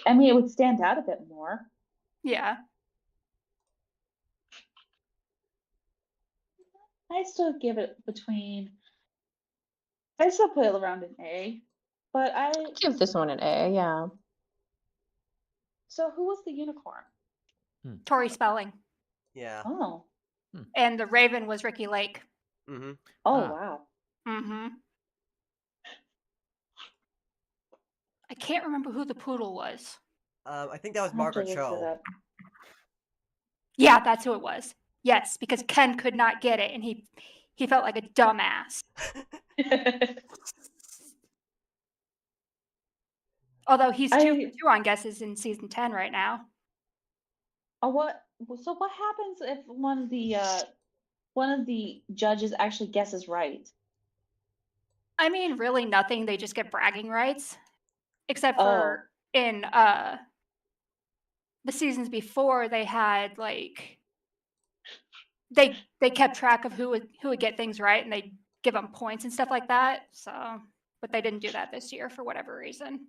I mean, it would stand out a bit more. Yeah. I still give it I still put it around an A, but I give this one an A. Yeah. So who was the unicorn? Tori Spelling. Yeah. Oh. And the raven was Ricky Lake. Mm-hmm. Oh wow. Mm-hmm. I can't remember who the poodle was. I think that was Margaret Cho. Yeah, that's who it was. Yes, because Ken could not get it, and he felt like a dumbass. Although he's 2 for 2 on guesses in season 10 right now. So what happens if one of the judges actually guesses right? I mean, really nothing. They just get bragging rights, except for in the seasons before, they had like they kept track of who would get things right, and they give them points and stuff like that. So, but they didn't do that this year for whatever reason.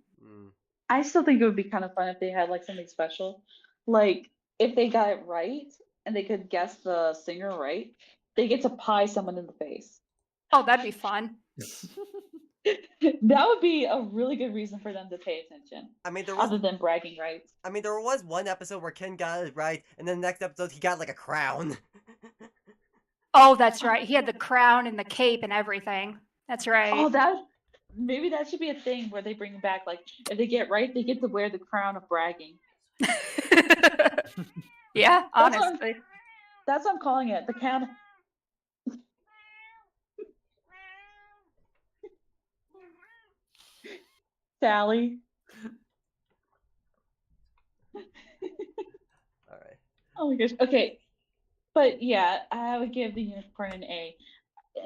I still think it would be kind of fun if they had like something special, like if they got it right and they could guess the singer right, they get to pie someone in the face. Oh, that'd be fun. That would be a really good reason for them to pay attention. I mean, other than bragging rights. I mean, there was one episode where Ken got it right, and then the next episode he got like a crown. Oh, that's right. He had the crown and the cape and everything. That's right. Oh, maybe that should be a thing where they bring back, like, if they get right, they get to wear the crown of bragging. Yeah, honestly. That's what I'm calling it. The crown. Sally. All right. Oh my gosh. Okay. But yeah, I would give the unicorn an A.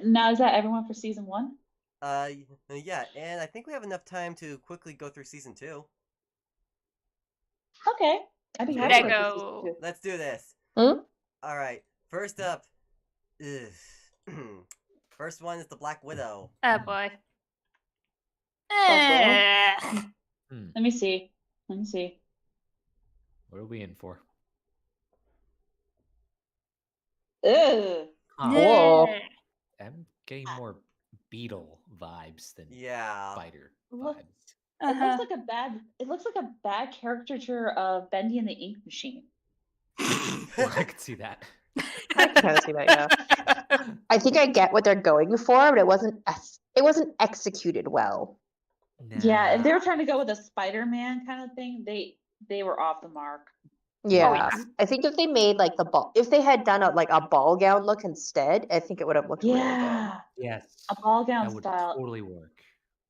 Now, is that everyone for season 1? Yeah, and I think we have enough time to quickly go through season 2. Okay. I'd be happy to Lego. go through season 2. Let's do this. All right. First up, first one is the Black Widow. Oh boy. Let me see. What are we in for? Ugh. I'm getting more beetle vibes than spider Look, vibes. It looks like a bad caricature of Bendy and the Ink Machine. I could see that. I can kind of see that, yeah. I think I get what they're going for, but it wasn't executed well. Yeah, if they were trying to go with a Spider-Man kind of thing, they were off the mark. Yeah, I think if they made like if they had done a ball gown look instead, I think it would have looked really good. Yes. A ball gown that would style. totally work.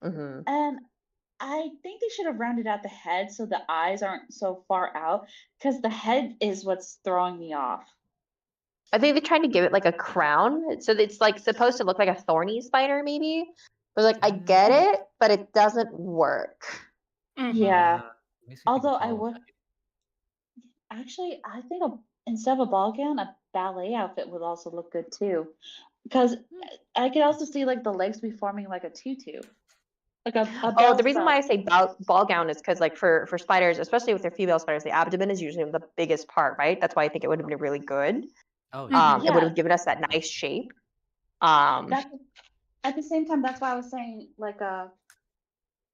Mm-hmm. And I think they should have rounded out the head so the eyes aren't so far out, because the head is what's throwing me off. I think they're trying to give it like a crown, so it's like supposed to look like a thorny spider, maybe. But like, I get it, but it doesn't work. Yeah. Although I would actually, I think instead of a ball gown, a ballet outfit would also look good too, because I could also see like the legs be forming like a tutu. Like the reason why I say ball gown is because like for spiders, especially with their female spiders, the abdomen is usually the biggest part, right? That's why I think it would have been really good. Oh, It would have given us that nice shape. At the same time, that's why I was saying like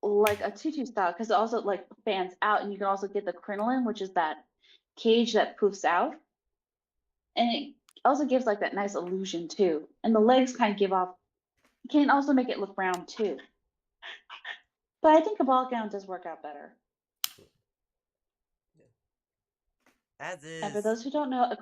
like a tutu style because it also like fans out, and you can also get the crinoline, which is that cage that poofs out, and it also gives like that nice illusion too. And the legs kind of give off, can also make it look round too. But I think a ball gown does work out better. As is. And for those who don't know, a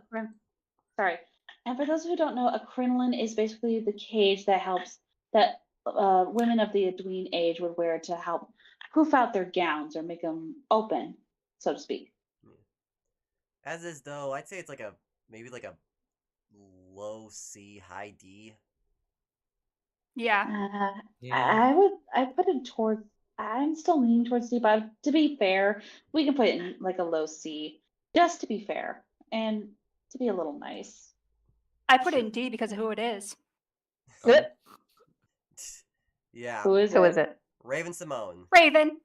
crinoline is basically the cage that helps that women of the Edwene age would wear to help poof out their gowns or make them open, so to speak. As is though, I'd say it's like maybe like a low C, high D. Yeah. I put it towards. I'm still leaning towards C, but to be fair, we can put it in like a low C, just to be fair and to be a little nice. I put it in D because of who it is. Yeah. Who is it? Raven Simone. Raven.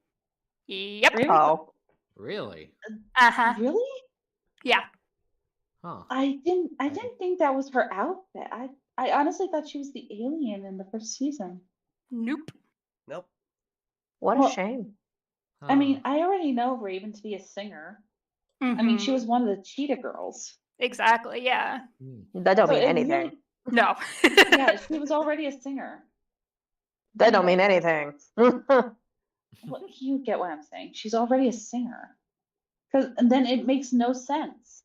Yep. Raven? Oh. Really? Uh-huh. Really? Yeah. Huh. I didn't think that was her outfit. I honestly thought she was the alien in the first season. Nope. What Well, a shame. I mean, I already know Raven to be a singer. I mean, she was one of the Cheetah Girls. Exactly, yeah. That don't So mean it anything. really- No. Yeah, she was already a singer. That don't mean anything. What, you get what I'm saying? She's already a singer. And then it makes no sense.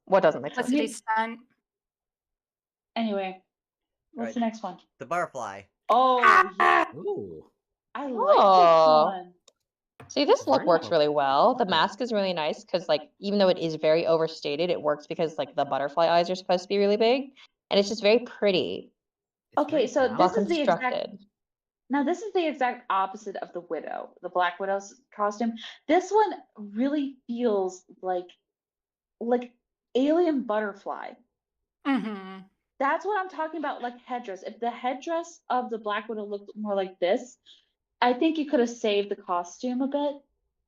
What doesn't make sense? Felicity stunt. Anyway, what's Right. the next one? The butterfly. Oh, yeah. Ooh. I like Oh. this one. See, this look Very works well. really well. The mask is really nice because, like, even though it is very overstated, it works because, like, the butterfly eyes are supposed to be really big, and it's just very pretty. It's Okay, very so balanced. Well this is the exact. constructed. Now, this is the exact opposite of the Widow, the Black Widow's costume. This one really feels like alien butterfly. Mm-hmm. That's what I'm talking about, like headdress. If the headdress of the Black Widow looked more like this, I think you could have saved the costume a bit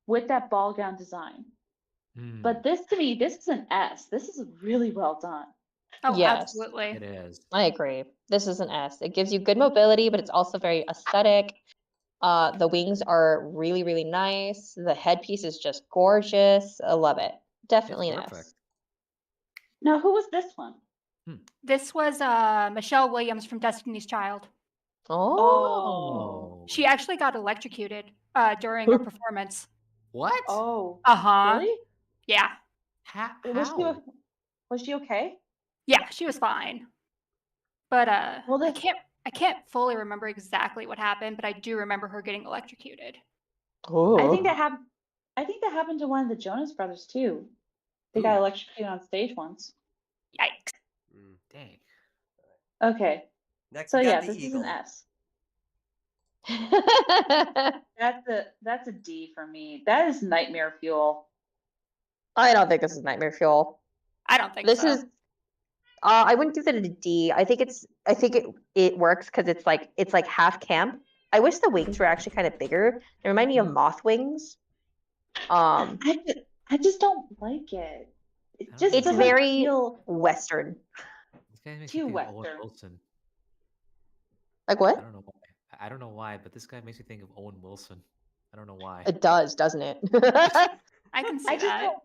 with that ball gown design. But this, to me, this is an S. This is really well done. Oh, Yes. absolutely. It is. I agree. This is an S. It gives you good mobility, but it's also very aesthetic. The wings are really, really nice. The headpiece is just gorgeous. I love it. Definitely an S. perfect. Now, who was this one? This was Michelle Williams from Destiny's Child. Oh. She actually got electrocuted during a performance. What? Oh. Uh-huh. Really? Yeah. How? Was she okay? Yeah, she was fine. But Well, I can't fully remember exactly what happened, but I do remember her getting electrocuted. Oh. I think that happened to one of the Jonas Brothers too. They got electrocuted on stage once. Yikes. Dang. Okay. Next, So we got yeah, the this eagle. is an S. That's a D for me. That is nightmare fuel. I don't think this is nightmare fuel. I don't think This so. is I wouldn't give it a D. I think it works because it's like half camp. I wish the wings were actually kind of bigger. They remind me of moth wings. I just don't like it. It just It's doesn't very feel Western. This guy makes too me think of Owen Western. Wilson. Like what? I don't know why. I don't know why, but this guy makes me think of Owen Wilson. I don't know why. It does, doesn't it? I can see I just that. don't.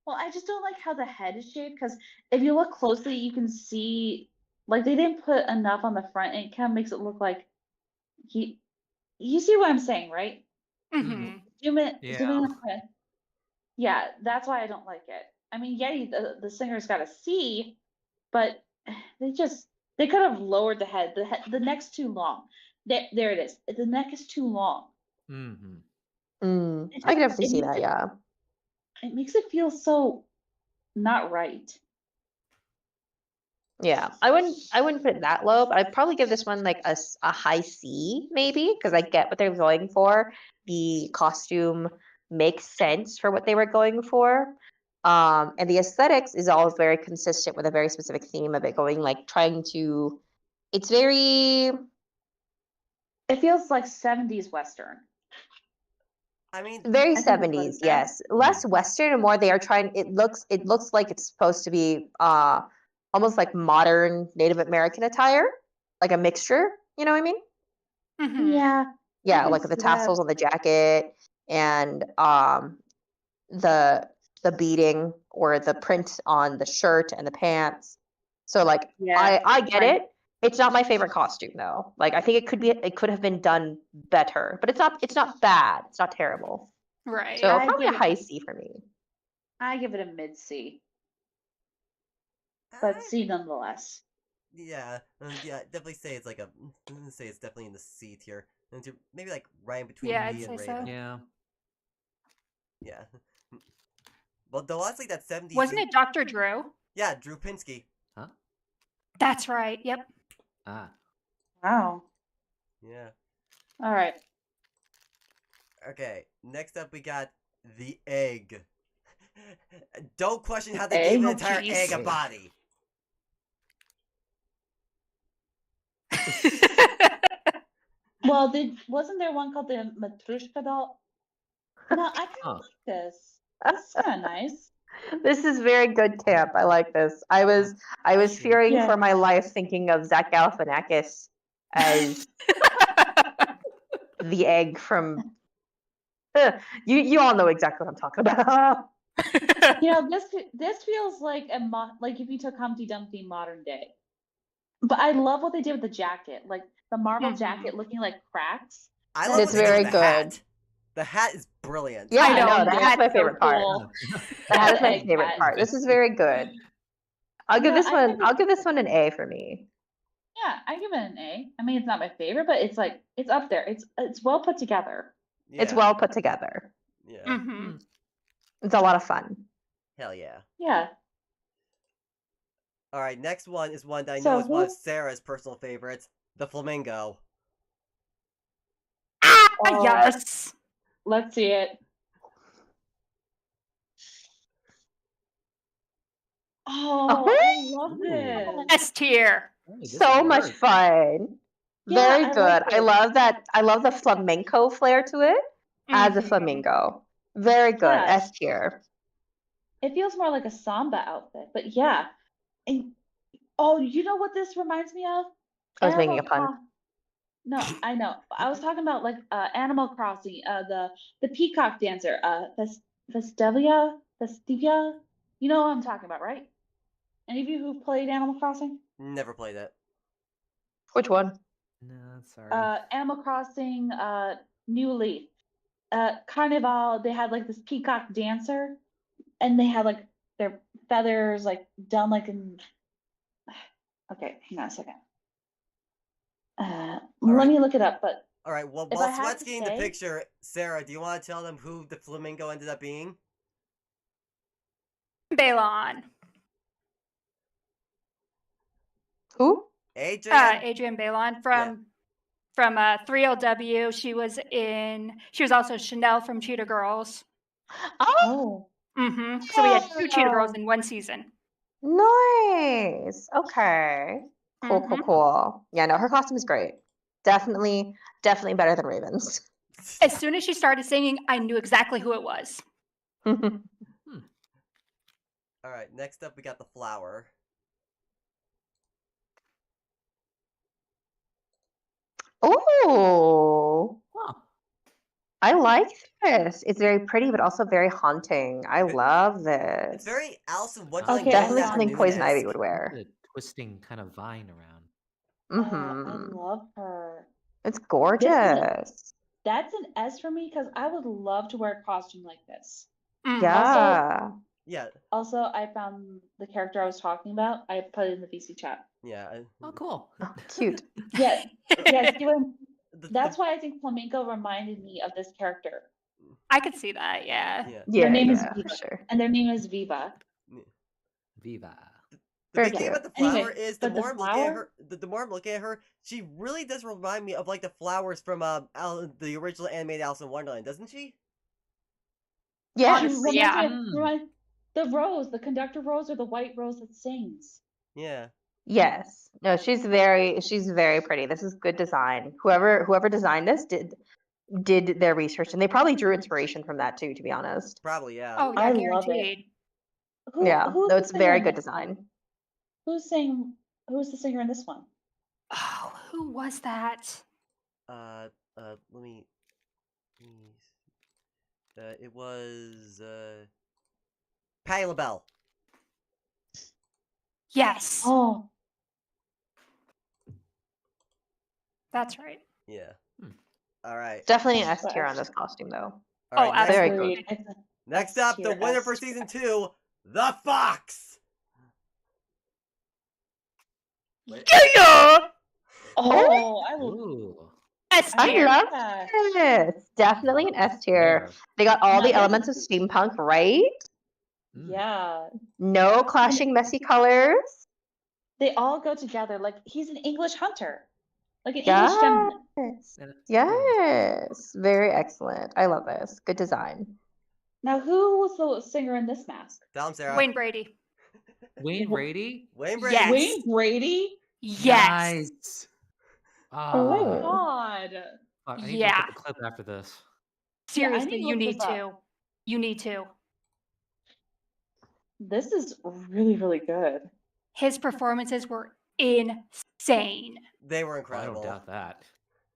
Well, I just don't like how the head is shaped because if you look closely, you can see like they didn't put enough on the front, and it kind of makes it look like he. You see what I'm saying, right? Mm-hmm. Zoom in Yeah. on the head. Yeah, that's why I don't like it. I mean, yeah, the singer's got a C, but they could have lowered the head. The neck's too long. There it is. The neck is too long. Mm-hmm. I can definitely see that. Yeah. It makes it feel so not right. Yeah, I wouldn't put it that low, but I'd probably give this one like a high C maybe because I get what they're going for. The costume makes sense for what they were going for. And the aesthetics is all very consistent with a very specific theme of it going like trying to. It's very. It feels like 70s Western. I mean, Very I think that's what 70s, it's yes. Less Western and more they are trying. It looks like it's supposed to be almost like modern Native American attire, like a mixture. You know what I mean? Mhm. Yeah. Yeah, can like the see that. tassels on the jacket and the beading or the print on the shirt and the pants. So like Yeah. I get it. It's not my favorite costume though. Like I think it could have been done better, but it's not bad. It's not terrible. Right. So I probably a give it- high C for me. I give it a mid C, but C nonetheless. Yeah, definitely say it's like say it's definitely in the C tier. And maybe like right in between Yeah, me I'd and say so. Raven. Yeah. Yeah. Well, though honestly, that 70s. Wasn't it Dr. Drew? Yeah, Drew Pinsky. Huh? That's right. Yep. Ah. Wow. Yeah. All right. Okay. Next up, we got the egg. Don't question how they Egg? gave an Oh, entire jeez. egg a body. Well, wasn't there one called the Matrushka doll? No, I kind of like this. This is kind of nice. This is very good camp. I like this. I was fearing Yeah. for my life thinking of Zach Galifianakis as the egg from. You all know exactly what I'm talking about. This feels like like if you took Humpty Dumpty modern day. But I love what they did with the jacket, like the marble jacket looking like cracks. I love It's what they did very with the good. hat. The hat is brilliant. Yeah, I know. the That's hat's my so favorite part. cool. That is my Egg favorite hat. part. This is very good. I'll give this one an A for me. Yeah, I give it an A. I mean, it's not my favorite, but it's like it's up there. It's well put together. It's well put together. Yeah. Mm-hmm. It's a lot of fun. Hell yeah. Yeah. All right, next one is one that I So know is one of who- Sarah's personal favorites, the flamingo. Oh, Yes. Let's see it. Oh, I love this. S tier. So much fun. Yeah, Very I good. like I it. love that. I love the flamenco flair to it as a Mhm. flamingo. Very good. Yeah. S tier. It feels more like a samba outfit, but yeah. And oh, you know what this reminds me of? I was making a Animal pun. Cro- No, I know. I was talking about like Animal Crossing, the peacock dancer, Festivia. You know what I'm talking about, right? Any of you who've played Animal Crossing? Never played it. Which one? No, sorry. Animal Crossing, New Leaf. Carnival, they had like this peacock dancer, and they had like their feathers like done like in. Okay, hang on a second. Let me look it up, but All right, well, if while I had Sweat's to getting the say- picture, Sarah, do you want to tell them who the flamingo ended up being? Balon. Who? Adrian? Adrian Balon from 3LW. She was also Chanel from Cheetah Girls. Oh. Mm-hmm. So we had 2 Cheetah Girls in one season. Nice. Okay. Cool. Yeah, no, her costume is great. Definitely better than Raven's. As soon as she started singing, I knew exactly who it was. All right, next up we got the flower. Oh. I like this. It's very pretty, but also very haunting. I love this. It's very Alice in Wonderland. Definitely Golden something Poison Afternoon-esque. Ivy would wear. The twisting kind of vine around. Mm-hmm. I love her. It's gorgeous. That's an S for me because I would love to wear a costume like this. Yeah. Yeah. Also, I found the character I was talking about. I put it in the VC chat. Yeah. Oh, cool. Cute. Yeah. That's why I think flamenco reminded me of this character. I could see that, yeah. Their name is for Viva, sure. and their name is Viva. Viva. The Very big thing cute. about the flower Anyway, is the but the more I'm looking at flower- her, the more I'm looking at her, she really does remind me of like the flowers from the original animated Alice in Wonderland, doesn't she? Yes. Reminds yeah. me of- the rose, the conductor rose, or the white rose that sings. Yeah. Yes. No, she's very pretty. This is good design. Whoever designed this did their research, and they probably drew inspiration from that too, to be honest. Probably, yeah. Oh, yeah, I love it. guaranteed. Yeah. Who's No, the it's singer very in good this design. one? Who's the singer in this one? Oh, who was that? Let me. It was Patti LaBelle. Yes. Oh, That's right. Yeah. All right. Definitely an S tier on this costume, though. All right. Oh, Next, Very absolutely. good. It's a next S up, the tier, winner S for tier. season 2, the Fox. Wait. Yeah. Oh, Ooh. S I I tier. love that. this. Definitely an S tier. Fair. They got all Now the this- elements of steampunk, right? Yeah, No clashing messy colors. they all go together. Like he's an English hunter, like an English gentleman. Yes. And Yes. Very excellent. I love this. Good design. Now, who was the singer in this mask? Tell him, Sarah. Wayne Brady. Wayne Brady? Wayne Brady. Yes. Wayne Brady? Yes. Nice. Oh my Oh. god. Fuck, I need to look Yeah. up the clip after this. Yeah, I Seriously, need to you look need this up. to. You need to. This is really, really good. His performances were insane. They were Oh, I incredible. don't doubt that.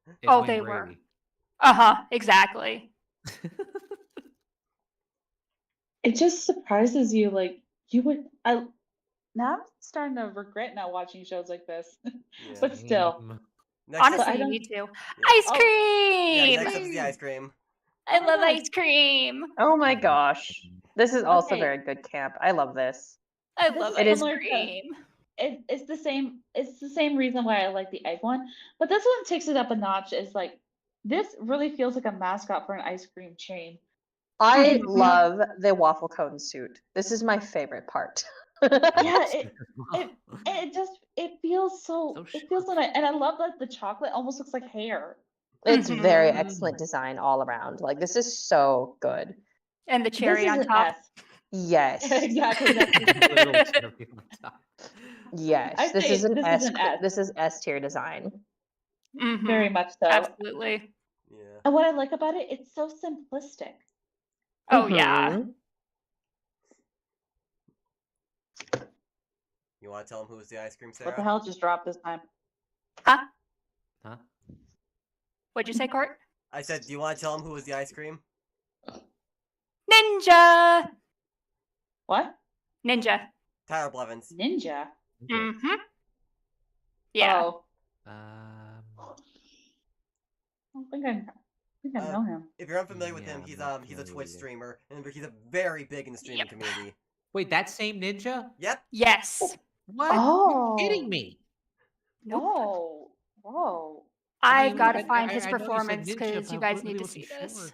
It's Oh, Wayne they were. Brady. Exactly. It just surprises you, like you would. Now I'm starting to regret not watching shows like this, Yeah. but still. Same. Next up, Honestly, I you don't- need to. Yeah. Ice Oh. yeah, cream! next up is the ice cream. I love Yes. ice cream. Oh my gosh. This is also Okay. very good camp. I love this. I This love is It ice is- similar to- cream. It's the same. It's the same reason why I like the egg one, but this one takes it up a notch. Is like this really feels like a mascot for an ice cream chain. I Mhm. love the waffle cone suit. This is my favorite part. Yeah, Well, it feels so So it feels so sharp. nice, and I love that the chocolate almost looks like hair. It's Mhm. very excellent design all around. Like, this is so good. And the cherry This on is an top. S. Yes. Exactly. That's Literal cherry on top. Yes. I This say is an this S. is an S. This is S tier design. Mhm. very much so. Absolutely. Yeah. And what I like about it, it's so simplistic. Oh, yeah. Mhm. You want to tell him who was the ice cream, Sarah? What the hell just dropped this time? Huh? Huh? What'd you say, Court? I said, do you want to tell him who was the ice cream? Ninja! What? Ninja. Tyler Blevins. Ninja? Mm-hmm. Yeah. Oh, Um, I think I know him. If you're unfamiliar with Yeah, him, I'm he's not a familiar Twitch either. streamer, and he's a very big in the streaming Yep. community. wait, that same ninja? Yep. Yes. What? Oh. You're kidding me. Nope. Whoa. Whoa. I've mean, got to I- find I- his I know you said performance ninja, because you but I guys need to wasn't see this. sure.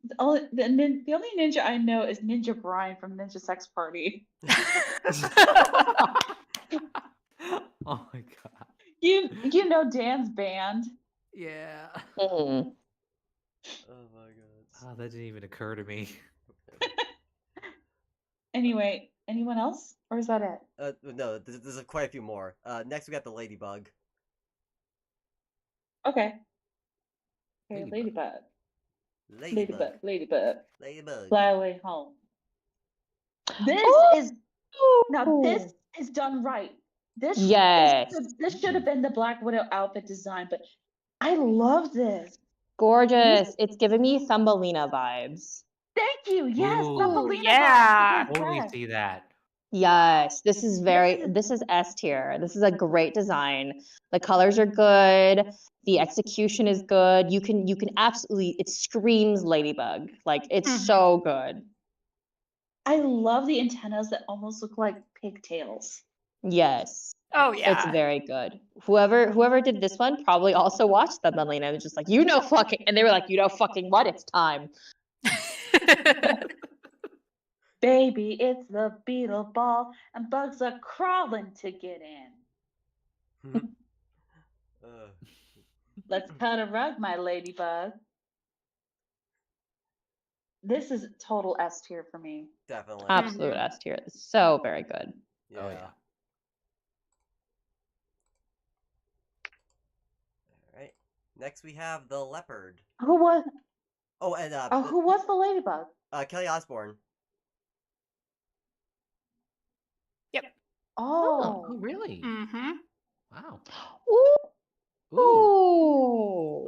The only ninja I know is Ninja Brian from Ninja Sex Party. Oh my god. You know Dan's band. Yeah. Mhm. Oh my god. Oh, that didn't even occur to me. Anyway, anyone else? Or is that it? No, there's quite a few more. Next we got the Ladybug. Okay. Okay, Ladybug. Ladybug. Ladybug. Ladybug. Fly away home. This is now this is done right. This Yes. this should have been the Black Widow outfit design, but I love this. Gorgeous. It's giving me Thumbelina vibes. Thank you. Yes, Ooh. Thumbelina yeah. vibes. Totally Yes. see that. Yes, this is S tier. This is a great design. The colors are good. The execution is good. You can absolutely, it screams Ladybug. Like, it's Mhm. so good. I love the antennas that almost look like pigtails. Yes. Oh, It's yeah. very good. Whoever did this one probably also watched Thumbelina and was just like, you know fucking, and they were like, you know fucking what? It's time. Baby, it's the beetle ball, and bugs are crawling to get in. Let's cut a rug, my ladybug. This is total S tier for me. Definitely. Absolute Mhm. S tier. So very good. Yeah. Oh yeah. Alright. Next we have the Leopard. Who was? Oh, and Who was the ladybug? Kelly Osbourne. Oh, Oh, really? Mm-hmm. Wow. Ooh. Ooh.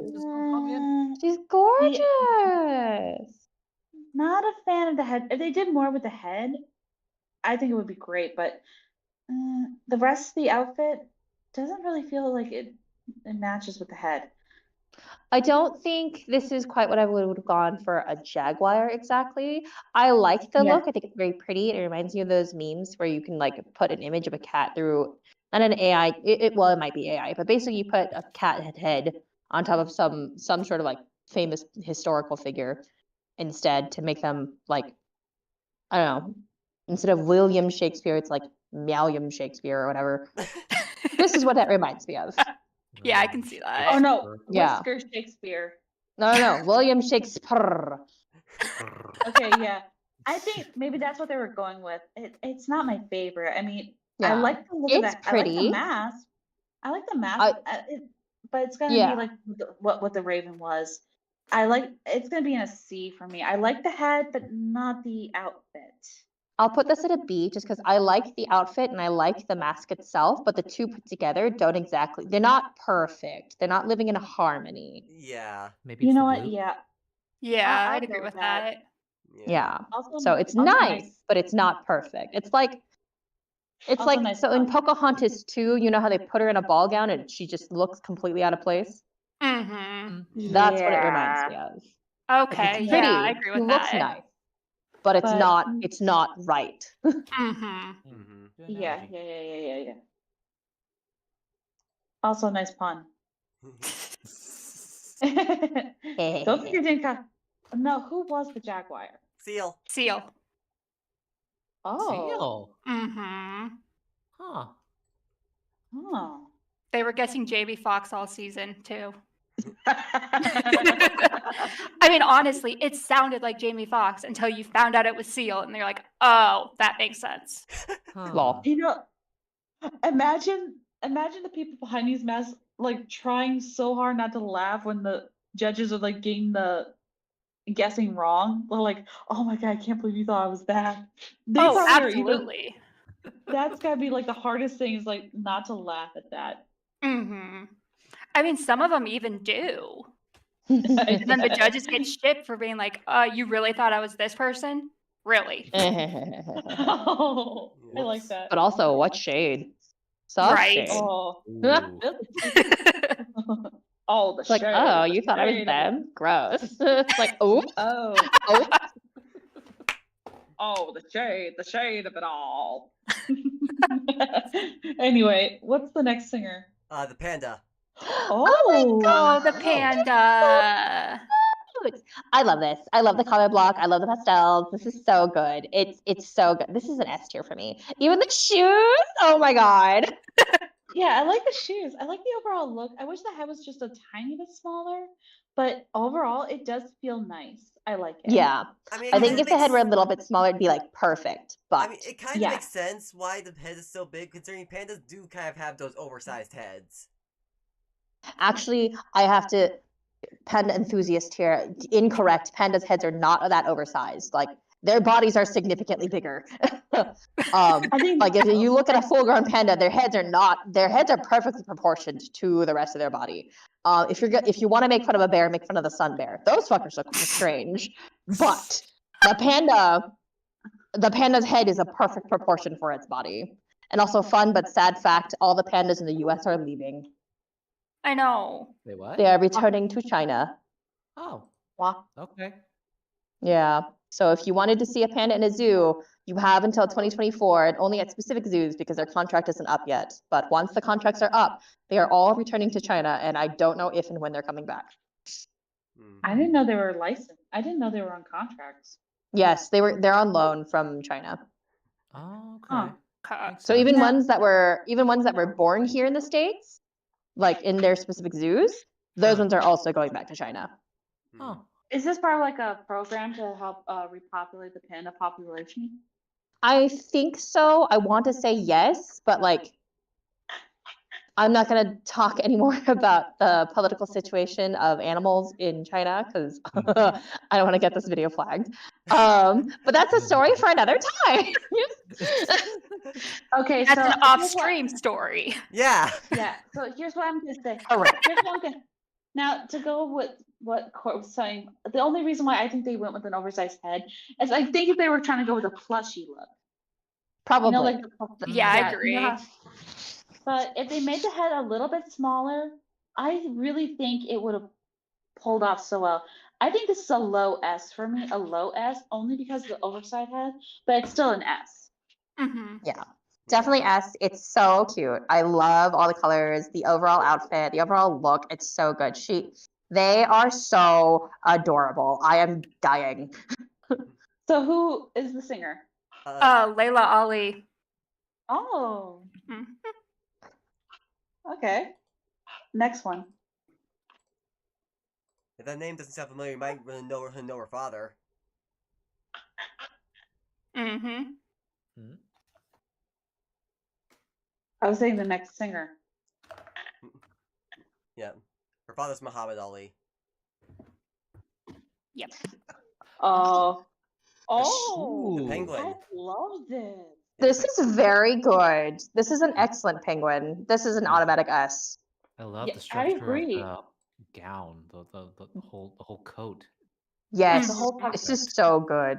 the head. If they did more with the head, I think it would be great. But the rest of the outfit doesn't really feel like it matches with the head. I don't think this is quite what I would have gone for a jaguar exactly. I like the Yeah. look. I think it's very pretty. It reminds me of those memes where you can like put an image of a cat through, not an AI. Well, it might be AI, but basically you put a cat head on top of some sort of like famous historical figure instead to make them like, I don't know, instead of William Shakespeare, it's like Meowliam Shakespeare or whatever. This is what that reminds me of. Yeah, I can see that. Oh no, Yeah. Whisker Shakespeare. No, William Shakespeare. Okay, yeah. I think maybe that's what they were going with. It's not my favorite. I mean, I Yeah. like the look It's of that. I like the pretty. mask. I like the mask, but it's gonna Yeah. be like what the Raven was. It's gonna be in a C for me. I like the head, but not the outfit. I'll put this at a B just because I like the outfit and I like the mask itself, but the two put together they're not perfect. They're not living in harmony. Yeah. Maybe You it's know the what? glue. Yeah. Yeah, I'll I'd go agree with with that. Yeah. Also, So it's also nice, but it's not perfect. It's like Also nice so in pun. Pocahontas 2, you know how they put her in a ball gown and she just looks completely out of place? Mm-hmm. That's what it reminds me of. Like, Okay, it's pretty. yeah, I agree She with looks that. nice, but it's not right. Mm-hmm. Yeah. Also nice pun. Don't think you didn't cut. No, who was the jaguar? Seal. Seal. Oh. Seal. Mm-hmm. Huh. Oh. They were guessing Jamie Foxx all season too. I mean, honestly, it sounded like Jamie Foxx until you found out it was Seal, and they're like, "Oh, that makes sense." Huh. You know, imagine the people behind these masks like trying so hard not to laugh when the judges are like getting the guessing wrong. They're like, "Oh my god, I can't believe you thought I was that." They Oh, probably are even. absolutely. That's gotta be like the hardest thing is like not to laugh at that. Mm-hmm. I mean, some of them even do. And then the judges get shit for being like, "You really thought I was this person? Really?" Oh, I like that. But also, what shade? Soft Right. shade. Oh, Ooh. oh, the It's like, shade. oh, the you thought I was shade of it. them? Gross. It's like, oh, Oh, oh. oh, the shade of it all. Anyway, what's the next singer? The panda. Oh, Oh, the panda. I love this. I love the color block. I love the pastels. This is so good. It's so good. This is an S tier for me. Even the shoes. Oh my god. Yeah, I like the shoes. I like the overall look. I wish the head was just a tiny bit smaller, but overall, it does feel nice. I like it. Yeah. I mean, I think if the head were a little bit smaller, it'd be like perfect. But I mean, it kind of makes sense why the head is so big, considering pandas do kind of have those oversized heads. actually, I have to panda enthusiast here. Incorrect. Pandas' heads are not that oversized. Like their bodies are significantly bigger. I think Like if you look at a full-grown panda, their heads are perfectly proportioned to the rest of their body. If you want to make fun of a bear, make fun of the sun bear. Those fuckers look strange. But the panda's head is a perfect proportion for its body. And also fun but sad fact, all the pandas in the US are leaving. I know. Wait, what? They are returning to China. Oh, wow. okay. Yeah. So if you wanted to see a panda in a zoo, you have until 2024 and only at specific zoos because their contract isn't up yet. But once the contracts are up, they are all returning to China and I don't know if and when they're coming back. I didn't know they were licensed. I didn't know they were on contracts. Yes, they're on loan from China. Oh, okay. Huh. Makes So sense. even ones that were born here in the States, like in their specific zoos, those ones are also going back to China. Oh. Is this part of like a program to help repopulate the panda population? I think so. I want to say yes, but like I'm not going to talk anymore about the political situation of animals in China because I don't want to get this video flagged. But that's a story for another time. Okay, That's so an here's what- off-stream story. Yeah. Yeah. So here's what I'm gonna say. Correct. Here's what I'm gonna. Now, to go with what Court was saying, the only reason why I think they went with an oversized head is I think if they were trying to go with a plushy look. Probably. You know, like Yeah, I you know agree. but if they made the head a little bit smaller, I really think it would have pulled off so well. I think this is a low S for me, a low S, only because of the oversized head, but it's still an S. Mm-hmm. Yeah. Definitely S. It's so cute. I love all the colors, the overall outfit, the overall look. It's so good. They are so adorable. I am dying. So who is the singer? Layla Ali. Oh. Mhm. Okay. Next one. If that name doesn't sound familiar, you might really know her father. Mm-hmm. I was saying the next singer. Yeah. Her father's Muhammad Ali. Yep. Oh. The penguin. I love this. This is very good. This is an excellent penguin. This is an automatic S. I love Yeah, the I structure agree. of the gown, the whole coat. Yes. The whole It's just so good.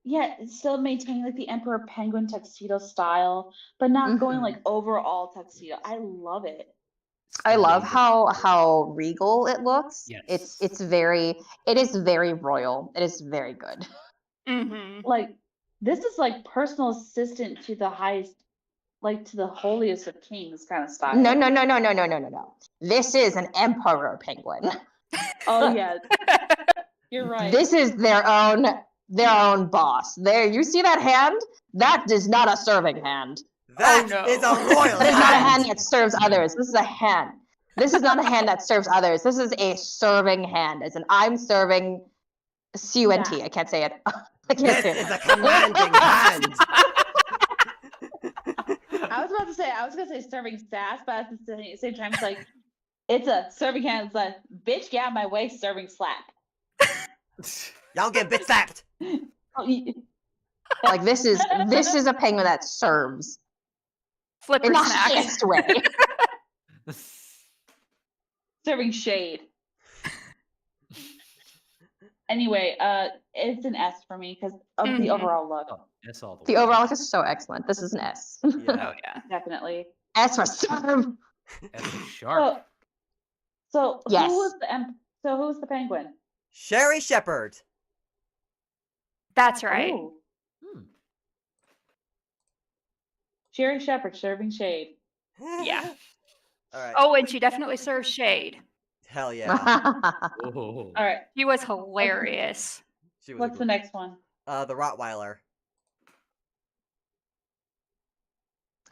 Yeah, it's still maintaining like the Emperor Penguin tuxedo style, but not going like overall tuxedo. I love it. I love how regal it looks. Yes. It is very royal. It is very good. Mm-hmm. Like this is like personal assistant to the highest, like to the holiest of kings kind of style. No. This is an emperor penguin. Oh yeah, you're right. This is their own boss. There, you see that hand? That is not a serving hand. That is a royal That is not a hand. hand that serves others. This is a hand. This is not a hand that serves others. This is a serving hand. As in, I'm serving CUNT. I can't say it. I can't say This it. is a commanding hand. I was gonna say serving sass, but at the same time, it's like it's a serving hand. It's like bitch, get out of my way, serving slap. Y'all get bitch slapped. Like this is a penguin that serves. Flipper in the snack. highest way. Serving shade. Anyway, it's an S for me because of the overall look. S all the The way. overall look is so excellent. This is an S. Oh yeah. Definitely. S for serve. S is sharp. So Yes. who was the penguin? Sherry Shepherd. That's right. Ooh. Sherry Shepherd serving shade. Yeah. All right. Oh, and she definitely serves shade. Hell yeah. All right. She was hilarious. She was What's the next one? The Rottweiler.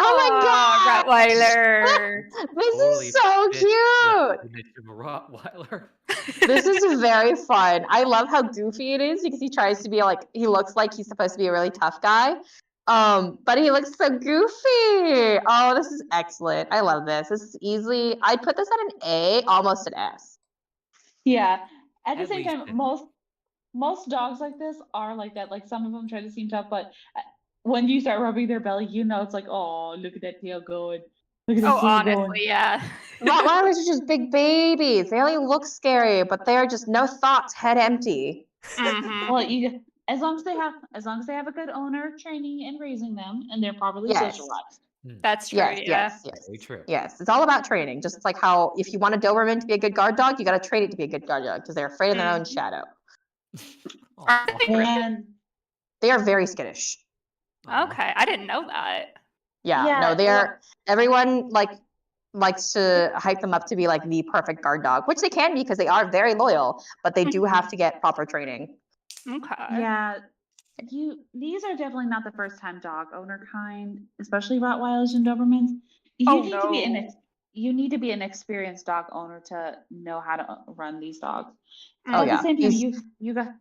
Oh my god! Rottweiler. This Totally is so fit cute. the image of a Rottweiler. This is very fun. I love how goofy it is because he tries to be like, he looks like he's supposed to be a really tough guy. But he looks so goofy. Oh, this is excellent. I love this. This is easily, I'd put this at an A, almost an S. Yeah. At the At same least time, it. most dogs like this are like that. Like some of them try to seem tough, but when you start rubbing their belly, you know it's like, oh, look at that tail going. Look at that Oh, tail honestly, going. yeah. Rottweilers are just big babies. They only look scary, but they are just no thoughts, head empty. Mhm. Well, as long as they have a good owner training and raising them, and they're properly Yes. socialized. That's true. Yes, Yeah. yes. Very true. Yes, it's all about training. Just like how if you want a Doberman to be a good guard dog, you got to train it to be a good guard dog because they're afraid of their own shadow. Are they really? And They are very skittish. Okay, I didn't know that. Yeah, no, they are. Everyone likes to hype them up to be like the perfect guard dog, which they can be because they are very loyal, but they do have to get proper training. Okay. yeah, these are definitely not the first time dog owner kind, especially Rottweilers and Dobermans. You need to be an experienced dog owner to know how to run these dogs. Oh, But at yeah. the same time,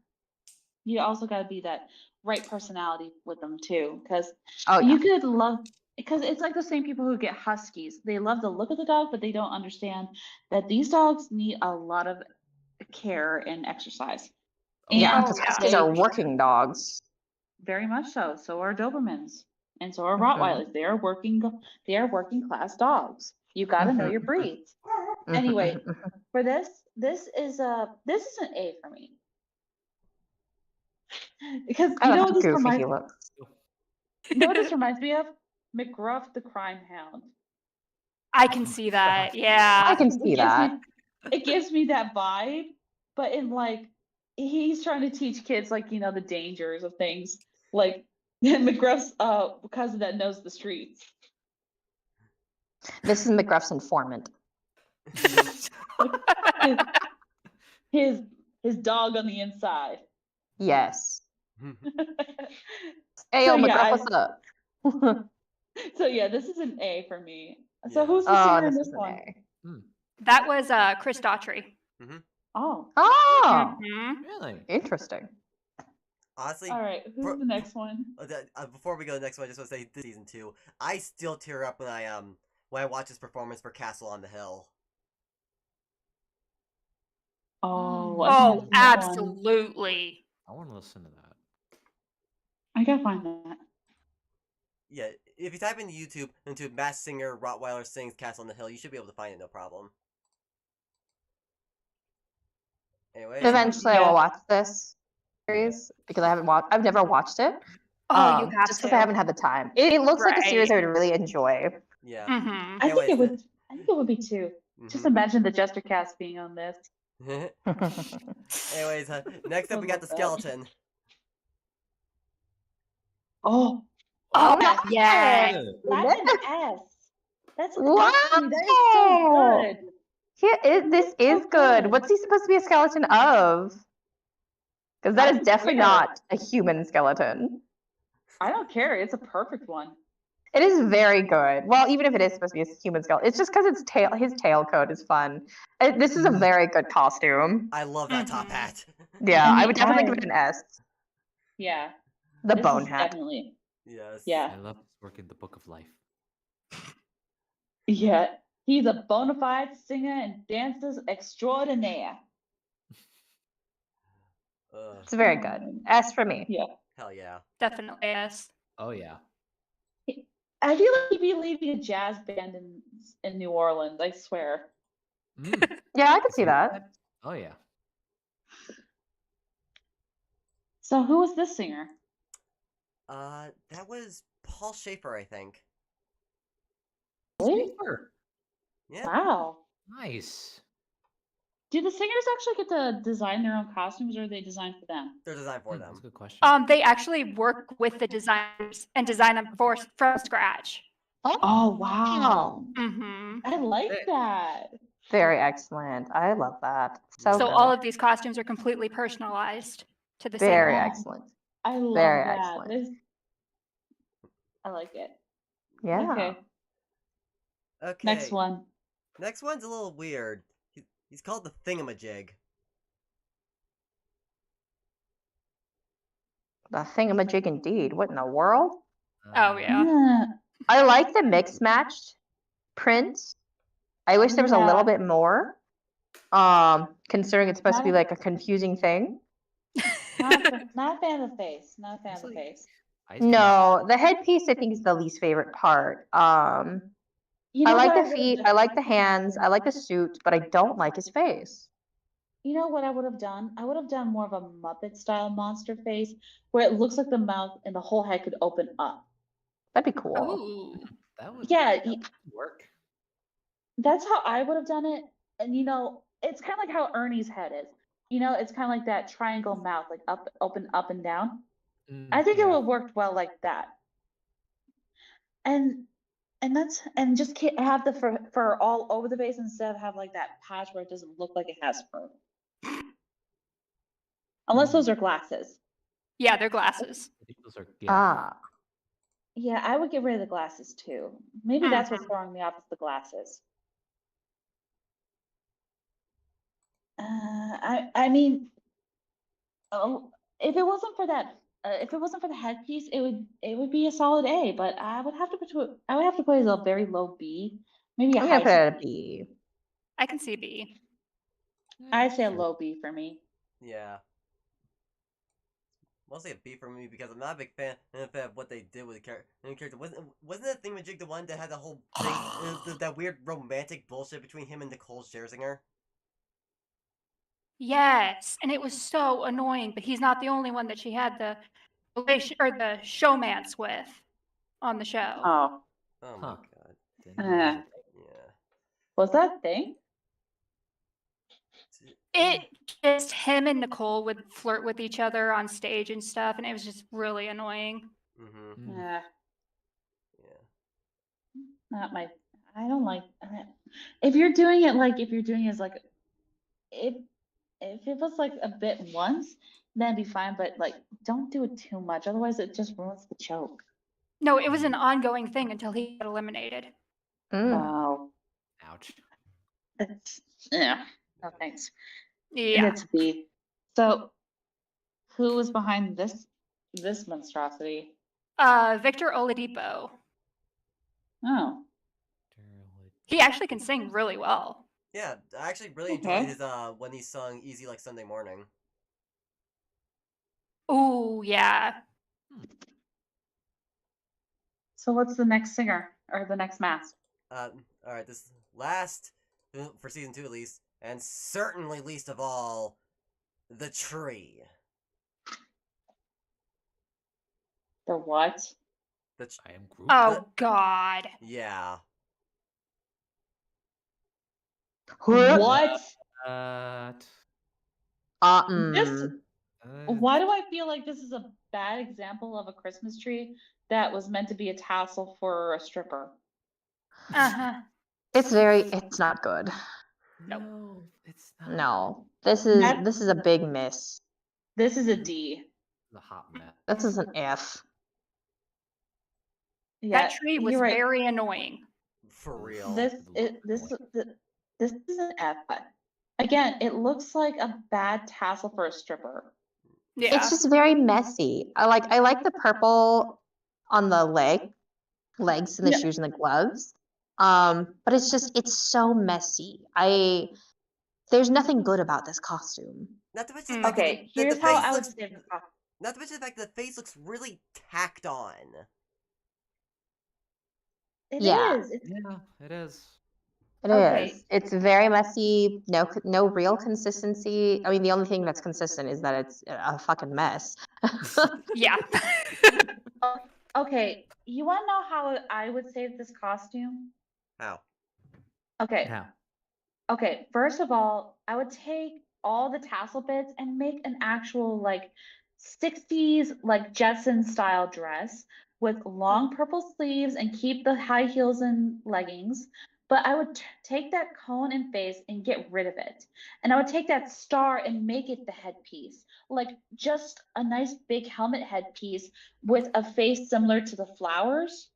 you also got to be that right personality with them too, because Oh, yeah. you could love, because it's like the same people who get huskies. They love the look of the dog, but they don't understand that these dogs need a lot of care and exercise. Yeah, And because huskies are working dogs. very much so. So are Dobermans, and so are Mhm. Rottweilers. They are working class dogs. You got to know your breeds. Anyway, for this is an A for me. Because I you know love what how this goofy he reminds looks. you know what this reminds me of? McGruff the Crime Hound. I can see that. I Yeah. can see that. It gives me that vibe, but in like he's trying to teach kids like the dangers of things. Like McGruff's cousin that knows the streets. This is McGruff's informant. his dog on the inside. Yes. Hey, So, yo, yeah, McGruff, what's up? So yeah, this is an A for me. So Yeah. who's the Oh, singer in this this is an one? A. That was Chris Daughtry. Oh. Oh, Mhm. Really? interesting. Honestly, All right, who's the next one? before we go to the next one, I just want to say this season 2, I still tear up when I watch his performance for Castle on the Hill. Oh, I think Oh, I've seen that one. absolutely. I want to listen to that. I gotta find that. Yeah, if you type into YouTube into Masked Singer Rottweiler sings Castle on the Hill, you should be able to find it, no problem. Anyway, Eventually, I will watch this series because I've never watched it. Oh, you have just to. because I haven't had the time. It looks like a series I would really enjoy. Yeah. Mm-hmm. I think it would be too. Just imagine the JesterCast being on this. Anyways, next up we got the skeleton. Oh. Oh, yes. yeah. That's an S. That's an Wow. S for me. That is so good. This is good. What's he supposed to be a skeleton of? Because that is definitely not a human skeleton. I don't care. It's a perfect one. It is very good. Well, even if it is supposed to be a human skeleton, it's just because his tail coat is fun. This is a very good costume. I love that top hat. Yeah, And I the would definitely give eyes. it an S. Yeah. The This bone is hat. Definitely. Yes. Yeah. I love his work in the Book of Life. Yeah. He's a bona fide singer and dancer extraordinaire. It's very good. S for me. Yeah. Hell yeah. Definitely yes. Oh yeah. I feel like he'd be leading a jazz band in New Orleans, I swear. Yeah, I could see that. Oh yeah. So who was this singer? That was Paul Schaefer, I think. Really? Yeah. Wow. Nice. Do the singers actually get to design their own costumes, or are they designed for them? They're designed for them. That's a good question. They actually work with the designers and design them from scratch. Oh wow. Mm-hmm. I like that. Very excellent. I love that. So good. all of these costumes are completely personalized to the Very singer. excellent. I love Very that. excellent. I like it. Yeah. Okay. Okay. Next one. Next one's a little weird. He's called the Thingamajig. The thingamajig indeed. What in the world? Oh yeah. I like the mixed matched prints. I wish there was a little bit more. Considering it's supposed to be like a confusing thing. Not a fan of the face. Not a fan of the face. No, the headpiece I think is the least favorite part. You know I like what the would've feet, done? I like the hands, I like the suit, but I don't like his face. You know what I would have done? I would have done more of a Muppet style monster face where it looks like the mouth and the whole head could open up. That'd be cool. Ooh. That would work. That's how I would have done it. And it's kind of like how Ernie's head is. It's kind of like that triangle mouth, like up, open, up and down. I think it would have worked well like that. And just have the fur all over the face instead of have like that patch where it doesn't look like it has fur. Unless those are glasses. Yeah, they're glasses. I think those are, Yeah, I would get rid of the glasses too. Maybe that's what's throwing me off is the glasses. I mean, if it wasn't for that, if it wasn't for the headpiece, it would be a solid A. But I would have to put it as a very low B, maybe a I'm high gonna put it C. at a B. I can see B. I'd say a low B for me. Yeah. mostly a B for me because I'm not a big fan of what they did with the character. Wasn't that Thingamajig the one that had the whole thing, that weird romantic bullshit between him and Nicole Scherzinger? Yes, and it was so annoying, but he's not the only one that she had the relation or the showmance with on the show. Oh. Oh my Huh. god. Didn't know that was a Eh. thing. Yeah. Was that a thing? It just him and Nicole would flirt with each other on stage and stuff, and it was just really annoying. Mm-hmm. Mm. Yeah. Yeah. Not my. I don't like. If you're doing it as like, if it was like a bit once, then it'd be fine. But like, don't do it too much. Otherwise, it just ruins the joke. No, it was an ongoing thing until he got eliminated. Oh, Ouch. that's yeah. No thanks. Yeah. It's B. So, who was behind this monstrosity? Victor Oladipo. Oh, He actually can sing really well. Yeah, I actually really Okay. enjoyed his when he sung "Easy Like Sunday Morning." Ooh, yeah. so what's the next singer or the next mask? All right, this last for season 2 at least, and certainly least of all, the tree. The what? I am Groot. Oh God. Yeah. What? This. Why do I feel like this is a bad example of a Christmas tree that was meant to be a tassel for a stripper? Uh-huh. It's not good. No, it's not. No. This is a big miss. This is a D. The hot mess. This is an F. Yeah, That tree was you're right. very annoying. For real. This is an F. But again, it looks like a bad tassel for a stripper. Yeah. It's just very messy. I like the purple on the legs and the shoes and the gloves. But it's so messy. There's nothing good about this costume. Not to mention the fact Okay, that here's the how face I would looks. say the costume. Not to mention the fact that the face looks really tacked on. It Yeah. is. It's, Yeah, it is. It is. It's very messy. No real consistency. I mean, the only thing that's consistent is that it's a fucking mess. Yeah. okay, you want to know how I would save this costume? How? Okay. How? Okay, first of all, I would take all the tassel bits and make an actual like 60s like Jetson style dress with long purple sleeves and keep the high heels and leggings. But I would take that cone and face and get rid of it. And I would take that star and make it the headpiece. Like just a nice big helmet headpiece with a face similar to the flowers.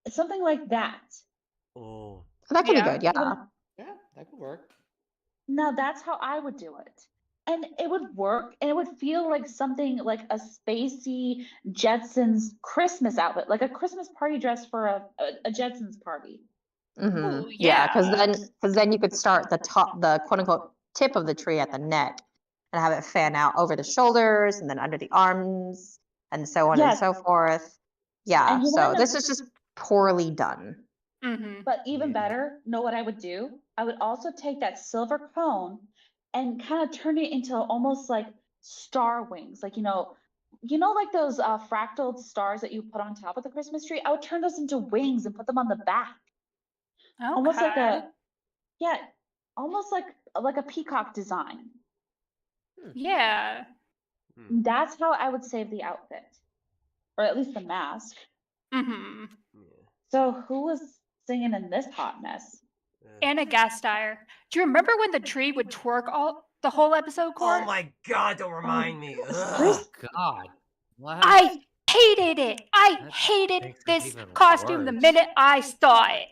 Something like that. Oh. That could be good, yeah. Yeah, that could work. Now that's how I would do it. And it would work and it would feel like something like a spacey Jetsons Christmas outfit, like a Christmas party dress for a Jetsons party. Mm-hmm. Ooh, Yeah, yeah. because then you could start the quote unquote tip of the tree at the neck and have it fan out over the shoulders and then under the arms and so on and Yes. so forth. Yeah, And you so wanna know- this is just poorly done. Mm-hmm. But even Yeah. better, know what I would do? I would also take that silver cone and kind of turn it into almost like star wings. Like, like those fractal stars that you put on top of the Christmas tree? I would turn those into wings and put them on the back. Okay. Almost like a peacock design. Yeah. That's how I would save the outfit, or at least the mask. Mm-hmm. So who was singing in this hot mess? Anna Gasteyer. Do you remember when the tree would twerk the whole episode, Court? Oh my god, don't remind me. Ugh. Oh God. What? I hated it. I That hated makes it this even costume the worse. minute I saw it.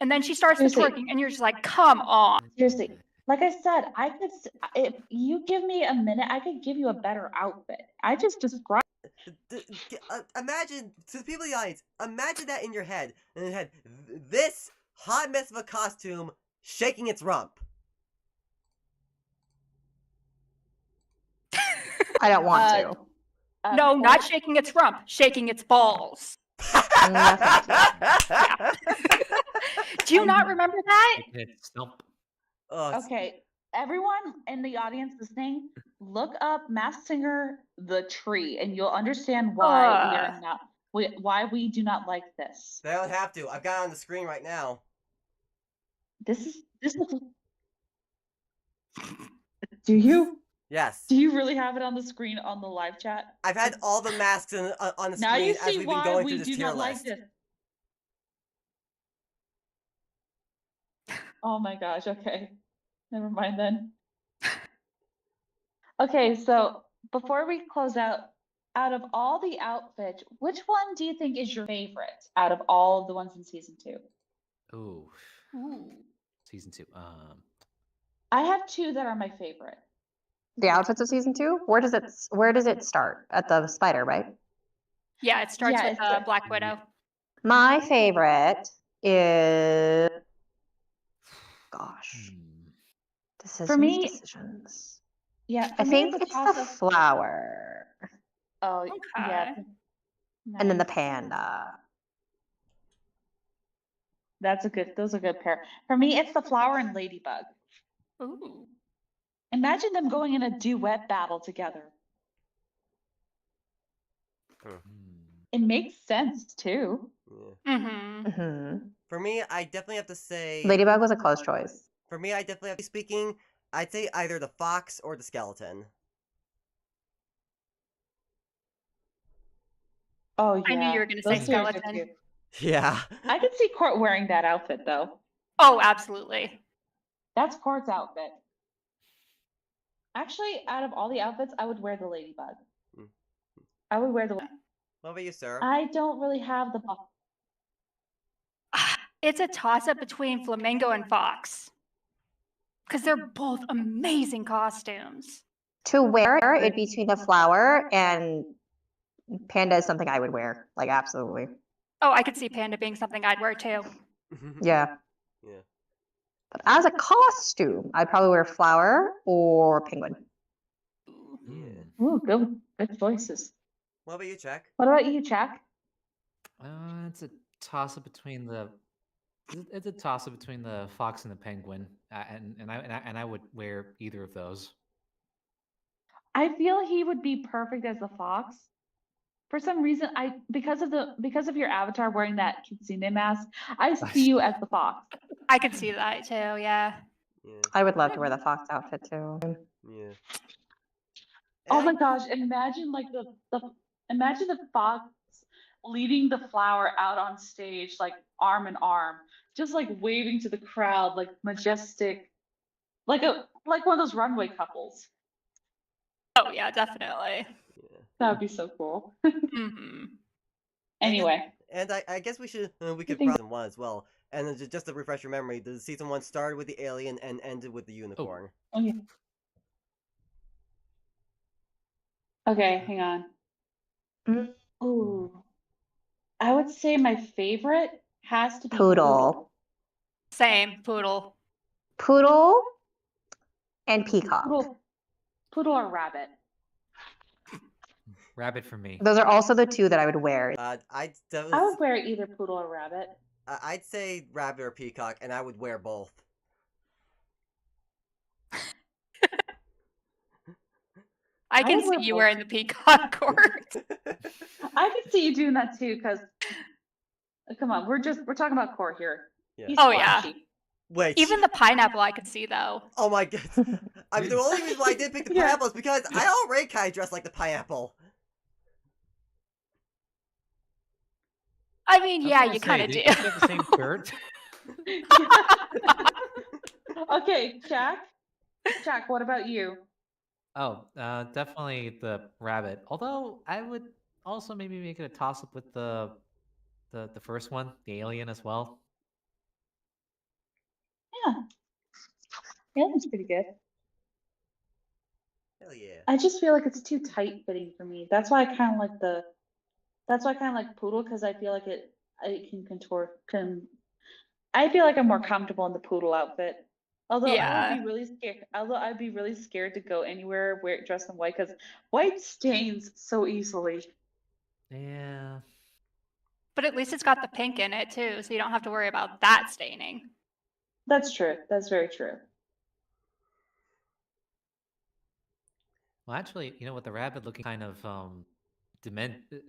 And then she starts the Seriously. twerking, and you're just like, come on. Seriously, like I said, if you give me a minute, I could give you a better outfit. I just described. Imagine, to the people in the audience, imagine that in your head. And it had this hot mess of a costume shaking its rump. I don't want to. No, not shaking its rump, shaking its balls. No, thank you. Do you not remember that? Okay, everyone in the audience listening, look up Masked Singer The Tree, and you'll understand why we are not why we do not like this. They don't have to. I've got it on the screen right now. This is Do you? Yes. Do you really have it on the screen on the live chat? I've had all the masks on the Now you screen as see we've been why going we through this do tier not like list. this. Oh my gosh, okay. Never mind then. Okay, so before we close out of all the outfits, which one do you think is your favorite out of all of the ones in season 2? Ooh. Ooh. Season 2. I have 2 that are my favorite. The outfits of season 2? Where does it start? At the spider, right? Yeah, it starts Yeah, with it starts- Black Widow. My favorite is gosh. Decisions, For me- decisions. Yeah, I think it's the flower. Oh, yeah. Okay. And then the Nice. panda. Those are good pair. For me, it's the flower and ladybug. Ooh. Imagine them going in a duet battle together. It makes sense too. Yeah. Mm-hmm. Mm-hmm. For me, I definitely have to say. Ladybug was a close choice. For me, I definitely have to speaking. I'd say either the fox or the skeleton. Oh yeah. I knew you were going to say Those two are good skeleton. too. Yeah. I could see Court wearing that outfit though. Oh, absolutely. That's Court's outfit. Actually, out of all the outfits, I would wear the ladybug. Mm. I would wear the. What about you, sir? I don't really have the. It's a toss-up between Flamingo and Fox. Because they're both amazing costumes. To wear it between the flower and panda is something I would wear. Like, absolutely. Oh, I could see Panda being something I'd wear too. Yeah. Yeah. But as a costume, I'd probably wear flower or penguin. Yeah. Ooh, good choices. What about you, Chuck? What about you, Chuck? It's a toss-up between the. It's a toss-up between the fox and the penguin, and I would wear either of those. I feel he would be perfect as the fox. For some reason, because of your avatar wearing that kitsune mask, I see you as the fox. I could see that too, yeah. Yeah. I would love to wear the fox outfit too. Yeah. Oh my gosh! Imagine like imagine the fox leading the flower out on stage, like arm in arm, just like waving to the crowd, like majestic, like one of those runway couples. Oh yeah, definitely. That would be so cool. Mm-hmm. Anyway. And I guess we could think- season 1 as well. And then just to refresh your memory, the season 1 started with the alien and ended with the unicorn. Oh yeah. Okay, hang on. Ooh. I would say my favorite has to be Poodle. Same, poodle. Poodle and peacock. Poodle or rabbit. Rabbit for me. Those are also the two that I would wear. I would wear either poodle or rabbit. I'd say rabbit or peacock, and I would wear both. I can would wear see you both. wearing the peacock Court. I could see you doing that too, because come on, we're talking about Court here. Yeah. He's Oh, yeah. flashy. Wait. Even the pineapple I could see though. Oh my god. I mean, the only reason why I did pick the Yeah. pineapple is because I already kind of dress like the pineapple. I mean, yeah, you kind of do. They each have the same shirt. Okay, Jack. Jack, what about you? Oh, definitely the rabbit. Although I would also maybe make it a toss-up with the first one, the alien as well. Yeah, that's pretty good. Hell yeah. I just feel like it's too tight fitting for me. That's why I kind of like poodle, because I feel like it can contort. I feel like I'm more comfortable in the poodle outfit. Although I Yeah. would be really scared. Although I'd be really scared to go anywhere dressed in white because white stains so easily. Yeah. But at least it's got the pink in it too, so you don't have to worry about that staining. That's true. That's very true. Well, actually, you know, with the rabbit looking kind of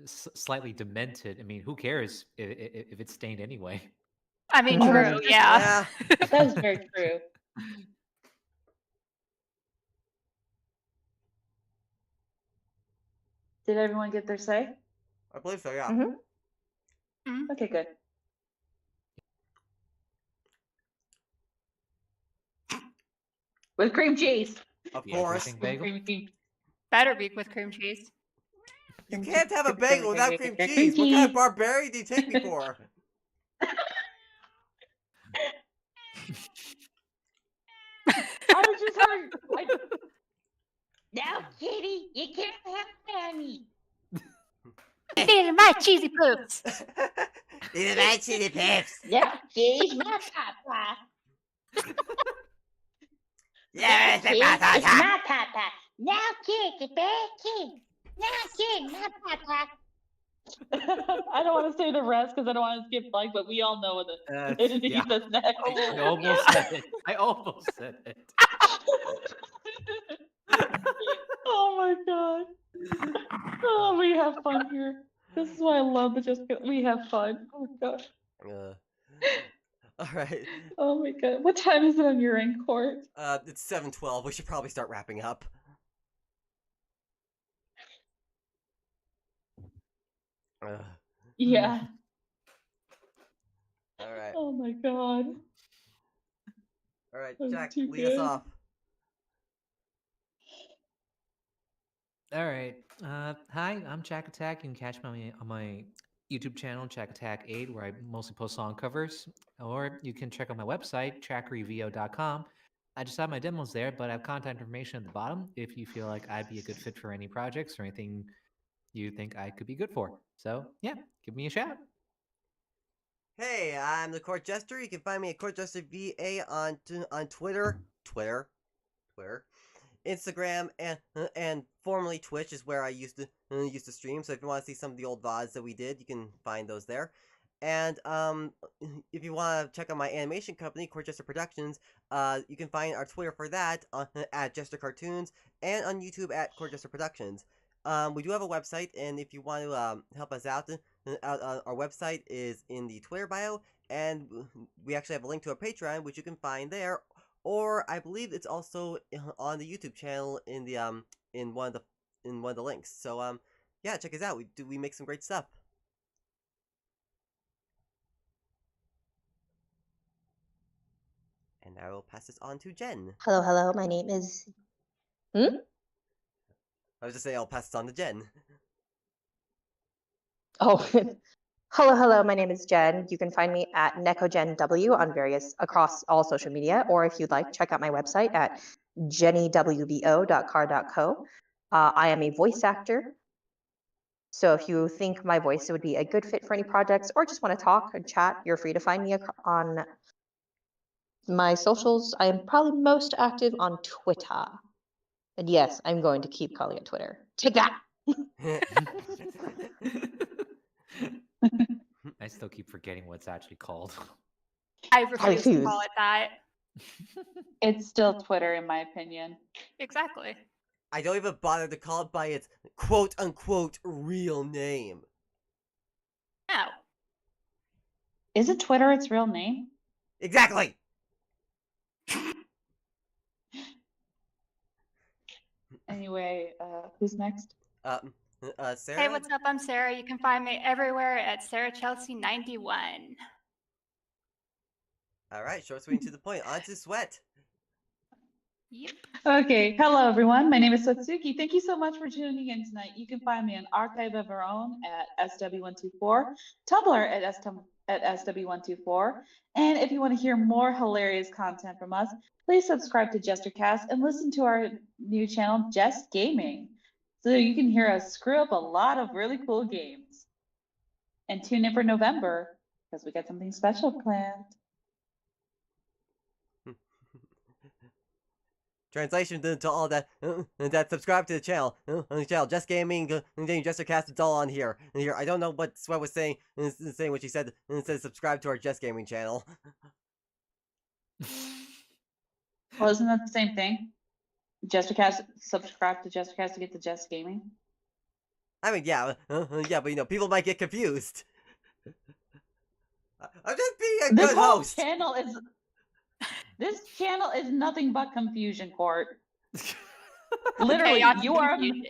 slightly demented. I mean, who cares if it's stained anyway? I mean, Oh, true, that's yeah. That's very true. Did everyone get their say? I believe so, yeah. Mhm. Okay, good. With cream cheese. Of The course. everything bagel. Cream cheese. Better be with cream cheese. You can't have a bagel without cream cheese. What kind of barbarian do you take me for? I just heard. Now, Kitty, you can't have Fanny. These are my cheesy poops. These are my chili pips. Now, Kitty's my papa. Yeah, Kid, it's my papa. Now, Kid, the bad kid. Now, Kid, my papa. I don't want to say the rest because I don't want to skip like, but we all know what Yeah. that's next. I almost said it. I almost said it. Oh my god. Oh, we have fun here. This is why I love the Jessica. We have fun. Oh god. All right. Oh my god. What time is it on your end, Court? It's 7:12. We should probably start wrapping up. Yeah. All right. Oh my god. All right, That was Jack, too lead us good. off. All right. Hi, I'm Jack Attack. You can catch me on my YouTube channel, Jack Attack 8, where I mostly post song covers. Or you can check out my website, trackeryvo.com. I just have my demos there, but I have contact information at the bottom if you feel like I'd be a good fit for any projects or anything you think I could be good for. So, yeah, give me a shout. Hey, I'm the Court Jester. You can find me at Court Jester VA on Twitter, Instagram, and formerly Twitch is where I used to stream. So if you want to see some of the old VODs that we did, you can find those there. And if you want to check out my animation company, Court Jester Productions, you can find our Twitter for that at Jester Cartoons and on YouTube at Court Jester Productions. We do have a website, and if you want to help us out, our website is in the Twitter bio, and we actually have a link to our Patreon, which you can find there, or I believe it's also on the YouTube channel in the in one of the links. So yeah, check us out. We make some great stuff. And now I will pass this on to Jen. Hello, my name is... I was just saying I'll pass this on to Jen. Oh, hello, my name is Jen. You can find me at NecoGenW on across all social media, or if you'd like, check out my website at jennywbo.car.co. I am a voice actor, so if you think my voice would be a good fit for any projects, or just want to talk and chat, you're free to find me on my socials. I am probably most active on Twitter. And yes, I'm going to keep calling it Twitter. Take that! I still keep forgetting what it's actually called. I refuse to call it that. It's still Twitter, in my opinion. Exactly. I don't even bother to call it by its quote-unquote real name. No. Is it Twitter its real name? Exactly! Anyway, who's next? Sarah? Hey, what's up? I'm Sarah. You can find me everywhere at SarahChelsea91. Alright, short, sweet, and to the point. On to Sweat. Yep. Okay, hello everyone. My name is Satsuki. Thank you so much for tuning in tonight. You can find me on Archive of Our Own at SW124, Tumblr at SW124, and if you want to hear more hilarious content from us, please subscribe to JesterCast and listen to our new channel, Jest Gaming, so you can hear us screw up a lot of really cool games. And tune in for November, because we got something special planned. Translation to all that subscribe to the channel. On the channel, Just Gaming, JesterCast, it's all on here. And here, I don't know what Sweat was saying. Saying what she said. And it says subscribe to our Just Gaming channel. Well, isn't that the same thing? JesterCast, subscribe to JesterCast to get the Just Gaming. I mean, yeah, but you know, people might get confused. I'm just being a This good whole host. This channel is nothing but confusion, Court. Literally, Chaos and you are confusion.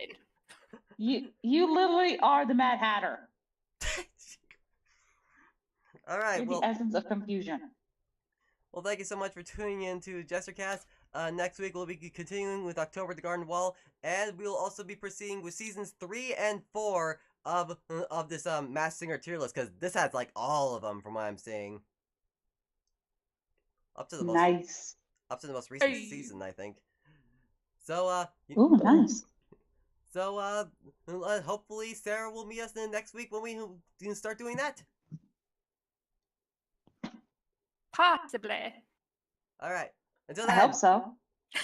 you literally are the Mad Hatter. All right, You're well, the essence of confusion. well, thank you so much for tuning in to JesterCast. Next week we'll be continuing with October the Garden Wall, and we'll also be proceeding with seasons 3 and 4 of this Masked Singer tier list, because this has like all of them from what I'm seeing. Up to the most recent season, I think. So Ooh, nice. So hopefully Sarah will meet us in next week when we start doing that. Possibly. All right. Until I then. hope so.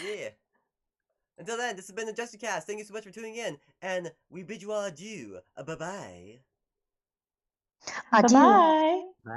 Yeah. Until then, this has been the JesterCast. Thank you so much for tuning in, and we bid you all adieu. Bye-bye. Adieu. Bye-bye.